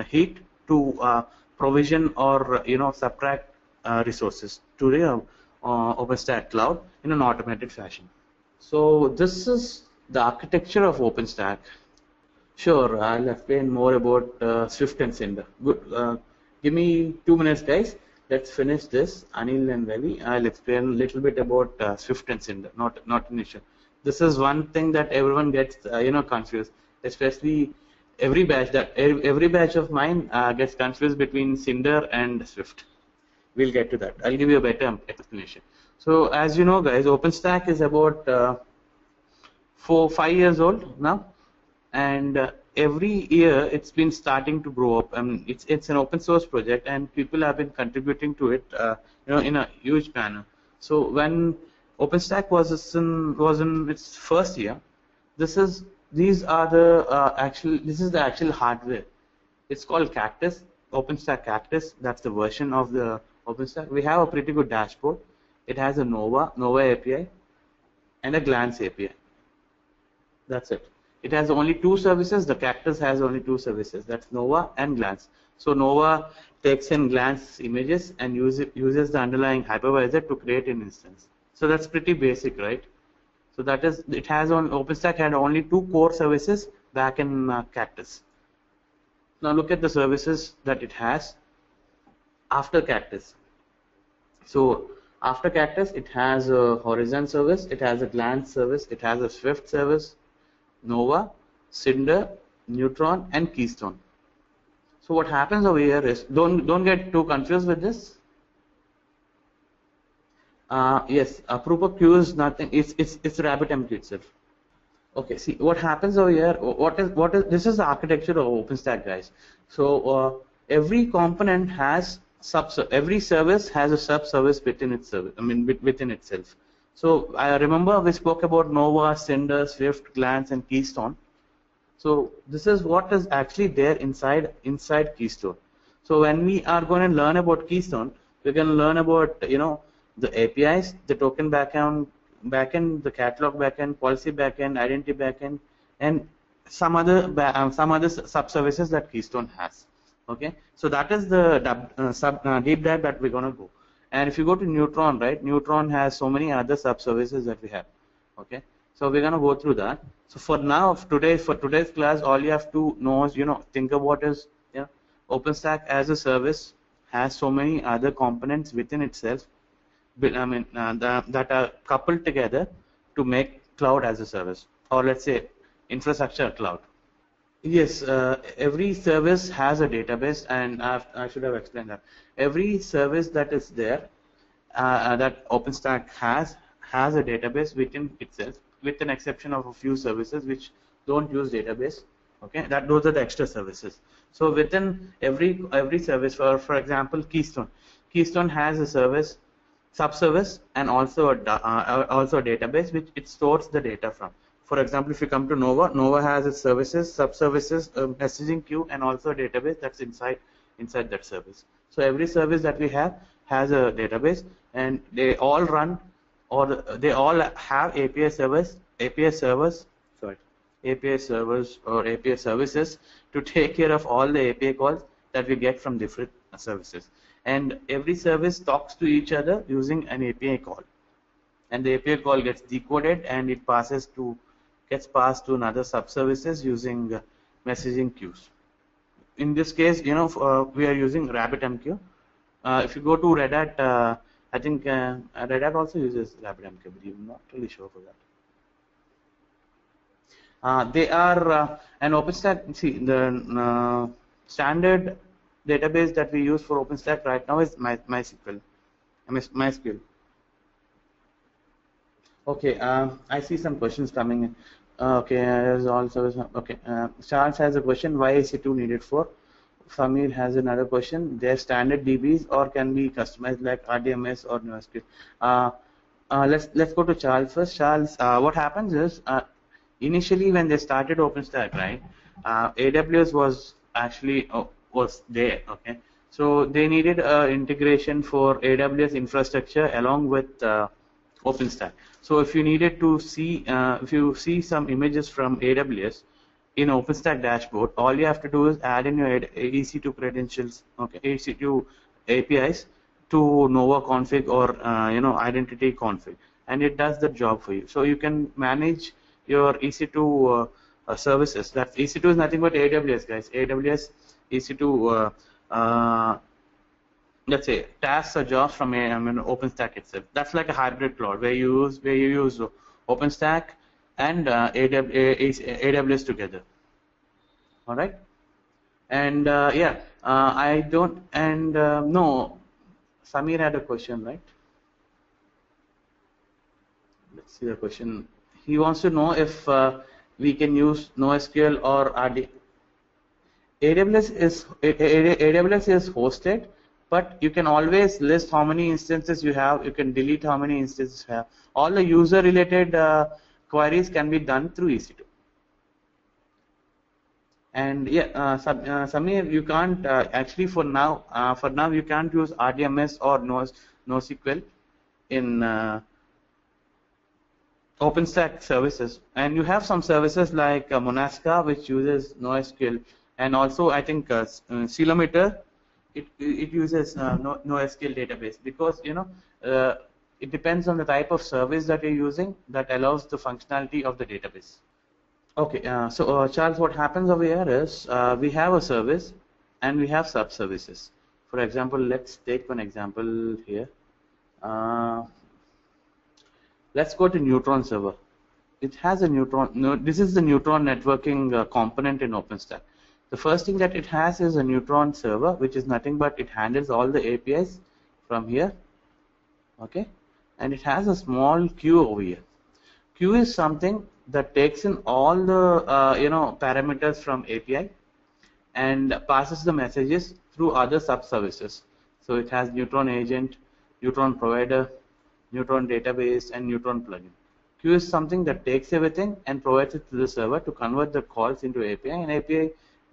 Heat to provision or subtract resources to the OpenStack cloud in an automated fashion. So this is the architecture of OpenStack. Sure, I'll explain more about Swift and Cinder. Good. Give me 2 minutes, guys. Let's finish this. Anil and Ravi, I'll explain a little bit about Swift and Cinder. Not an issue. This is one thing that everyone gets confused, especially every batch of mine gets confused between Cinder and Swift. We'll get to that. I'll give you a better explanation. So as you know, guys, OpenStack is about 4-5 years old now, and every year it's been starting to grow up. It's an open source project, and people have been contributing to it, in a huge manner. So when OpenStack was in its first year, this is the actual hardware. It's called Cactus, OpenStack Cactus. That's the version of the OpenStack. We have a pretty good dashboard. It has a Nova API and a Glance API. That's it. It has only 2 services. The Cactus has only 2 services. That's Nova and Glance. So Nova takes in Glance images and uses the underlying hypervisor to create an instance. So that's pretty basic, right? So that is, it has on OpenStack had only 2 core services back in Cactus. Now look at the services that it has after Cactus. So after Cactus, it has a Horizon service, it has a Glance service, it has a Swift service, Nova, Cinder, Neutron, and Keystone. So what happens over here is, don't get too confused with this. Yes, a proof of queue is nothing. It's RabbitMQ itself. Okay, see what happens over here. What is this is the architecture of OpenStack, guys. So every component has every service has a sub-service within its service. I mean within itself. So I remember we spoke about Nova, Cinder, Swift, Glance, and Keystone. So this is what is actually there inside Keystone. So when we are going to learn about Keystone, we're going to learn about the APIs, the token backend, the catalog backend, policy backend, identity backend, and some other sub-services that Keystone has. Okay, so that is the deep dive that we're going to go. And if you go to Neutron, right, Neutron has so many other sub-services that we have. Okay, so we're going to go through that. So for now, for today's class, all you have to know is, think about is, OpenStack as a service has so many other components within itself. I mean, that are coupled together to make cloud as a service, or let's say infrastructure cloud. Yes, every service has a database, and I should have explained that. Every service that is there, that OpenStack has a database within itself, with an exception of a few services which don't use database. Okay, those are the extra services. So within every service, for example, Keystone has a service, sub-service, and also a database which it stores the data from. For example, if you come to Nova has its services, sub-services, messaging queue, and also a database that's inside that service. So every service that we have has a database, and they all run, or they all have API servers or API services to take care of all the API calls that we get from different services. And every service talks to each other using an API call, and the API call gets decoded and it gets passed to another sub-services using messaging queues. In this case, we are using RabbitMQ. If you go to Red Hat, I think Red Hat also uses RabbitMQ, but I'm not really sure for that. They are an OpenStack. See, the standard database that we use for OpenStack right now is MySQL. Okay, I see some questions coming in. Okay, there's also okay. Charles has a question: why is EC2 needed for? Samir has another question: they're standard DBs or can be customized like RDMS or NoSQL? Let's go to Charles first. Charles, what happens is initially when they started OpenStack, right? AWS was actually was there. Okay, so they needed integration for AWS infrastructure along with OpenStack. So if you needed to see, if you see some images from AWS in OpenStack dashboard, all you have to do is add in your EC2 credentials, okay, EC2 APIs to Nova config or identity config, and it does the job for you. So you can manage your EC2 services. That EC2 is nothing but AWS, guys. AWS EC2. Let's say tasks or jobs from OpenStack itself. That's like a hybrid cloud where you use OpenStack and AWS together. All right. And I don't. And no, Samir had a question, right? Let's see the question. He wants to know if we can use NoSQL or RD. AWS is hosted, but you can always list how many instances you have. You can delete how many instances you have. All the user-related queries can be done through EC2. And yeah, Samir, you can't actually for now you can't use RDMS or NoSQL in OpenStack services. And you have some services like Monasca, which uses NoSQL, and also I think Ceilometer. It uses NoSQL database because it depends on the type of service that you're using that allows the functionality of the database. Okay, Charles, what happens over here is we have a service and we have sub-services. For example, let's take one example here. Let's go to Neutron server. It has a Neutron. No, this is the Neutron networking component in OpenStack. The first thing that it has is a Neutron server, which is nothing but it handles all the APIs from here. Okay, and it has a small queue over here. Queue is something that takes in all the parameters from API and passes the messages through other sub-services. So it has Neutron agent, Neutron provider, Neutron database, and Neutron plugin. Queue is something that takes everything and provides it to the server to convert the calls into API, and API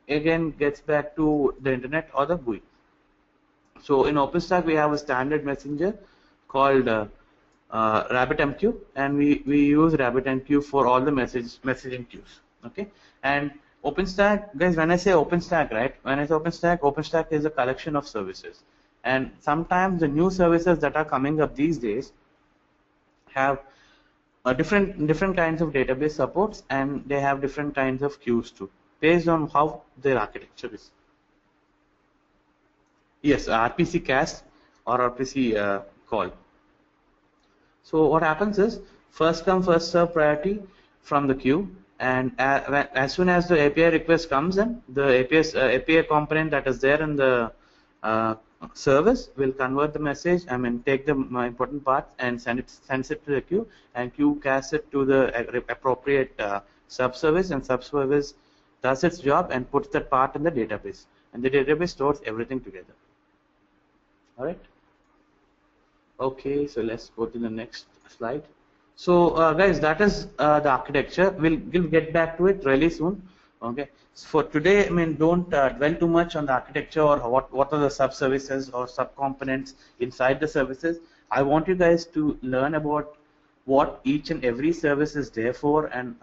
again gets back to the internet or the GUI. So in OpenStack we have a standard messenger called RabbitMQ, and we use RabbitMQ for all the messaging queues. Okay, and OpenStack, guys, when I say OpenStack, right? When I say OpenStack, OpenStack is a collection of services, and sometimes the new services that are coming up these days have different kinds of database supports, and they have different kinds of queues too, based on how their architecture is. Yes, RPC cast or RPC call. So what happens is first come first serve priority from the queue, and as soon as the API request comes in, the API component that is there in the service will convert the message, take the important parts and sends it to the queue, and queue casts it to the appropriate subservice, and subservice does its job and puts that part in the database, and the database stores everything together. All right. Okay, so let's go to the next slide. So guys, that is the architecture. We'll get back to it really soon. Okay, so for today, don't dwell too much on the architecture or what are the sub-services or sub-components inside the services. I want you guys to learn about what each and every service is there for, and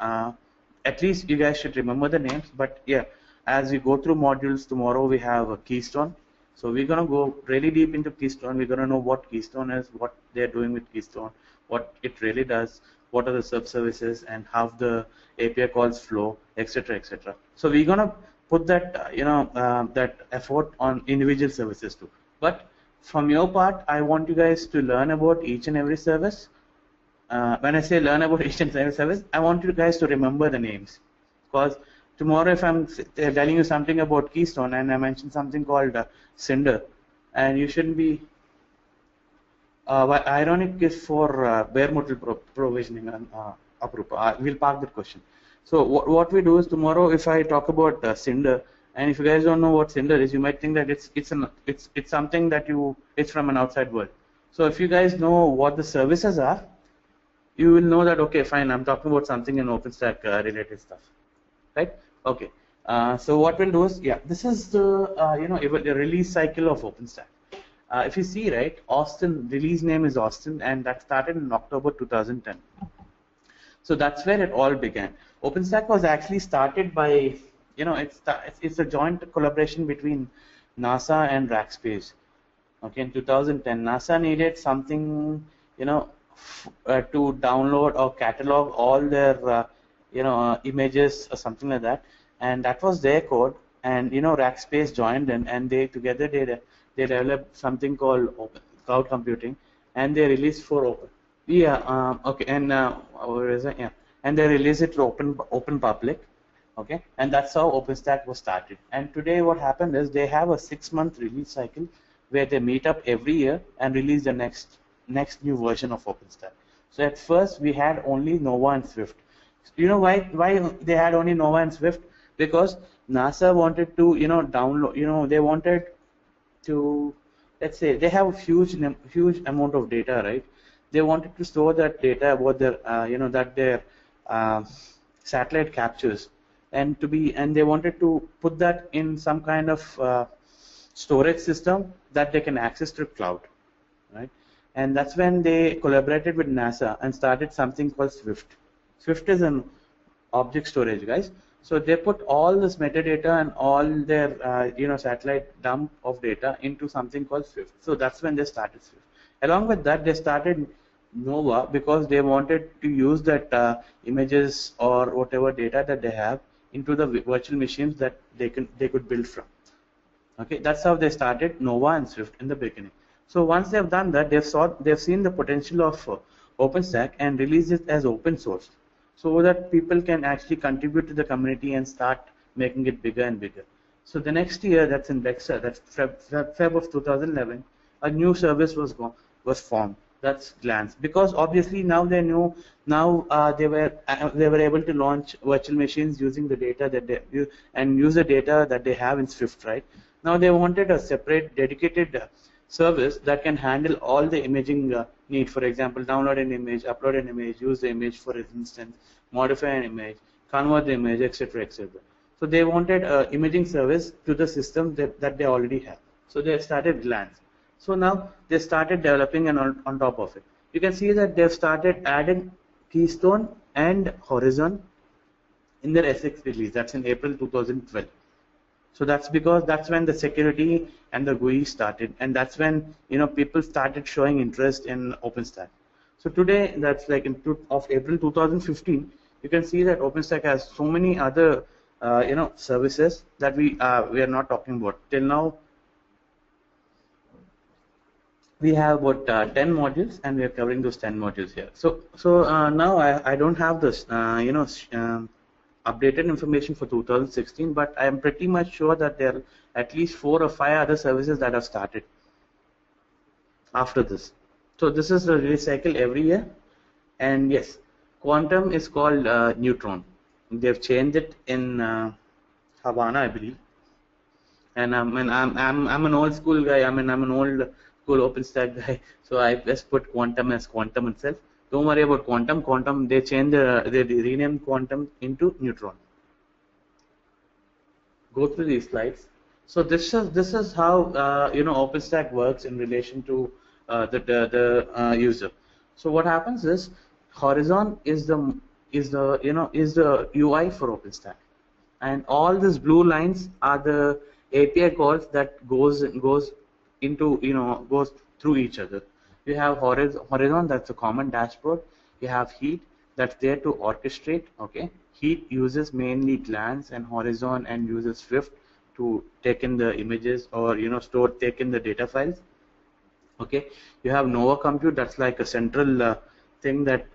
at least you guys should remember the names. But yeah, as we go through modules, tomorrow we have a Keystone. So we're going to go really deep into Keystone. We're going to know what Keystone is, what they're doing with Keystone, what it really does, what are the sub-services, and how the API calls flow, etc., etc. So we're going to put that, that effort on individual services too. But from your part, I want you guys to learn about each and every service. When I say learn about each and every service, I want you guys to remember the names, because tomorrow, if I'm telling you something about Keystone and I mention something called Cinder, and you shouldn't be ironic is for bare metal provisioning and we'll park that question. So what we do is tomorrow, if I talk about Cinder, and if you guys don't know what Cinder is, you might think that it's something that it's from an outside world. So if you guys know what the services are, you will know that okay, fine, I'm talking about something in OpenStack related stuff. Right? Okay. So what we'll do is, yeah, this is the release cycle of OpenStack. If you see, right, Austin, release name is Austin, and that started in October 2010. So that's where it all began. OpenStack was actually started by, it's a joint collaboration between NASA and Rackspace. Okay, in 2010, NASA needed something, to download or catalog all their images or something like that, and that was their code. And Rackspace joined in, and they together they developed something called Open Cloud Computing, and they released for Open. Yeah. Okay. And where is it? Yeah. And they released it to Open Public. Okay. And that's how OpenStack was started. And today, what happened is they have a 6-month release cycle where they meet up every year and release the next new version of OpenStack. So at first we had only Nova and Swift. You know why they had only Nova and Swift? Because NASA wanted to download. They wanted to, let's say, they have a huge amount of data, right? They wanted to store that data about their that their satellite captures, and they wanted to put that in some kind of storage system that they can access through cloud, right? And that's when they collaborated with NASA and started something called Swift. Swift is an object storage, guys. So they put all this metadata and all their satellite dump of data into something called Swift. So that's when they started Swift. Along with that, they started Nova because they wanted to use that images or whatever data that they have into the virtual machines that they could build from. Okay, that's how they started Nova and Swift in the beginning. So once they've done that, they've seen the potential of OpenStack and released it as open source, so that people can actually contribute to the community and start making it bigger and bigger. So the next year, that's in Bexa, that's Feb of 2011, a new service was formed. That's Glance, because obviously now they knew, now they were able to launch virtual machines using the data that they and use the data that they have in Swift, right? Now they wanted a separate dedicated service that can handle all the imaging need. For example, download an image, upload an image, use the image for instance, modify an image, convert the image, etc., etc. So they wanted an imaging service to the system that they already have. So they started Glance. So now they started developing and on top of it, you can see that they've started adding Keystone and Horizon in their SX release. That's in April 2012. So that's because that's when the security and the GUI started, and that's when people started showing interest in OpenStack. So today, that's like in April 2015, you can see that OpenStack has so many other services that we are not talking about till now. We have about 10 modules, and we are covering those 10 modules here. So now I don't have this updated information for 2016, but I am pretty much sure that there are at least 4 or 5 other services that have started after this. So this is the release cycle every year, and yes, Quantum is called Neutron. They've changed it in Havana, I believe. And I'm an old school guy. I'm an old school OpenStack guy, so I just put Quantum as Quantum itself. Don't worry about Quantum. Quantum, they renamed Quantum into Neutron. Go through these slides. So this is how OpenStack works in relation to the user. So what happens is Horizon is the UI for OpenStack, and all these blue lines are the API calls that goes through each other. You have Horizon, that's a common dashboard. You have Heat, that's there to orchestrate. Okay, Heat uses mainly Glance, and Horizon and uses Swift to take in the images or take in the data files. Okay, you have Nova Compute, that's like a central thing that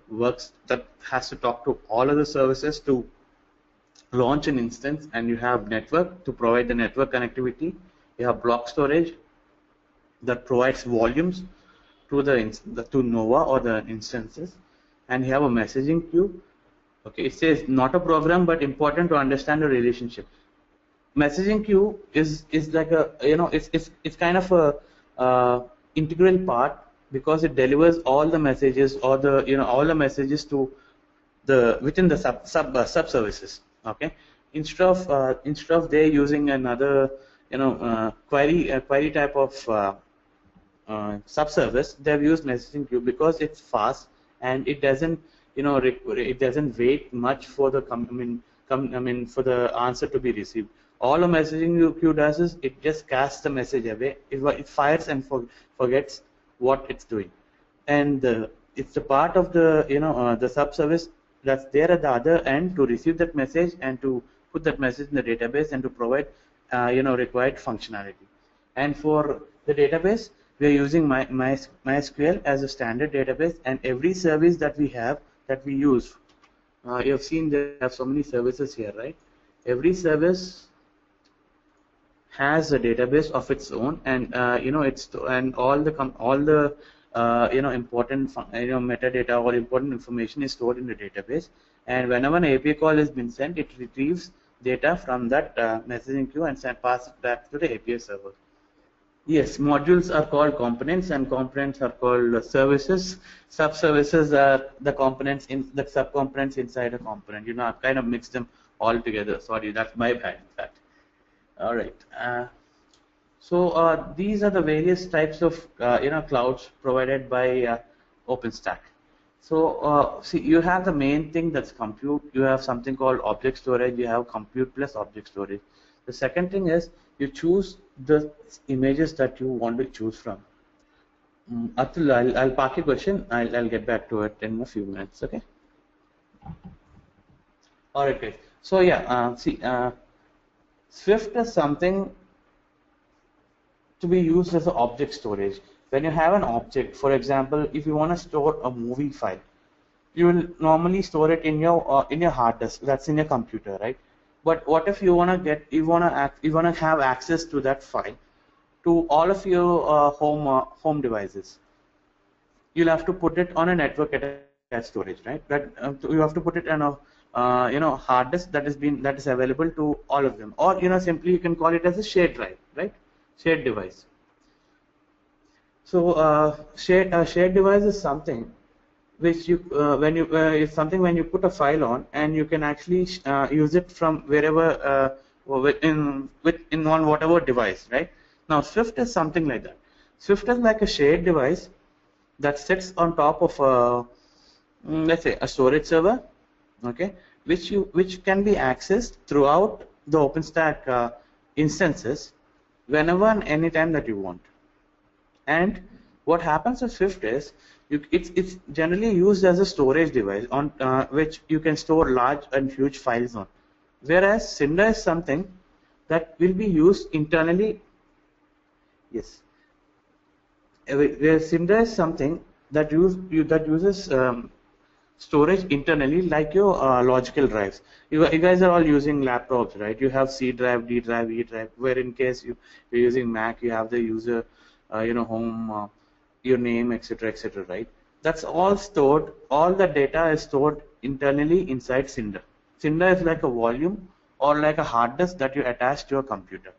has to talk to all other services to launch an instance, and you have Network to provide the network connectivity. You have Block Storage that provides volumes to Nova or the instances, and you have a messaging queue. Okay, it says not a program, but important to understand the relationship. Messaging queue is like a it's kind of a integral part, because it delivers all the messages or all the messages to within the sub services. Okay, instead of they using another query type of subservice, they've used messaging queue because it's fast and it doesn't it doesn't wait much for the for the answer to be received. All a messaging queue does is it just casts the message away. It fires and forgets what it's doing, and it's a part of the the subservice that's there at the other end to receive that message and to put that message in the database and to provide required functionality. And for the database, we are using MySQL as a standard database, and every service that we use, you have seen they have so many services here, right? Every service has a database of its own, and all the important metadata or important information is stored in the database. And whenever an API call has been sent, it retrieves data from that messaging queue and passes it back to the API server. Yes, modules are called components, and components are called services. Sub-services are the components in the sub-components inside a component. I've kind of mixed them all together. Sorry, that's my bad, in fact. All right. So these are the various types of clouds provided by OpenStack. So see, you have the main thing, that's compute. You have something called object storage. You have compute plus object storage. The second thing is you choose the images that you want to choose from. Atul, I'll park your question. I'll get back to it in a few minutes. Okay. All right, guys. So yeah, see, Swift is something to be used as an object storage. When you have an object, for example, if you want to store a movie file, you will normally store it in your hard disk. That's in your computer, right? But what if you want to have access to that file to all of your home devices? You'll have to put it on a network attached storage, right? That you have to put it on a hard disk that is available to all of them, or simply you can call it as a shared drive, right? Shared device. So shared device is something which you it's something when you put a file on, and you can actually use it from wherever within on whatever device, right? Now Swift is something like that. Swift is like a shared device that sits on top of let's say a storage server, okay, which can be accessed throughout the OpenStack instances whenever and anytime that you want. And what happens with Swift is it's generally used as a storage device on which you can store large and huge files on, whereas Cinder is something that will be used internally. Yes, where Cinder is something that uses storage internally, like your logical drives. You guys are all using laptops, right? You have C drive, D drive, E drive. Where in case you're using Mac, you have the user, home, your name, etc., etc., right? That's all stored. All the data is stored internally inside Cinder. Cinder is like a volume or like a hard disk that you attach to your computer.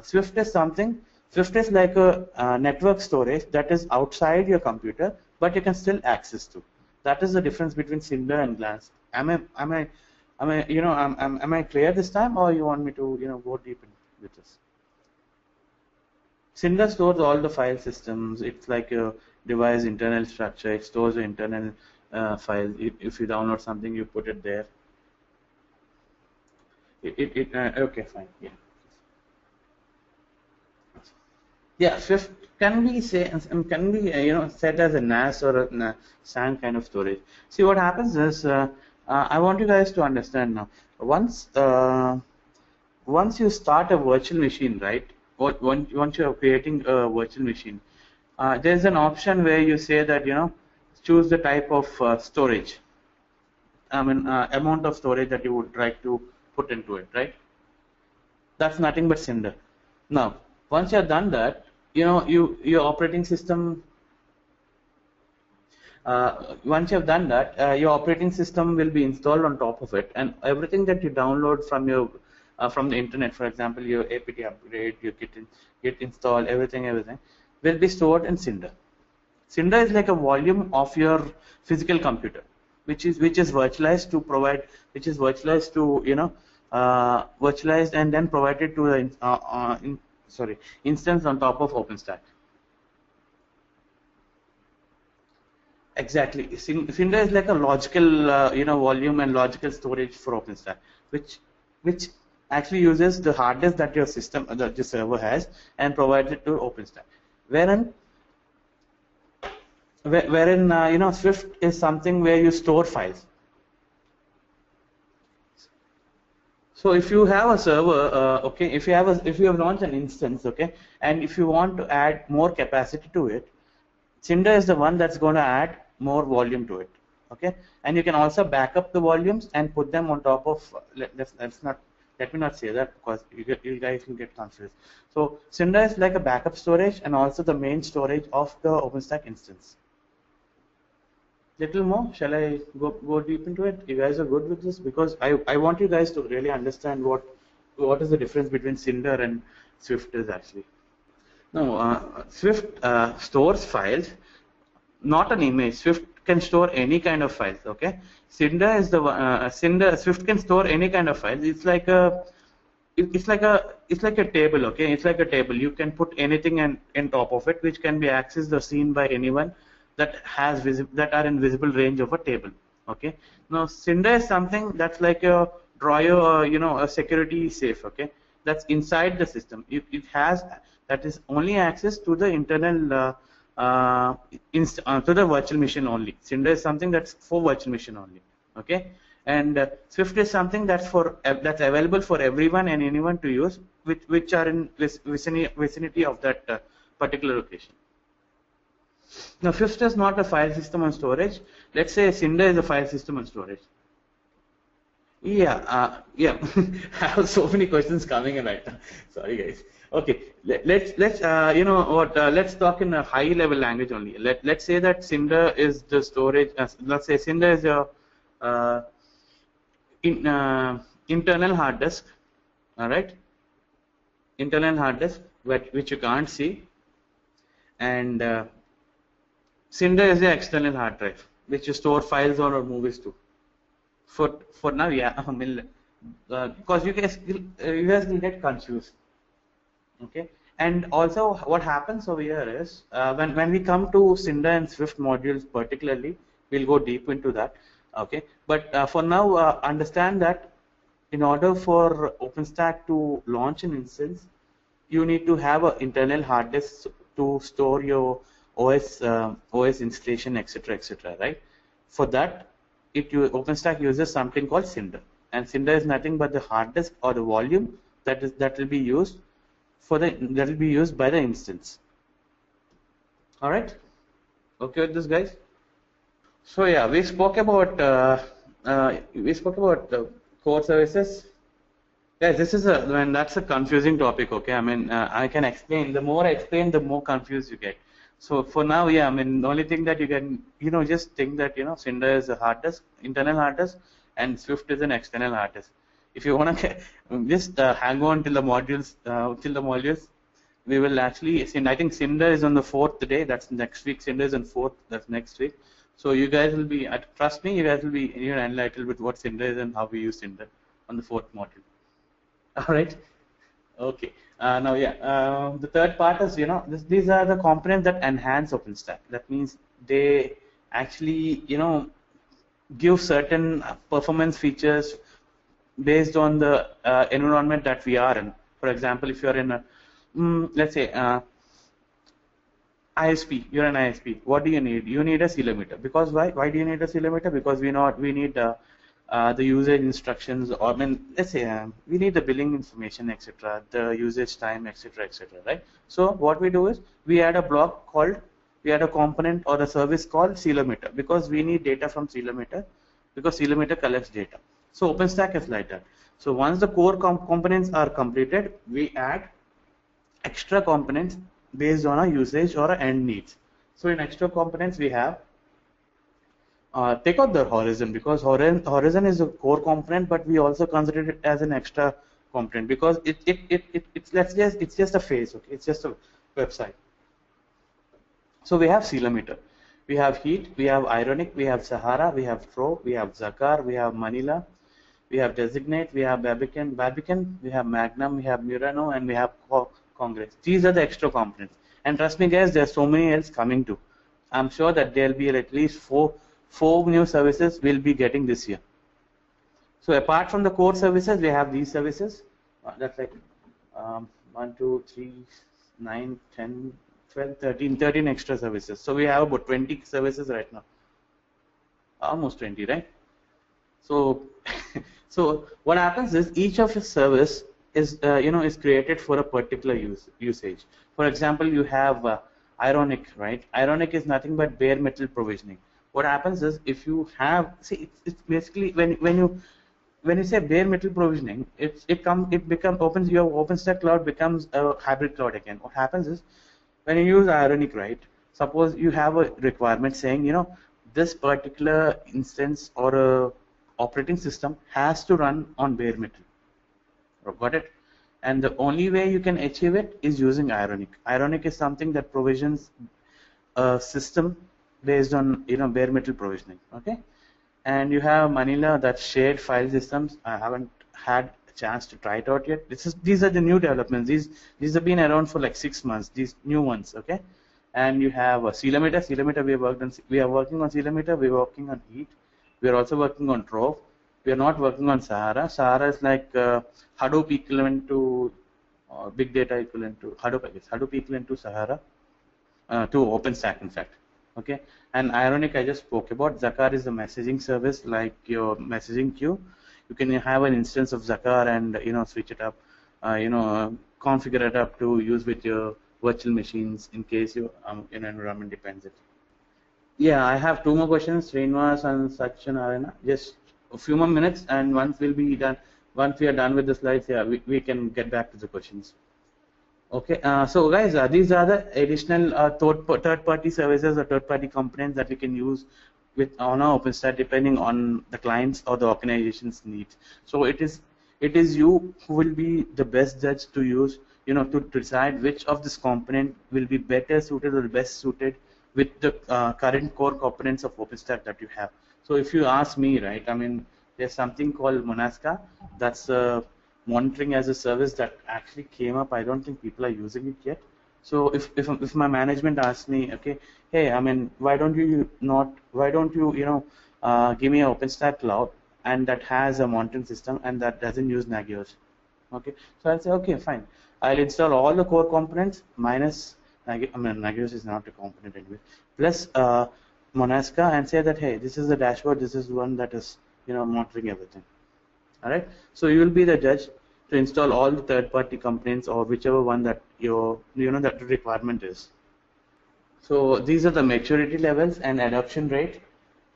Swift is something. Swift is like a network storage that is outside your computer, but you can still access to. That is the difference between Cinder and Glance. Am I clear this time, or you want me to go deep in with this? Cinder stores all the file systems. It's like a device internal structure. It stores the internal files. If you download something, you put it there. Okay, fine. Yeah. Yeah, Swift can be set as a NAS or a SAN kind of storage. See, what happens is I want you guys to understand now. Once you start a virtual machine, right? Once you are creating a virtual machine, there's an option where you say that choose the type of storage. Amount of storage that you would like to put into it, right? That's nothing but Cinder. Now, once you have done that, your operating system. Once you have done that, your operating system will be installed on top of it, and everything that you download from the internet, for example, your apt upgrade, your git install, everything will be stored in Cinder. Cinder is like a volume of your physical computer, which is virtualized to provide, virtualized and then provided to the instance on top of OpenStack. Exactly. Cinder is like a logical volume and logical storage for OpenStack, which actually uses the hard disk that your system that your server has and provides it to OpenStack. Wherein Swift is something where you store files. So if you have a server, if you have launched an instance, and if you want to add more capacity to it, Cinder is the one that's going to add more volume to it, and you can also back up the volumes and put them on top of. Let me not say that, because you guys will get confused. So Cinder is like a backup storage and also the main storage of the OpenStack instance. Little more, shall I go deep into it? You guys are good with this, because I want you guys to really understand what is the difference between Cinder and Swift is actually. No, Swift stores files, not an image. Swift can store any kind of files. Cinder is the Swift can store any kind of files. It's like a table. It's like a table. You can put anything in top of it, which can be accessed or seen by anyone that are in visible range of a table. Now Cinder is something that's like a drawer, a security safe. That's inside the system. That is only access to the internal to the virtual machine only. Cinder is something that's for virtual machine only. Okay, and Swift is something that's that's available for everyone and anyone to use, which are in vicinity of that particular location. Now, Swift is not a file system on storage. Let's say Cinder is a file system on storage. Yeah. I have so many questions coming in right now. Sorry, guys. Okay, let's let's talk in a high level language only. Let's say that Cinder is the storage. Let's say Cinder is your internal hard disk. All right, internal hard disk which you can't see, and Cinder is the external hard drive which you store files on or movies to. For now, yeah, I mean, because you guys will get confused. Okay, and also what happens over here is when we come to Cinder and Swift modules particularly, we'll go deep into that. Okay, but for now, understand that in order for OpenStack to launch an instance, you need to have an internal hard disk to store your OS installation, etc., right? For that, OpenStack uses something called Cinder, and Cinder is nothing but the hard disk or the volume that will be used by the instance. All right, okay with this, guys? So yeah, we spoke about core services. Guys, that's a confusing topic. Okay, I mean I can explain. The more I explain, the more confused you get. So for now, yeah, I mean the only thing that you can just think that Cinder is a hard disk, internal hard disk, and Swift is an external hard disk. If you want to just hang on till the modules, we will actually. I think Cinder is on the 4th day. That's next week. Cinder is on 4th. That's next week. So you guys will be, trust me, you guys will be enlightened with what Cinder is and how we use Cinder on the 4th module. All right. Okay. Now, yeah. The third part is, these are the components that enhance OpenStack. That means they actually, give certain performance features based on the environment that we are in. For example, if you're in a, let's say, ISP, you're an ISP. What do you need? You need a ceilometer. Because why? Why do you need a ceilometer? Because we need the usage instructions, or let's say we need the billing information, etc., the usage time, etc., right? So what we do is we add a component or a service called ceilometer, because we need data from ceilometer, because ceilometer collects data. So OpenStack is like that. So once the core components are completed, we add extra components based on our usage or our end needs. So in extra components we have take out the horizon, because horizon is a core component, but we also consider it as an extra component because it's just a phase. Okay, it's just a website. So we have ceilometer, we have heat, we have ironic, we have Sahara, we have throw, we have Zakar, we have Manila, we have designate, we have Barbican, we have Magnum, we have Murano, and we have Congress. These are the extra components, and trust me, guys, there's so many else coming too. I'm sure that there'll be at least four new services we'll be getting this year. So apart from the core services, we have these services. That's like 1, 2, 3, 9, 10, 12, 13 extra services. So we have about 20 services right now. Almost 20, right? So, so what happens is each of your service is is created for a particular usage. For example, you have Ironic, right? Ironic is nothing but bare metal provisioning. What happens is if you have, see, it's basically when you say bare metal provisioning, your OpenStack cloud becomes a hybrid cloud again. What happens is when you use Ironic, right? Suppose you have a requirement saying, this particular instance or a operating system has to run on bare metal. Got it? And the only way you can achieve it is using Ironic. Ironic is something that provisions a system based on bare metal provisioning. Okay, and you have Manila, that's shared file systems. I haven't had a chance to try it out yet. These are the new developments. These have been around for like 6 months. These new ones. Okay, and you have a ceilometer. Ceilometer we are working on ceilometer. We are working on heat. We are also working on Trove. We are not working on Sahara. Sahara is like Hadoop equivalent to big data equivalent to Hadoop, I guess. Hadoop equivalent to Sahara. to OpenStack, in fact. Okay, and ironic, I just spoke about Zakar is a messaging service like your messaging queue. You can have an instance of Zakar and switch it up, configure it up to use with your virtual machines in case your environment depends it. Yeah, I have two more questions, Srinivas and Sachin Arena. Just a few more minutes, and once we are done with the slides, yeah, we can get back to the questions. Okay, so guys, these are the additional third-party services or third-party components that we can use with on our OpenStack depending on the clients or the organization's needs. So it is you who will be the best judge to use, to decide which of this component will be better suited or best suited with the current core components of OpenStack that you have. So if you ask me, right, I mean, there's something called Monasca. That's monitoring as a service that actually came up. I don't think people are using it yet. So if my management asks me, okay, hey, I mean, why don't you give me an OpenStack cloud and that has a monitoring system and that doesn't use Nagios. Okay, so I'll say, okay, fine. I'll install all the core components minus Nagios is not a component anyway, plus Monasca, and say that, hey, this is the dashboard. This is one that is monitoring everything. All right, so you will be the judge to install all the third-party components or whichever one that that the requirement is. So these are the maturity levels and adoption rate.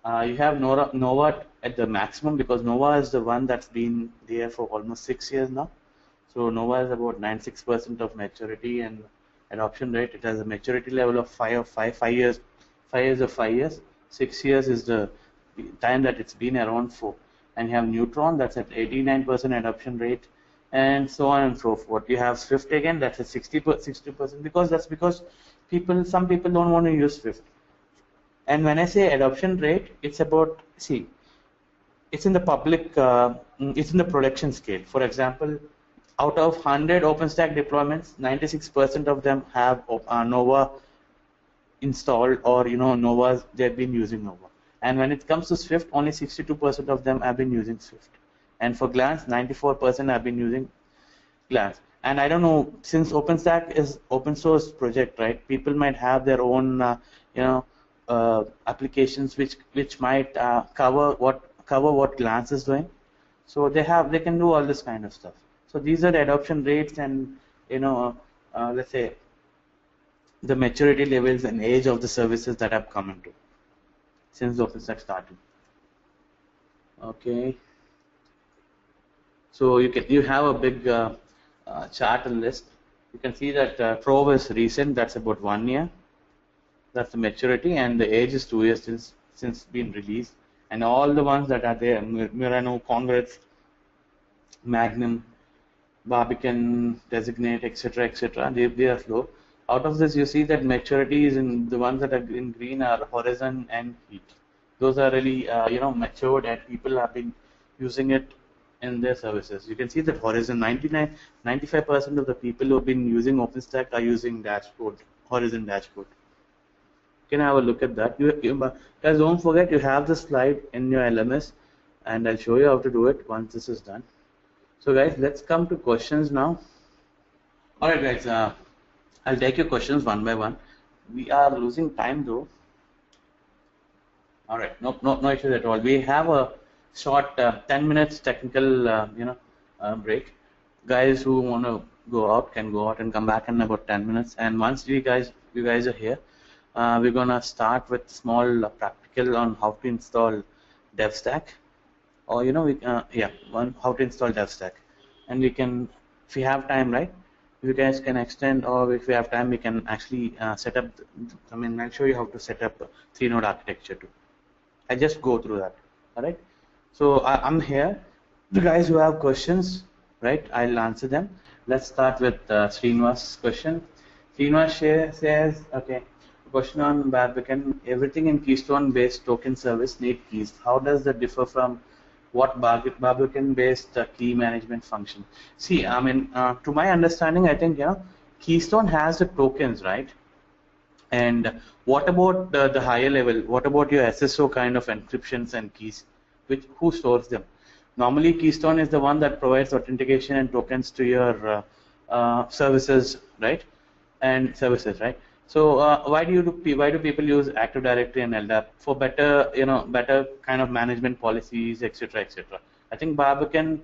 You have Nova at the maximum because Nova is the one that's been there for almost 6 years now. So Nova is about 96% of maturity and adoption rate. It has a maturity level of 5 years. 5 years of 5 years. 6 years is the time that it's been around for. And you have Neutron, that's at 89% adoption rate, and so on and so forth. You have Swift again, that's at 60%, because some people don't want to use Swift. And when I say adoption rate, it's about, it's in the public, it's in the production scale. For example, out of 100 OpenStack deployments, 96% of them have Nova installed, or Nova, they've been using Nova. And when it comes to Swift, only 62% of them have been using Swift. And for Glance, 94% have been using Glance. And I don't know, since OpenStack is open source project, right? People might have their own, applications which might cover what Glance is doing. So they can do all this kind of stuff. So these are the adoption rates and let's say the maturity levels and age of the services that have come into since OpenStack started. Okay, so you have a big chart and list. You can see that Trove is recent. That's about 1 year. That's the maturity, and the age is 2 years since been released. And all the ones that are there, Murano, Congress, Magnum, Barbican, Designate, etc., they are slow. Out of this, you see that maturity is in the ones that are in green are Horizon and Heat. Those are really matured, and people have been using it in their services. You can see that Horizon, 95% of the people who have been using OpenStack are using Horizon dashboard. You can have a look at that. Guys, don't forget you have the slide in your LMS, and I'll show you how to do it once this is done. So guys, let's come to questions now. All right, guys. I'll take your questions one by one. We are losing time though. All right, no issues at all. We have a short 10 minutes technical break. Guys who want to go out can go out and come back in about 10 minutes. And once you guys are here, we're gonna start with small practical on how to install DevStack, or how to install DevStack. And we can, if we have time, right? You guys can extend, or if we have time, we can actually set up. I'll show you how to set up 3-node architecture too. I just go through that. All right. So I'm here. The guys who have questions, right? I'll answer them. Let's start with Srinivas' question. Srinivas says, okay, question on Barbican. Everything in Keystone-based token service need keys. How does that differ from what Barbican-based key management function? See, to my understanding, I think Keystone has the tokens, right? And what about the higher level? What about your SSO kind of encryptions and keys? Who stores them? Normally, Keystone is the one that provides authentication and tokens to your services, right? So why do people use Active Directory and LDAP for better, better kind of management policies, etc., etc. I think Barbican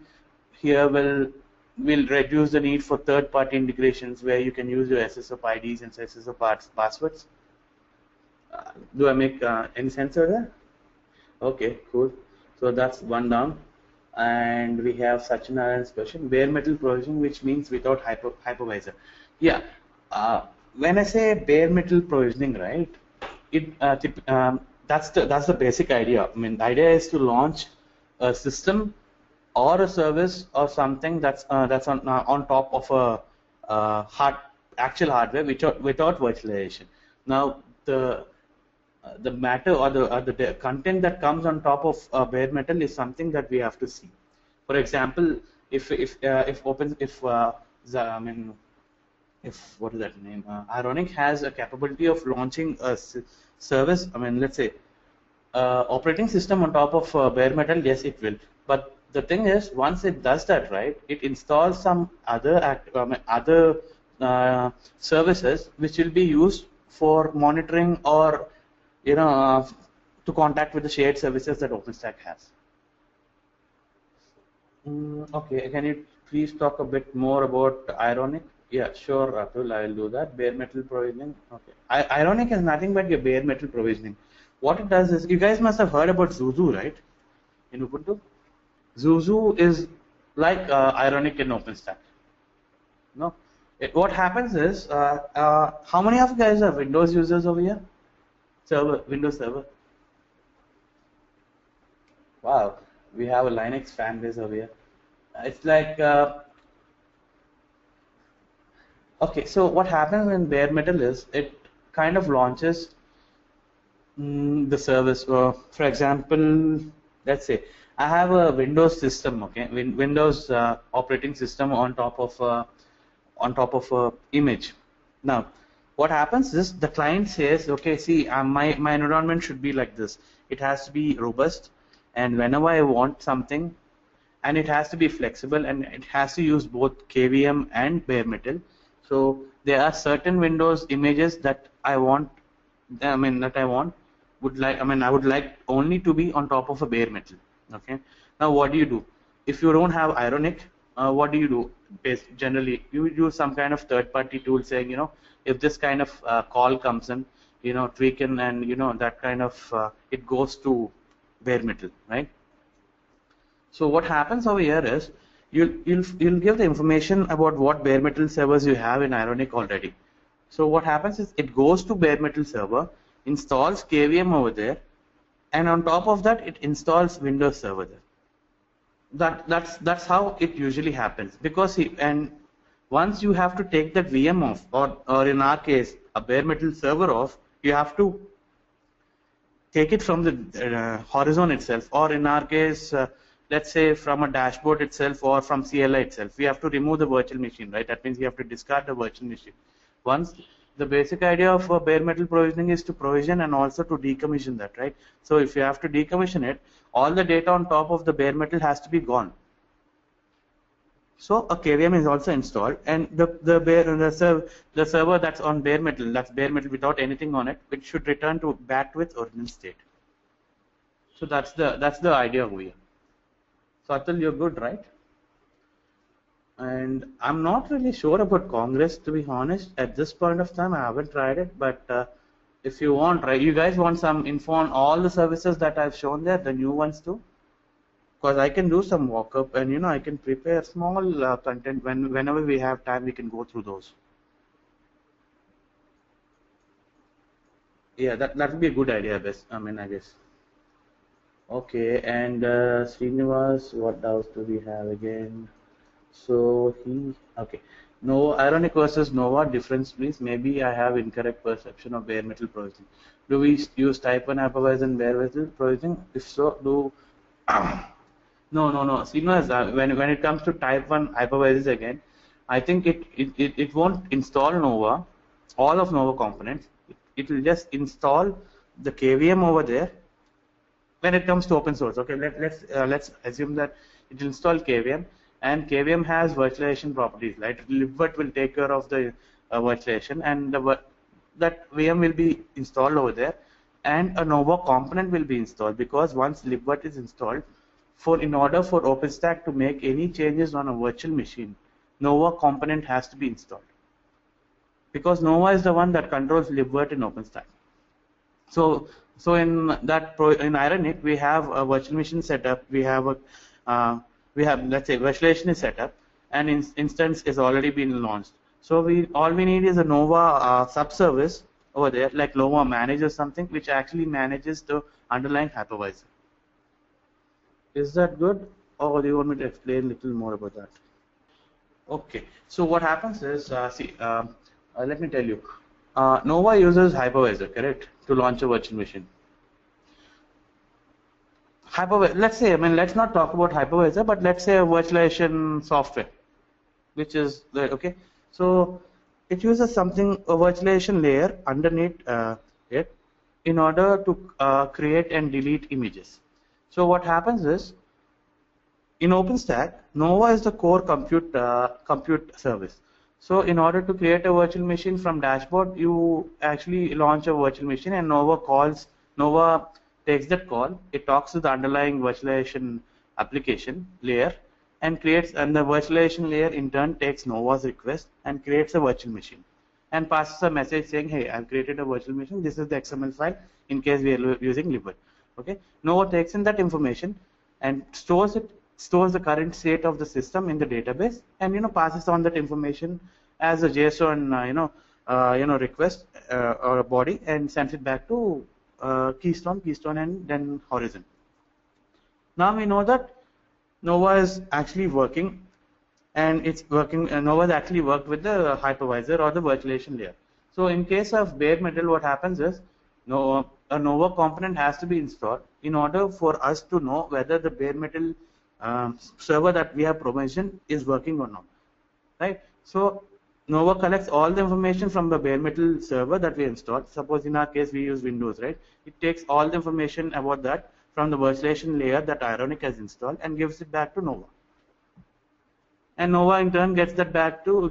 here will reduce the need for third-party integrations where you can use your SSO IDs and SSO passwords. Do I make any sense of that? Okay, cool. So that's one down. And we have Sachinarayan's question, bare metal provisioning, which means without hypervisor. Yeah, when I say bare metal provisioning, right, that's the basic idea. I mean, the idea is to launch a system or a service or something that's on top of a actual hardware without virtualization. Now the matter or the content that comes on top of bare metal is something that we have to see. For example, if what is that name? Ironic has a capability of launching a service. I mean, let's say operating system on top of bare metal. Yes, it will. But the thing is, once it does that, right, it installs some other services which will be used for monitoring or to contact with the shared services that OpenStack has. Okay, can you please talk a bit more about Ironic? Yeah, sure, Atul, I will do that. Bare metal provisioning. Okay, Ironic is nothing but your bare metal provisioning. What it does is, you guys must have heard about Zuzu, right? In Ubuntu, Zuzu is like Ironic in OpenStack. No, what happens is, how many of you guys are Windows users over here? Windows Server. Wow, we have a Linux fan base over here. It's like, okay, so what happens in bare metal is it kind of launches the service. For example, let's say I have a Windows system, okay, Windows operating system on top of a image. Now, what happens is the client says, okay, see, my environment should be like this. It has to be robust, and whenever I want something, and it has to be flexible, and it has to use both KVM and bare metal. So there are certain Windows images that I want. I would like only to be on top of a bare metal. Okay. Now what do you do? If you don't have Ironic, what do you do? Generally, you use some kind of third-party tool saying, if this kind of call comes in, tweak in, and that kind of it goes to bare metal, right? So what happens over here is you'll give the information about what bare metal servers you have in Ironic already. So what happens is it goes to bare metal server, installs KVM over there, and on top of that it installs Windows Server there. That's how it usually happens, because and once you have to take that VM off, or in our case a bare metal server off, you have to take it from the horizon itself, or in our case, let's say from a dashboard itself or from CLI itself. We have to remove the virtual machine, right? That means you have to discard the virtual machine. Once the basic idea of bare metal provisioning is to provision and also to decommission that, right? So if you have to decommission it, all the data on top of the bare metal has to be gone. So a KVM is also installed, and the server that's on bare metal, that's bare metal without anything on it, it should return back to its original state. So that's the idea over here. So Atul, you're good, right? And I'm not really sure about Congress, to be honest. At this point of time, I haven't tried it, but if you want, right, you guys want some info on all the services that I've shown there, the new ones too? Because I can do some walk-up, and I can prepare small content. Whenever we have time, we can go through those. Yeah, that would be a good idea, I guess. Okay, and Srinivas, what else do we have again? So okay. No, Ironic versus Nova, difference please. Maybe I have incorrect perception of bare metal provisioning. Do we use type 1 hypervisor and bare metal provisioning? If so, no. Srinivas, when it comes to type 1 hypervisors again, I think it won't install Nova, all of Nova components. It will just install the KVM over there. When it comes to open source, okay, let's assume that it will install KVM, and KVM has virtualization properties, right? Libvirt will take care of the virtualization, and that VM will be installed over there, and a Nova component will be installed, because once libvirt is installed, in order for OpenStack to make any changes on a virtual machine, Nova component has to be installed, because Nova is the one that controls libvirt in OpenStack. So in in Ironic, we have a virtual machine setup. We have let's say virtualization is set up, and instance is already been launched. So all we need is a Nova subservice over there, like Nova manager something, which actually manages the underlying hypervisor. Is that good, or do you want me to explain a little more about that? Okay. So what happens is, let me tell you. Nova uses hypervisor, correct, to launch a virtual machine. Let's say, let's not talk about hypervisor, but let's say a virtualization software, which is okay. So it uses something, a virtualization layer underneath it, in order to create and delete images. So what happens is, in OpenStack, Nova is the core compute service. So in order to create a virtual machine from dashboard, you actually launch a virtual machine, and Nova takes that call. It talks to the underlying virtualization application layer and the virtualization layer in turn takes Nova's request and creates a virtual machine and passes a message saying, hey, I've created a virtual machine. This is the XML file in case we are using libvirt. Okay. Nova takes in that information and stores the current state of the system in the database, and passes on that information as a JSON request or a body, and sends it back to keystone, and then horizon. Now we know that Nova is actually working, and it's working. Nova has actually worked with the hypervisor or the virtualization layer. So in case of bare metal, what happens is, a Nova component has to be installed in order for us to know whether the bare metal server that we have provisioned is working or not, right? So Nova collects all the information from the bare metal server that we installed. Suppose in our case we use Windows, right? It takes all the information about that from the virtualization layer that Ironic has installed and gives it back to Nova. And Nova in turn gets that back to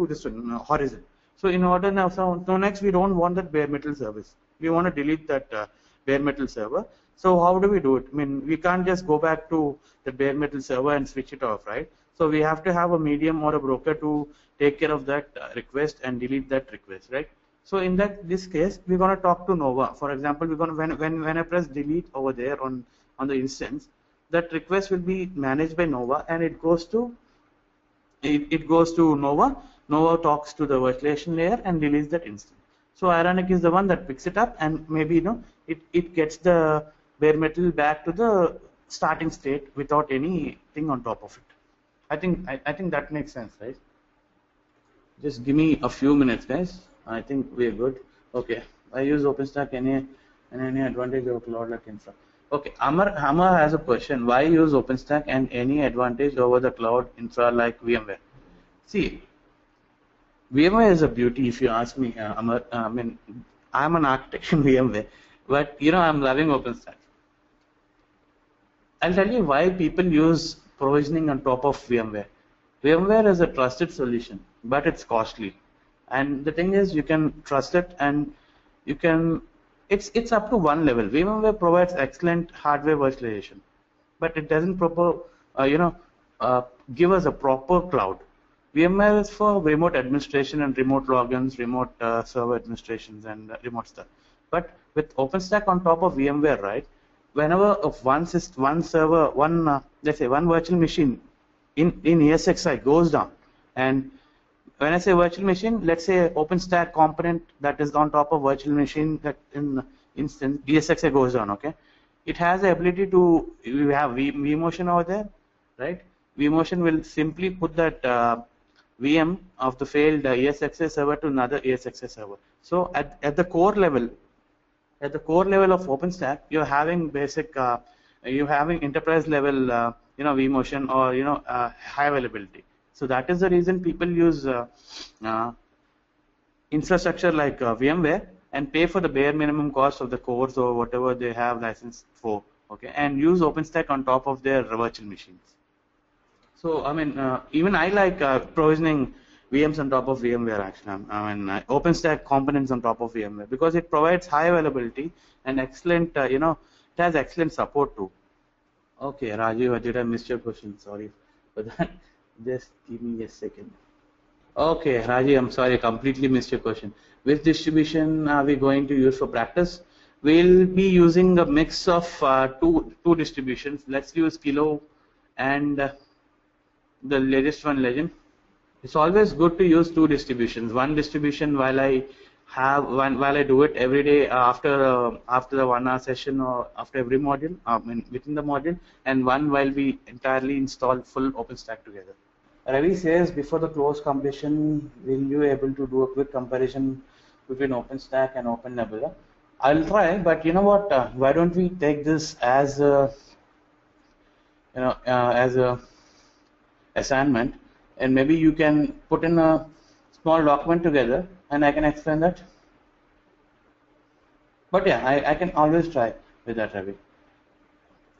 this one, horizon. So in order now, so next we don't want that bare metal service. We want to delete that bare metal server. So how do we do it? We can't just go back to the bare metal server and switch it off, right? So we have to have a medium or a broker to take care of that request and delete that request, right? So in this case, we're going to talk to Nova. For example, we're going to when I press delete over there on the instance, that request will be managed by Nova, and it goes to Nova. Nova talks to the virtualization layer and deletes that instance. So Ironic is the one that picks it up, and maybe it gets the bare metal back to the starting state without anything on top of it. I think that makes sense, right? Just give me a few minutes, guys. I think we're good. Okay, I use OpenStack any advantage over cloud like infra. Okay, Amar has a question. Why use OpenStack and any advantage over the cloud infra like VMware? See, VMware is a beauty if you ask me, Amar. I'm an architect in VMware, but I'm loving OpenStack. I'll tell you why people use provisioning on top of VMware. VMware is a trusted solution, but it's costly. And the thing is, you can trust it, and you can. It's up to one level. VMware provides excellent hardware virtualization, but it doesn't give us a proper cloud. VMware is for remote administration and remote logins, remote server administrations, and remote stuff. But with OpenStack on top of VMware, right? Whenever one server, let's say one virtual machine in ESXi goes down, and when I say virtual machine, let's say OpenStack component that is on top of virtual machine that in instance ESXi goes down, okay? It has the ability to, we have vMotion over there, right? vMotion will simply put that VM of the failed ESXi server to another ESXi server. So at the core level, of OpenStack, you're having basic, you're having enterprise level, vMotion or high availability. So that is the reason people use infrastructure like VMware and pay for the bare minimum cost of the cores or whatever they have licensed for, okay, and use OpenStack on top of their virtual machines. So even I like provisioning VMs on top of VMware actually. OpenStack components on top of VMware because it provides high availability and excellent, it has excellent support too. Okay, Rajiv, did I miss your question? Sorry for that. Just give me a second. Okay, Rajiv, I'm sorry, I completely missed your question. Which distribution are we going to use for practice? We'll be using a mix of two distributions. Let's use Kilo and the latest one, Legend. It's always good to use two distributions. One distribution while I do it every day after the 1 hour session or after every module, within the module, and one while we entirely install full OpenStack together. Ravi says before the close completion, will you able to do a quick comparison between OpenStack and OpenNebula? I'll try, but you know what? Why don't we take this as a as a assignment, and maybe you can put in a small document together, and I can explain that. But yeah, I can always try with that, Ravi.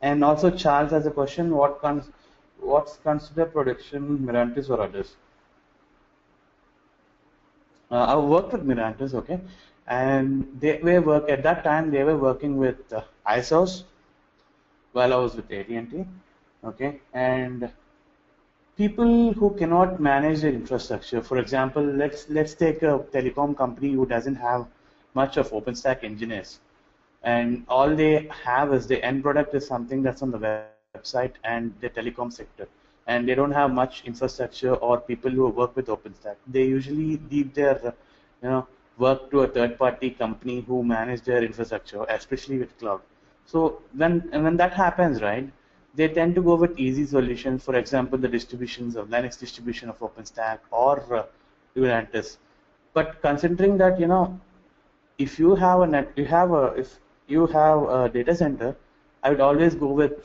And also Charles has a question: what's considered production, Mirantis or others? I've worked with Mirantis, okay, and they were at that time they were working with ISOs while I was with AT&T, okay, and people who cannot manage their infrastructure. For example, let's take a telecom company who doesn't have much of OpenStack engineers, and all they have is the end product is something that's on the website and the telecom sector, and they don't have much infrastructure or people who work with OpenStack. They usually leave their work to a third-party company who manage their infrastructure, especially with cloud. So when that happens, right, they tend to go with easy solutions. For example, the distributions of Linux distribution of OpenStack or Kubernetes. But considering that if you have if you have a data center, I would always go with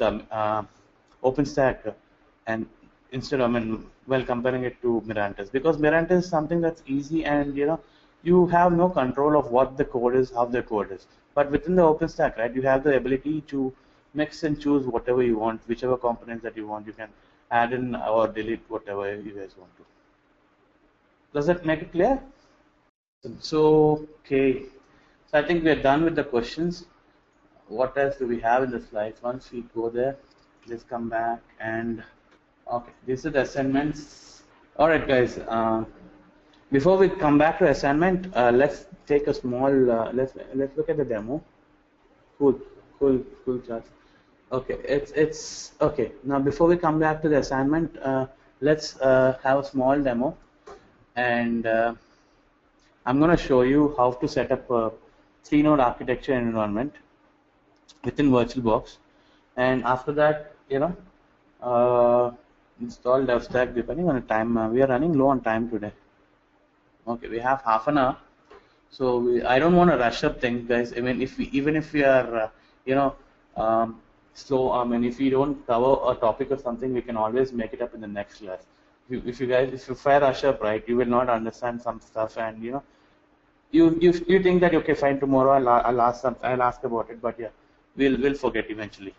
OpenStack and instead of while comparing it to Mirantis, because Mirantis is something that's easy and you have no control of what the code is, how the code is. But within the OpenStack, right, you have the ability to mix and choose whatever you want, whichever components that you want, you can add in or delete whatever you guys want to. Does that make it clear? So, okay. So I think we're done with the questions. What else do we have in the slides? Once we go there, let's come back and okay, these are the assignments. All right, guys. Before we come back to assignment, let's take a small. Let's look at the demo. Cool, Charles. Okay, it's okay. Now before we come back to the assignment, let's have a small demo, and I'm going to show you how to set up a 3-node architecture environment within VirtualBox, and after that, install DevStack depending on the time. We are running low on time today. Okay, we have half an hour, so I don't want to rush up things, guys. I mean, even if we are, slow. If we don't cover a topic or something, we can always make it up in the next class. If you fire rush up, right, you will not understand some stuff, and you think that okay, fine, tomorrow I'll ask about it, but yeah, we'll forget eventually.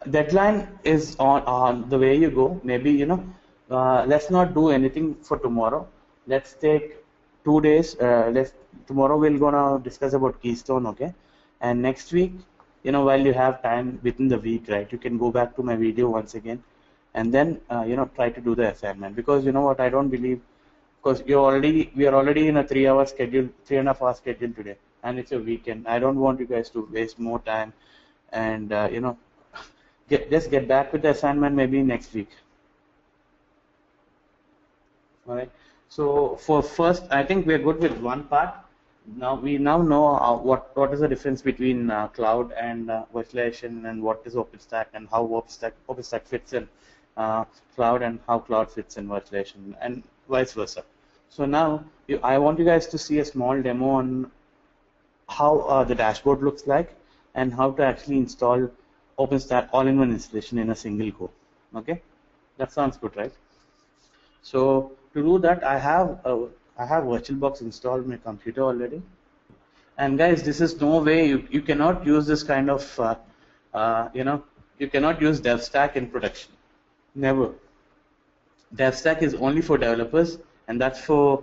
Deadline is on the way you go. Maybe let's not do anything for tomorrow. Let's take 2 days. Tomorrow we're gonna discuss about Keystone, okay? And next week, while you have time within the week, right, you can go back to my video once again, and then try to do the assignment. Because you know what, I don't believe, because we are already in a 3-hour schedule, 3.5-hour schedule today, and it's a weekend. I don't want you guys to waste more time, and just get back with the assignment maybe next week. All right. So for first, I think we're good with one part. Now we know what is the difference between cloud and virtualization, and what is OpenStack, and how OpenStack fits in cloud, and how cloud fits in virtualization, and vice versa. So now I want you guys to see a small demo on how the dashboard looks like, and how to actually install OpenStack all-in-one installation in a single go. Okay, that sounds good, right? So to do that, I have VirtualBox installed on my computer already. And guys, this is no way you cannot use this kind of you cannot use DevStack in production. Never. DevStack is only for developers, and that's for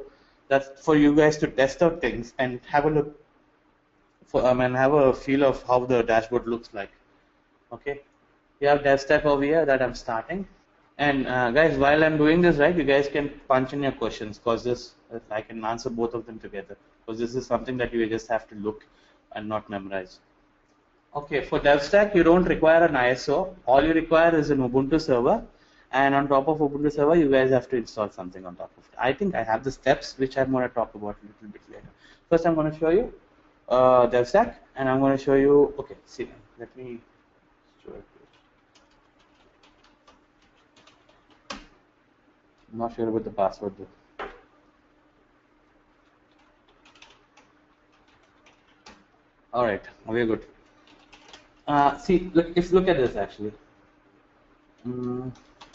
you guys to test out things and have a look and have a feel of how the dashboard looks like. Okay, we have DevStack over here that I'm starting. And guys, while I'm doing this, right, you guys can punch in your questions, because this I can answer both of them together, because this is something that you just have to look and not memorize. Okay, for DevStack, you don't require an ISO. All you require is an Ubuntu server, and on top of Ubuntu server, you guys have to install something on top of it. I think I have the steps, which I'm going to talk about a little bit later. First, I'm going to show you DevStack, and I'm going to show you. Okay, see, let me show it. I'm not sure about the password though. All right, we're good. See, look at this actually. All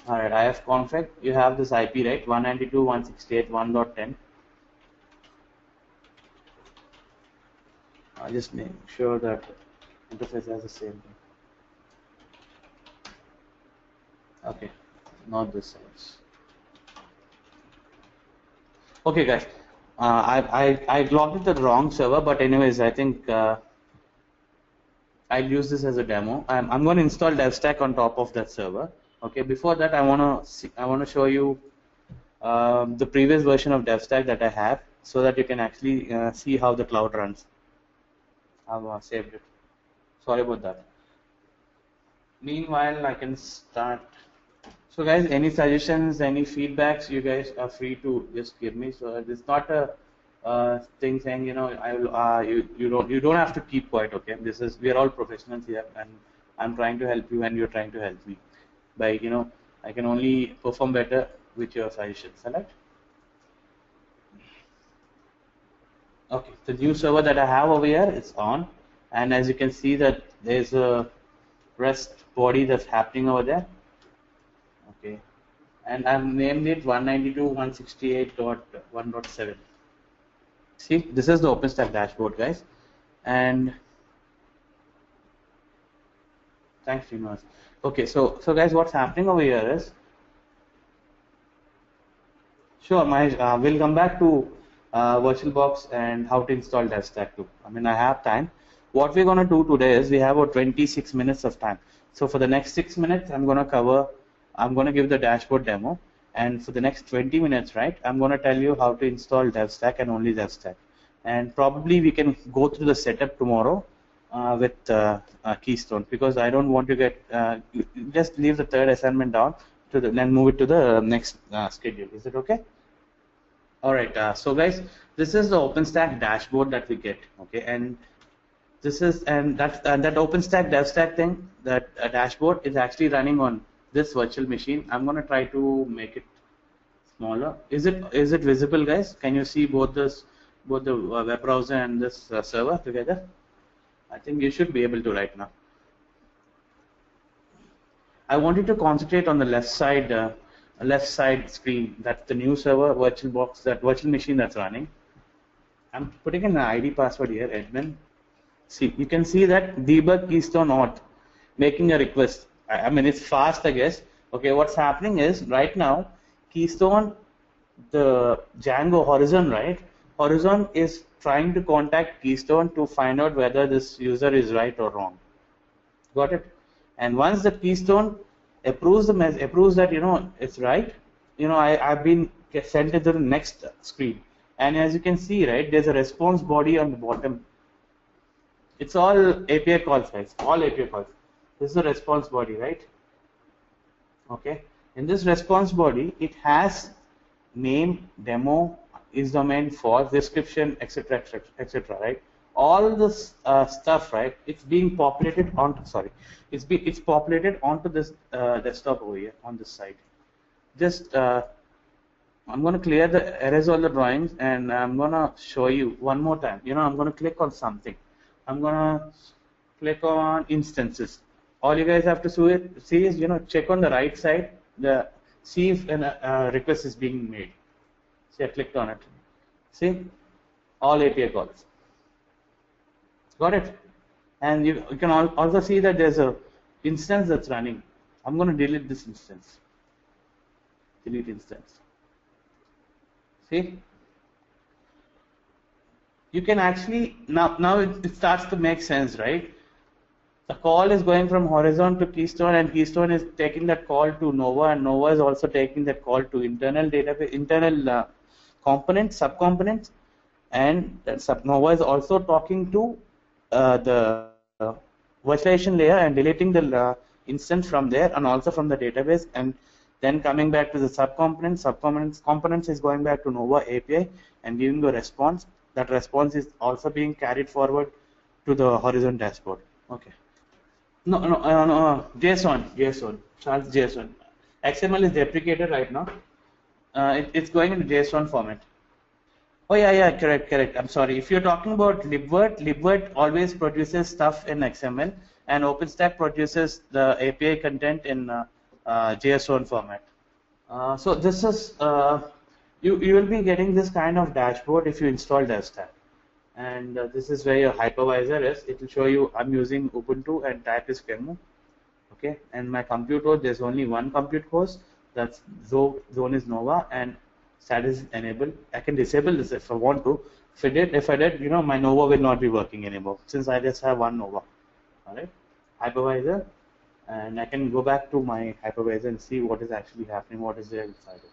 right, I have config. You have this IP, right? 192.168.1.10. I'll just make sure that interface has the same thing. Okay, not this size. Okay, guys. I logged into the wrong server, but anyways, I think I'll use this as a demo. I'm going to install DevStack on top of that server. Okay. Before that, I want to show you the previous version of DevStack that I have, so that you can actually see how the cloud runs. I've saved it. Sorry about that. Meanwhile, I can start. So guys, any suggestions, any feedbacks, you guys are free to just give me. So it's not a thing saying, you know, you don't have to keep quiet. Okay, we are all professionals here, and I'm trying to help you, and you're trying to help me. By, you know, I can only perform better with your suggestions. Alright. Okay, the new server that I have over here is on, and as you can see that there's a REST body that's happening over there. Okay, and I've named it 192.168.1.7. See, this is the OpenStack dashboard, guys. And thanks, Srinivas. Okay, so guys, what's happening over here is, sure, we'll come back to VirtualBox and how to install DevStack too. I mean, I have time. What we're going to do today is we have about 26 minutes of time. So for the next 6 minutes, I'm going to give the dashboard demo, and for the next 20 minutes, right, I'm going to tell you how to install DevStack and only DevStack. And probably we can go through the setup tomorrow with Keystone, because I don't want to get just leave the third assignment down to then move it to the next schedule. Is it okay? All right. So guys, this is the OpenStack dashboard that we get. Okay, and this is that OpenStack DevStack thing, that dashboard is actually running on this virtual machine. I'm going to try to make it smaller. Is it visible, guys? Can you see both the web browser and this server together? I think you should be able to right now. I want you to concentrate on the left side screen. That's the new server, VirtualBox, that virtual machine that's running. I'm putting in an ID password here, admin. See, you can see that debug keystone auth, making a request. I mean, it's fast, I guess. Okay, what's happening is right now, Keystone, the Django Horizon, right? Horizon is trying to contact Keystone to find out whether this user is right or wrong. Got it? And once the Keystone approves that, you know, it's right, you know, I've been sent to the next screen. And as you can see, right, there's a response body on the bottom. It's all API calls, guys. All API calls. This is the response body, right? Okay. In this response body, it has name, demo, is domain, for description, etc., etc., right? All this stuff, right? It's being populated onto. Sorry, it's populated onto this desktop over here on this side. Just I'm going to clear erase all the drawings, and I'm going to show you one more time. You know, I'm going to click on something. I'm going to click on instances. All you guys have to see is, you know, check on the right side, see if a request is being made. See, I clicked on it. See, all API calls. Got it? And you can also see that there's a instance that's running. I'm going to delete this instance. Delete instance. See, you can actually now it starts to make sense, right? The call is going from horizon to keystone, and keystone is taking that call to Nova, and Nova is also taking that call to internal database, internal components, subcomponents, and that Nova is also talking to the virtualization layer and deleting the instance from there and also from the database, and then coming back to the components is going back to Nova API and giving a response. That response is also being carried forward to the horizon dashboard. Okay. No, JSON, Charles, JSON. XML is deprecated right now. It's going into JSON format. Oh yeah, correct. I'm sorry. If you're talking about libvirt always produces stuff in XML, and OpenStack produces the API content in JSON format. So this is you will be getting this kind of dashboard if you install DevStack. And this is where your hypervisor is. It will show you I'm using Ubuntu and type is Kemu. Okay, and my compute host, there's only one compute host. That's zone is Nova, and status is enabled. I can disable this if I want to. If I did, my Nova will not be working anymore since I just have one Nova. All right, hypervisor, and I can go back to my hypervisor and see what is actually happening, what is there inside it.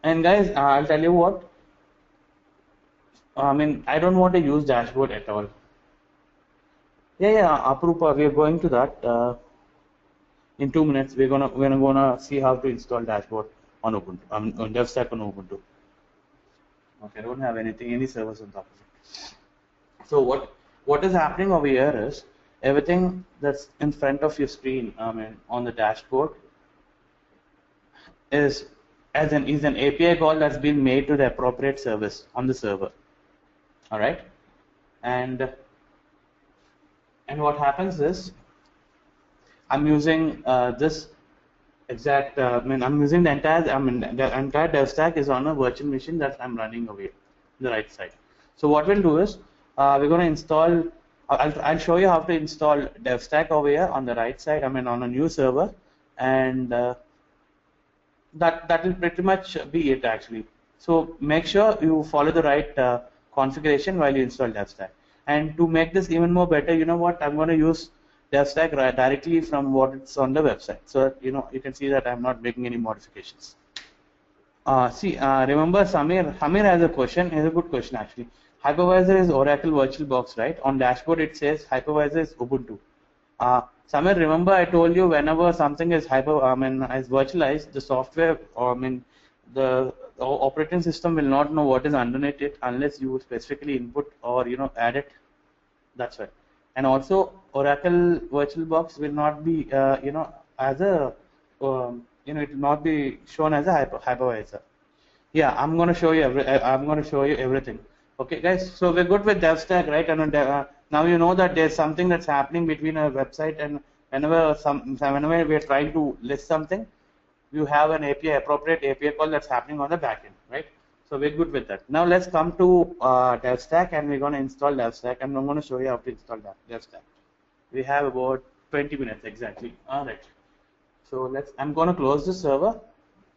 And guys, I'll tell you what. I don't want to use dashboard at all. Yeah, Aprupa, we are going to that. In 2 minutes, we're gonna see how to install dashboard on Ubuntu, on DevStack on Ubuntu. Okay, I don't have any servers on top of it. So what is happening over here is everything that's in front of your screen, on the dashboard, is an API call that's been made to the appropriate service on the server. All right, and what happens is I'm using this exact. I'm using the entire. The entire DevStack is on a virtual machine that I'm running over here, the right side. So what we'll do is we're going to install. I'll show you how to install DevStack over here on the right side. On a new server, and that will pretty much be it actually. So make sure you follow the right configuration while you install DevStack. And to make this even more better, you know what? I'm going to use DevStack directly from what it's on the website. So you can see that I'm not making any modifications. Remember Samir has a question. It's a good question actually. Hypervisor is Oracle VirtualBox, right? On dashboard it says hypervisor is Ubuntu. Samir, remember I told you whenever something is is virtualized, the software, the operating system will not know what is underneath it unless you specifically input or add it. That's right. And also Oracle VirtualBox will not be as a it will not be shown as a hypervisor. Yeah, I'm going to show you everything. Okay, guys. So we're good with DevStack, right? And now you know that there's something that's happening between a website, and whenever we're trying to list something, you have an appropriate API call that's happening on the backend, right? So we're good with that. Now let's come to DevStack, and we're going to install DevStack, and I'm going to show you how to install DevStack. We have about 20 minutes exactly. All right. So I'm going to close the server.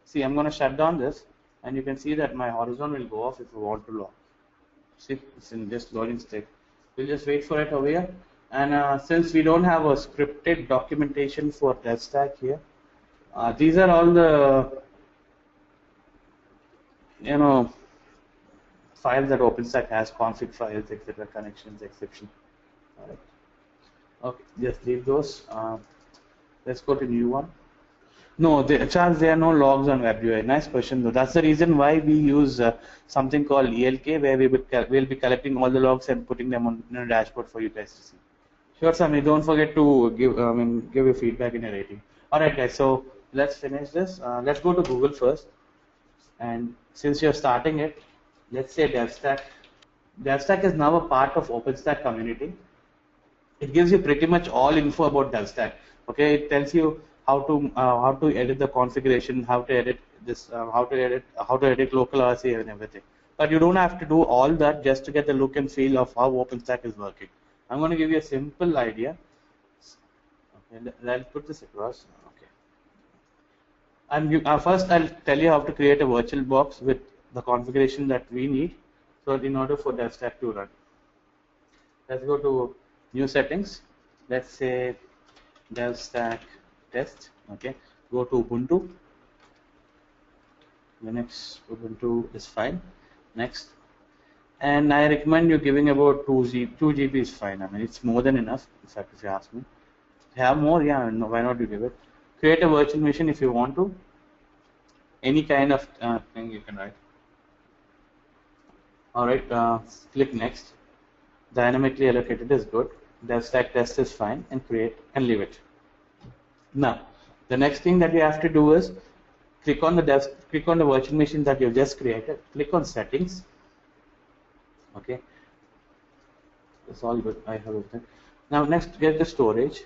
See, I'm going to shut down this, and you can see that my horizon will go off if you want to log. See, it's in this loading state. We'll just wait for it over here. And since we don't have a scripted documentation for DevStack here, these are all the files that OpenStack has, config files, etc., connections, exception. All right. Okay, just leave those. Let's go to new one. No, Charles, there are no logs on WebUI. Nice question though. That's the reason why we use something called ELK, where we'll be collecting all the logs and putting them on a dashboard for you guys to see. Sure, Sammy. Don't forget to give your feedback in your rating. All right, guys. So let's finish this. Let's go to Google first. And since you're starting it, let's say DevStack. DevStack is now a part of OpenStack community. It gives you pretty much all info about DevStack. Okay, it tells you how to edit the configuration, how to edit this, how to edit local RC and everything. But you don't have to do all that just to get the look and feel of how OpenStack is working. I'm going to give you a simple idea. Okay, let's put this across. Okay. First I'll tell you how to create a virtual box with the configuration that we need. So in order for DevStack to run, let's go to new settings. Let's say DevStack test. Okay, go to Ubuntu. Linux Ubuntu is fine. Next, and I recommend you giving about 2 GB is fine. I mean, it's more than enough. In fact, if you ask me, have more, yeah, no, why not you give it? Create a virtual machine if you want to. Any kind of thing you can write. All right, click next. Dynamically allocated is good. DevStack test is fine, and create and leave it. Now, the next thing that you have to do is click on the virtual machine that you've just created. Click on settings. Okay, it's all good. I have it. Now, next, get the storage,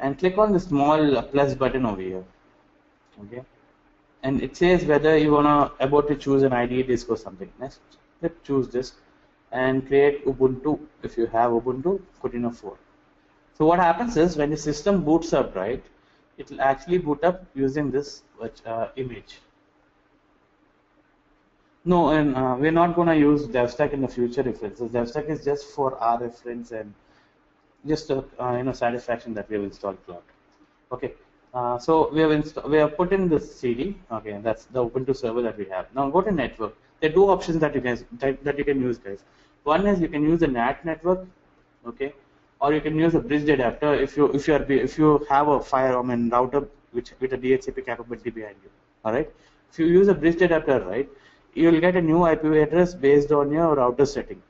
and click on the small plus button over here. Okay, and it says whether you about to choose an IDE disk or something. Next, let's choose this and create Ubuntu. If you have Ubuntu, put in a 4. So what happens is when the system boots up, right, it will actually boot up using this image. No, and we're not going to use DevStack in the future references. DevStack is just for our reference and just satisfaction that we have installed Cloud. Okay, so we have put in this CD. Okay, that's the Ubuntu server that we have. Now go to network. There are 2 options that you can use, guys. One is you can use the NAT network, okay, or you can use a bridge adapter if you have a router with a DHCP capability behind you. All right. If you use a bridge adapter, right, you will get a new IP address based on your router setting,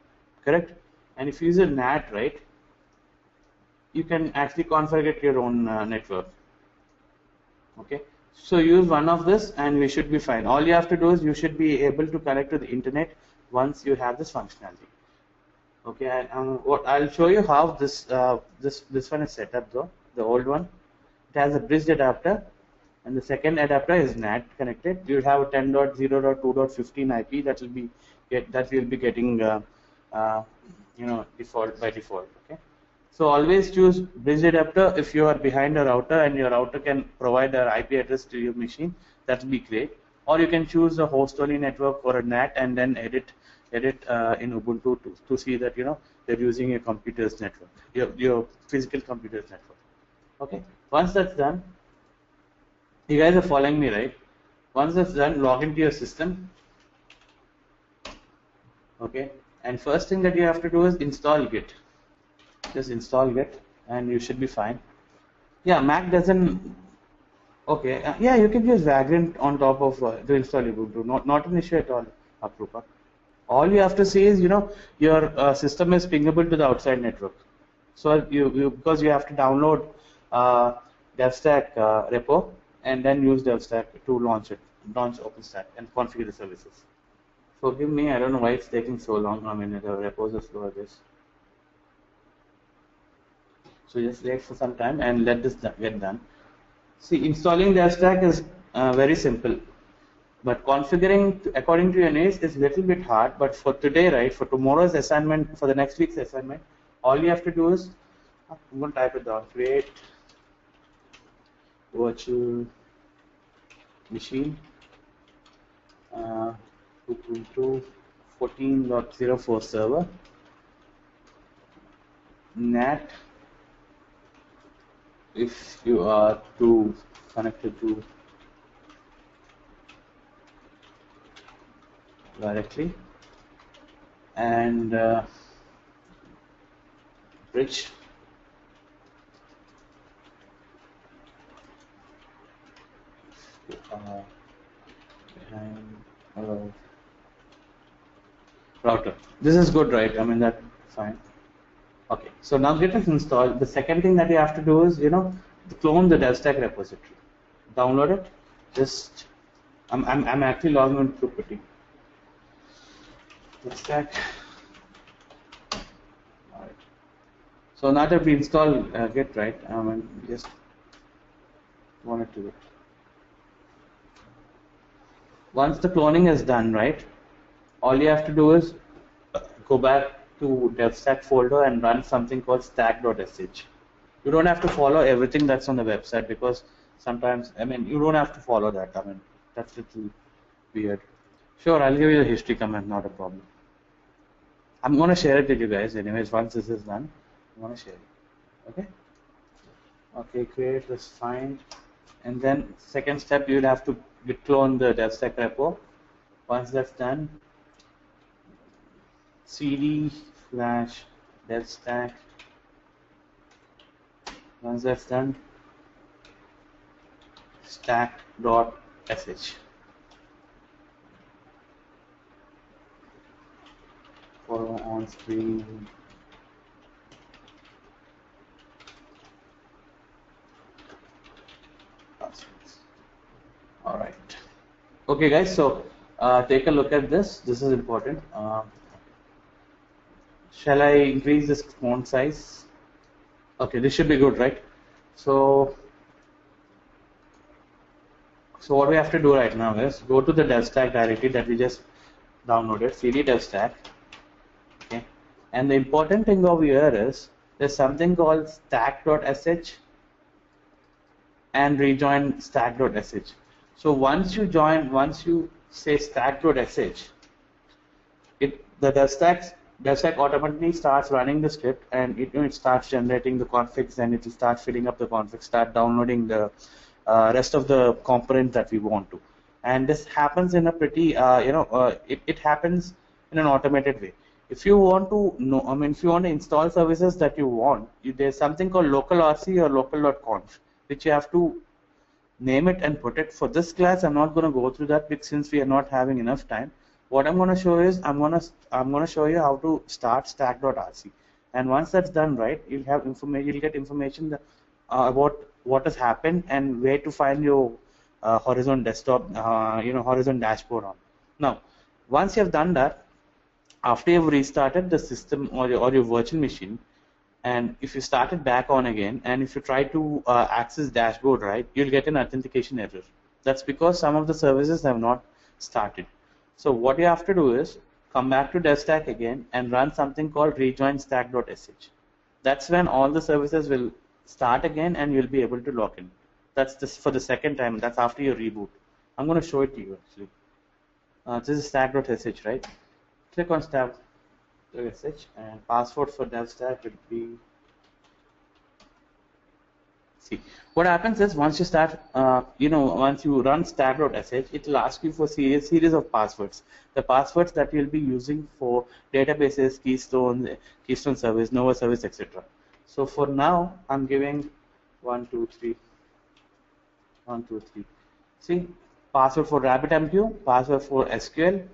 correct? And if you use a NAT, right, you can actually configure your own network. Okay. So use one of this, and we should be fine. All you have to do is you should be able to connect to the internet once you have this functionality. Okay, and what I'll show you how this one is set up though. The old one, it has a bridge adapter, and the second adapter is NAT connected. You'll have a 10.0.2.15 IP that will be getting default by default. Okay, so always choose bridge adapter if you are behind a router and your router can provide an IP address to your machine. That will be great. Or you can choose a host only network or a NAT and then edit in Ubuntu to see that you're using your computer's network, your physical computer's network. Okay, once that's done, you guys are following me, right? Once that's done, log into your system. Okay, and first thing that you have to do is install Git. Just install Git, and you should be fine. Yeah, Mac doesn't. Okay, yeah, you can use Vagrant on top of to install Ubuntu. Not an issue at all, Aprupa. All you have to see is, your system is pingable to the outside network. So because you have to download DevStack repo and then use DevStack to launch OpenStack and configure the services. Forgive me, I don't know why it's taking so long. I mean, the repos are slow at this. So just wait for some time and let this get done. See, installing DevStack is very simple. But configuring according to your needs is a little bit hard. But for today, right, for tomorrow's assignment, for the next week's assignment, all you have to do is, I'm going to type it down, create virtual machine, Ubuntu 14.04 server, NAT, if you are connected to directly, and bridge behind router. This is good, right? I mean, that's fine. Okay, so now Git is installed. The second thing that you have to do is, clone the DevStack repository. Download it. Just, I'm actually logging in through Putty. DevStack. All right. So now that we install Git, right? Just wanted to. Once the cloning is done, right? All you have to do is go back to DevStack folder and run something called stack.sh. You don't have to follow everything that's on the website because Sometimes, I mean, you don't have to follow that. I mean, that's a little weird. Sure, I'll give you the history command, not a problem. I'm going to share it with you guys anyways. Once this is done, I'm going to share it. Okay? Okay, create this find. And then second step, you'll have to git clone the DevStack repo. Once that's done, cd/devstack. Once that's done, stack.sh. Follow on screen. All right. Okay, guys. So take a look at this. This is important. Shall I increase this font size? Okay, this should be good, right? So what we have to do right now is go to the DevStack directory that we just downloaded, cd devstack. Okay, and the important thing over here is there's something called stack.sh and rejoin stack.sh. So once you say stack.sh, the DevStack automatically starts running the script, and it starts generating the configs, and it will start filling up the configs, start downloading the rest of the components that we want to. And this happens in a pretty, it happens in an automated way. If you want to know, I mean, if you want to install services that you want, there's something called localrc or local.conf, which you have to name it and put it. For this class, I'm not going to go through that because since we are not having enough time. What I'm going to show is I'm going to show you how to start stack.rc, and once that's done, right, you'll have information. You'll get information that, about what has happened and where to find your Horizon desktop, Horizon dashboard on. Now, once you have done that, after you've restarted the system or your virtual machine, and if you start it back on again, and if you try to access dashboard, right, you'll get an authentication error. That's because some of the services have not started. So what you have to do is come back to DevStack again and run something called rejoin stack.sh. That's when all the services will start again and you'll be able to log in. That's just for the second time. That's after your reboot. I'm going to show it to you actually. This is stack.sh, right? Click on stack.sh and password for DevStack will be. See, what happens is once you start, once you run stack.sh, it will ask you for series of passwords. The passwords that you'll be using for databases, Keystone service, Nova service, etc. So for now, I'm giving 1, 2, 3. See, password for RabbitMQ, password for SQL,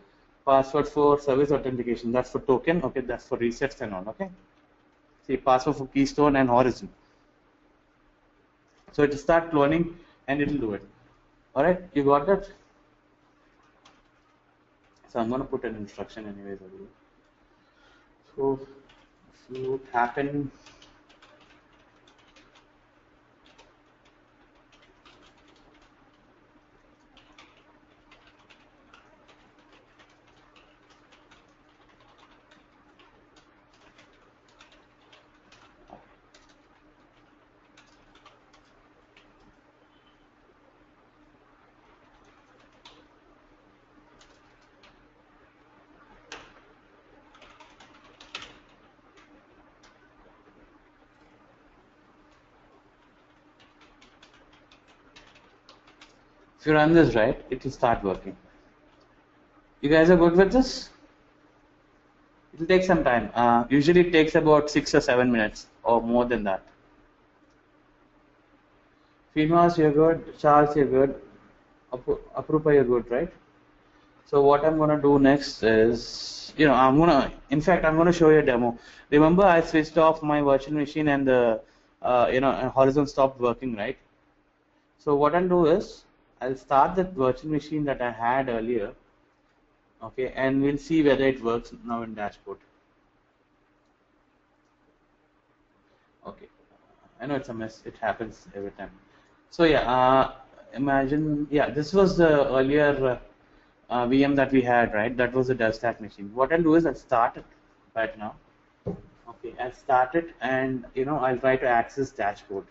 password for service authentication. That's for token. Okay, that's for resets and all. Okay. See, password for Keystone and Horizon. So it will start cloning and it will do it. Alright, you got that? So I'm going to put an instruction anyways. So if you happen if you run this right, it will start working. You guys are good with this? It will take some time. Usually it takes about 6 or 7 minutes or more than that. Fimas, you're good. Charles, you're good. Aprupa, you're good, right? So what I'm going to do next is, I'm going to show you a demo. Remember, I switched off my virtual machine and the, Horizon stopped working, right? So what I'll do is, I'll start that virtual machine that I had earlier, okay, and we'll see whether it works now in dashboard. Okay, I know it's a mess. It happens every time. So yeah, imagine, this was the earlier VM that we had, right? That was the DevStack machine. What I'll do is I'll start it right now. Okay, I'll start it and I'll try to access dashboard.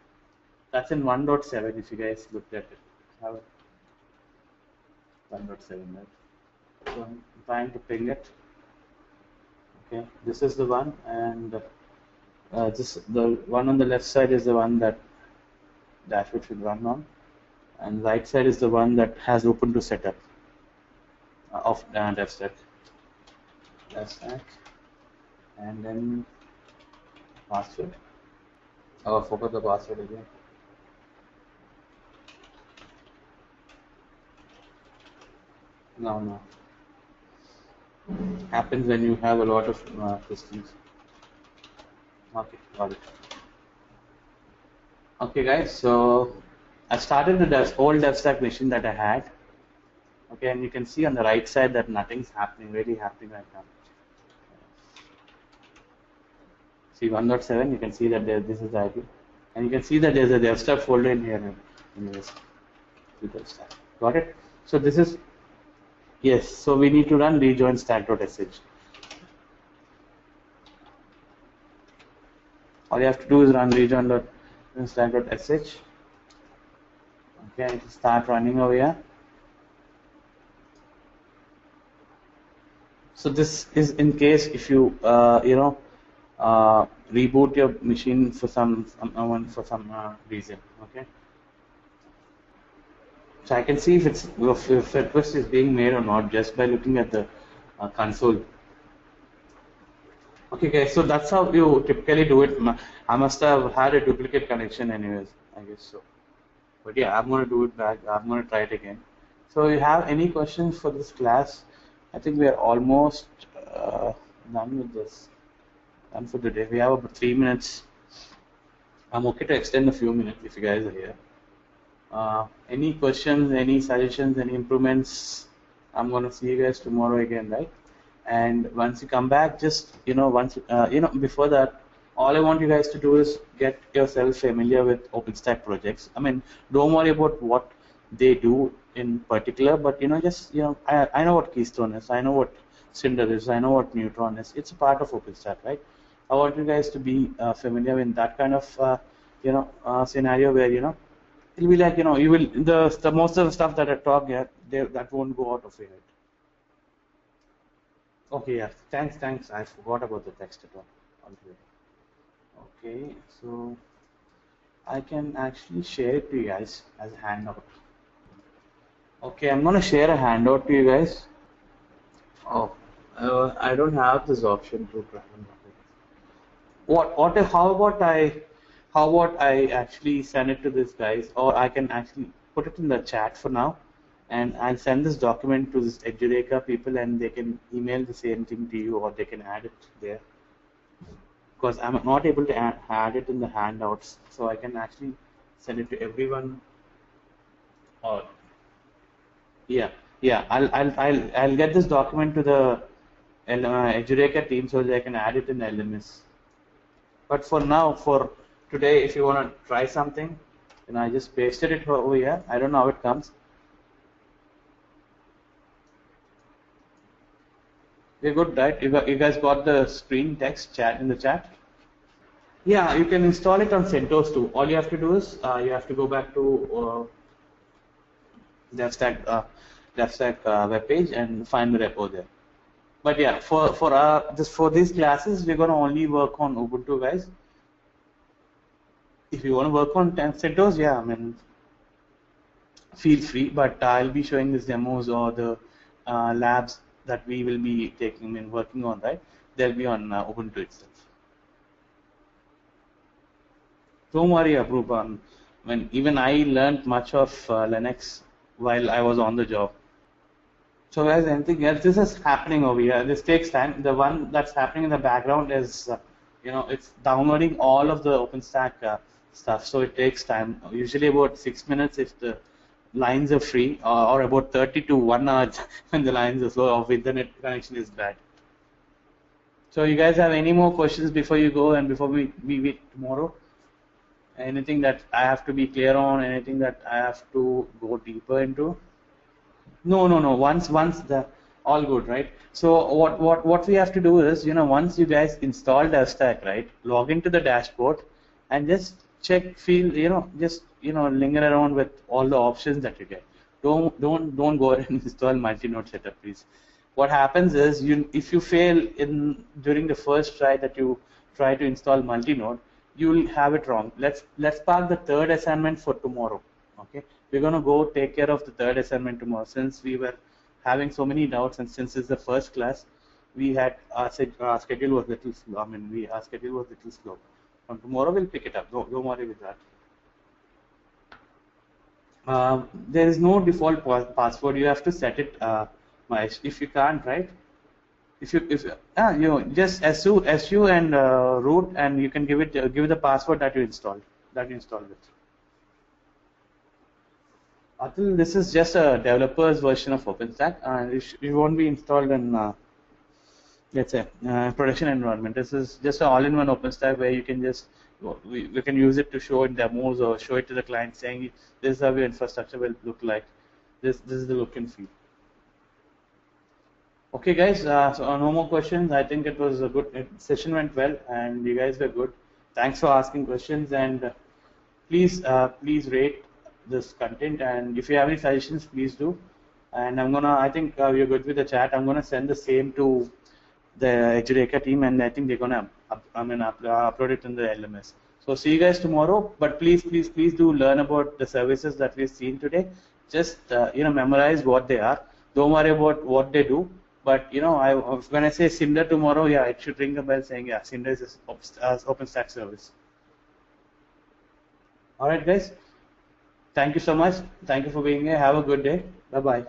That's in 1.7 if you guys looked at it. Have it. 1.7, right? So I'm trying to ping it. Okay, this is the one, and the one on the left side is the one that dashboard should run on, and the right side is the one that has Ubuntu setup of DevStack, and then password. Oh, I forgot the password again. No. Happens when you have a lot of systems. Okay, got it. Okay, guys. So I started the old DevStack machine that I had. Okay, and you can see on the right side that nothing's really happening right now. See 1.7, you can see that this is the IP, and you can see that there's a DevStack folder in here. In this DevStack. Got it? So this is yes. So we need to run rejoin stack.sh. All you have to do is run rejoin.stack.sh. Okay, start running over here. So this is in case if you reboot your machine for some reason. Okay. So I can see if request is being made or not just by looking at the console. Okay, guys. So that's how you typically do it. I must have had a duplicate connection, anyways. I guess so. But yeah, I'm going to do it back. I'm going to try it again. So you have any questions for this class? I think we are almost done with this. Done for today. We have about 3 minutes. I'm okay to extend a few minutes if you guys are here. Any questions, any suggestions, any improvements? I'm going to see you guys tomorrow again, right? And once you come back, just before that, all I want you guys to do is get yourself familiar with OpenStack projects. I mean, don't worry about what they do in particular, but I know what Keystone is, I know what Cinder is, I know what Neutron is. It's a part of OpenStack, right? I want you guys to be familiar in that kind of scenario where it'll be like you will the most of the stuff that I talk here that won't go out of your head. Okay, yeah, thanks. I forgot about the text at all. Okay, so I can actually share it to you guys as a handout. Okay, I'm gonna share a handout to you guys. Oh, I don't have this option to try. How about I actually send it to this guys, or I can actually put it in the chat for now, and I'll send this document to this Edureka people, and they can email the same thing to you, or they can add it there. Because I'm not able to add it in the handouts, so I can actually send it to everyone. Or yeah, I'll get this document to the Edureka team so they can add it in LMS. But for now, for today, if you want to try something, I just pasted it over here. I don't know how it comes. We're good, right? You guys got the screen text chat in the chat? Yeah, you can install it on CentOS too. All you have to do is you have to go back to DevStack webpage and find the repo there. But yeah, for these classes, we're going to only work on Ubuntu, guys. If you want to work on CentOS, yeah, I mean, feel free. But I'll be showing these demos or the labs that we will be working on, right? They'll be on Ubuntu itself. Don't worry, Aprupa. Even I learned much of Linux while I was on the job. So guys, anything else? This is happening over here. This takes time. The one that's happening in the background is, it's downloading all of the OpenStack stuff. So it takes time. Usually about 6 minutes if the lines are free, or about 30 to 1 hour when the lines are slow or internet connection is bad. So you guys have any more questions before you go and before we meet tomorrow? Anything that I have to be clear on? Anything that I have to go deeper into? No. Once all good, right? So what we have to do is, once you guys install DevStack, right, log into the dashboard and just check, feel, just linger around with all the options that you get. Don't go and install multi-node setup, please. What happens is, if you fail during the first try that you try to install multi-node, you will have it wrong. Let's park the third assignment for tomorrow. Okay, we're gonna go take care of the third assignment tomorrow, since we were having so many doubts, and since it's the first class, we had our schedule was little slow. I mean, our schedule was little slow. On tomorrow we'll pick it up. Don't worry with that. There is no default password. You have to set it, Mahesh. If you can't, right? If you just su and root, and you can give the password that you installed with. Atul, this is just a developer's version of OpenStack, and it won't be installed in let's say production environment. This is just an all-in-one OpenStack where you can just we can use it to show in demos or show it to the client, saying this is how your infrastructure will look like. This is the look and feel. Okay, guys. So no more questions. I think it was a good session. Went well, and you guys were good. Thanks for asking questions, and please rate this content, and if you have any suggestions, please do. And I think we're good with the chat. I'm gonna send the same to the Edureka team, and I think they're gonna upload it in the LMS. So see you guys tomorrow. But please do learn about the services that we've seen today. Just memorize what they are. Don't worry about what they do. But when I say Cinder tomorrow, yeah, it should ring a bell saying, yeah, Cinder is an OpenStack service. All right, guys. Thank you so much. Thank you for being here. Have a good day. Bye bye.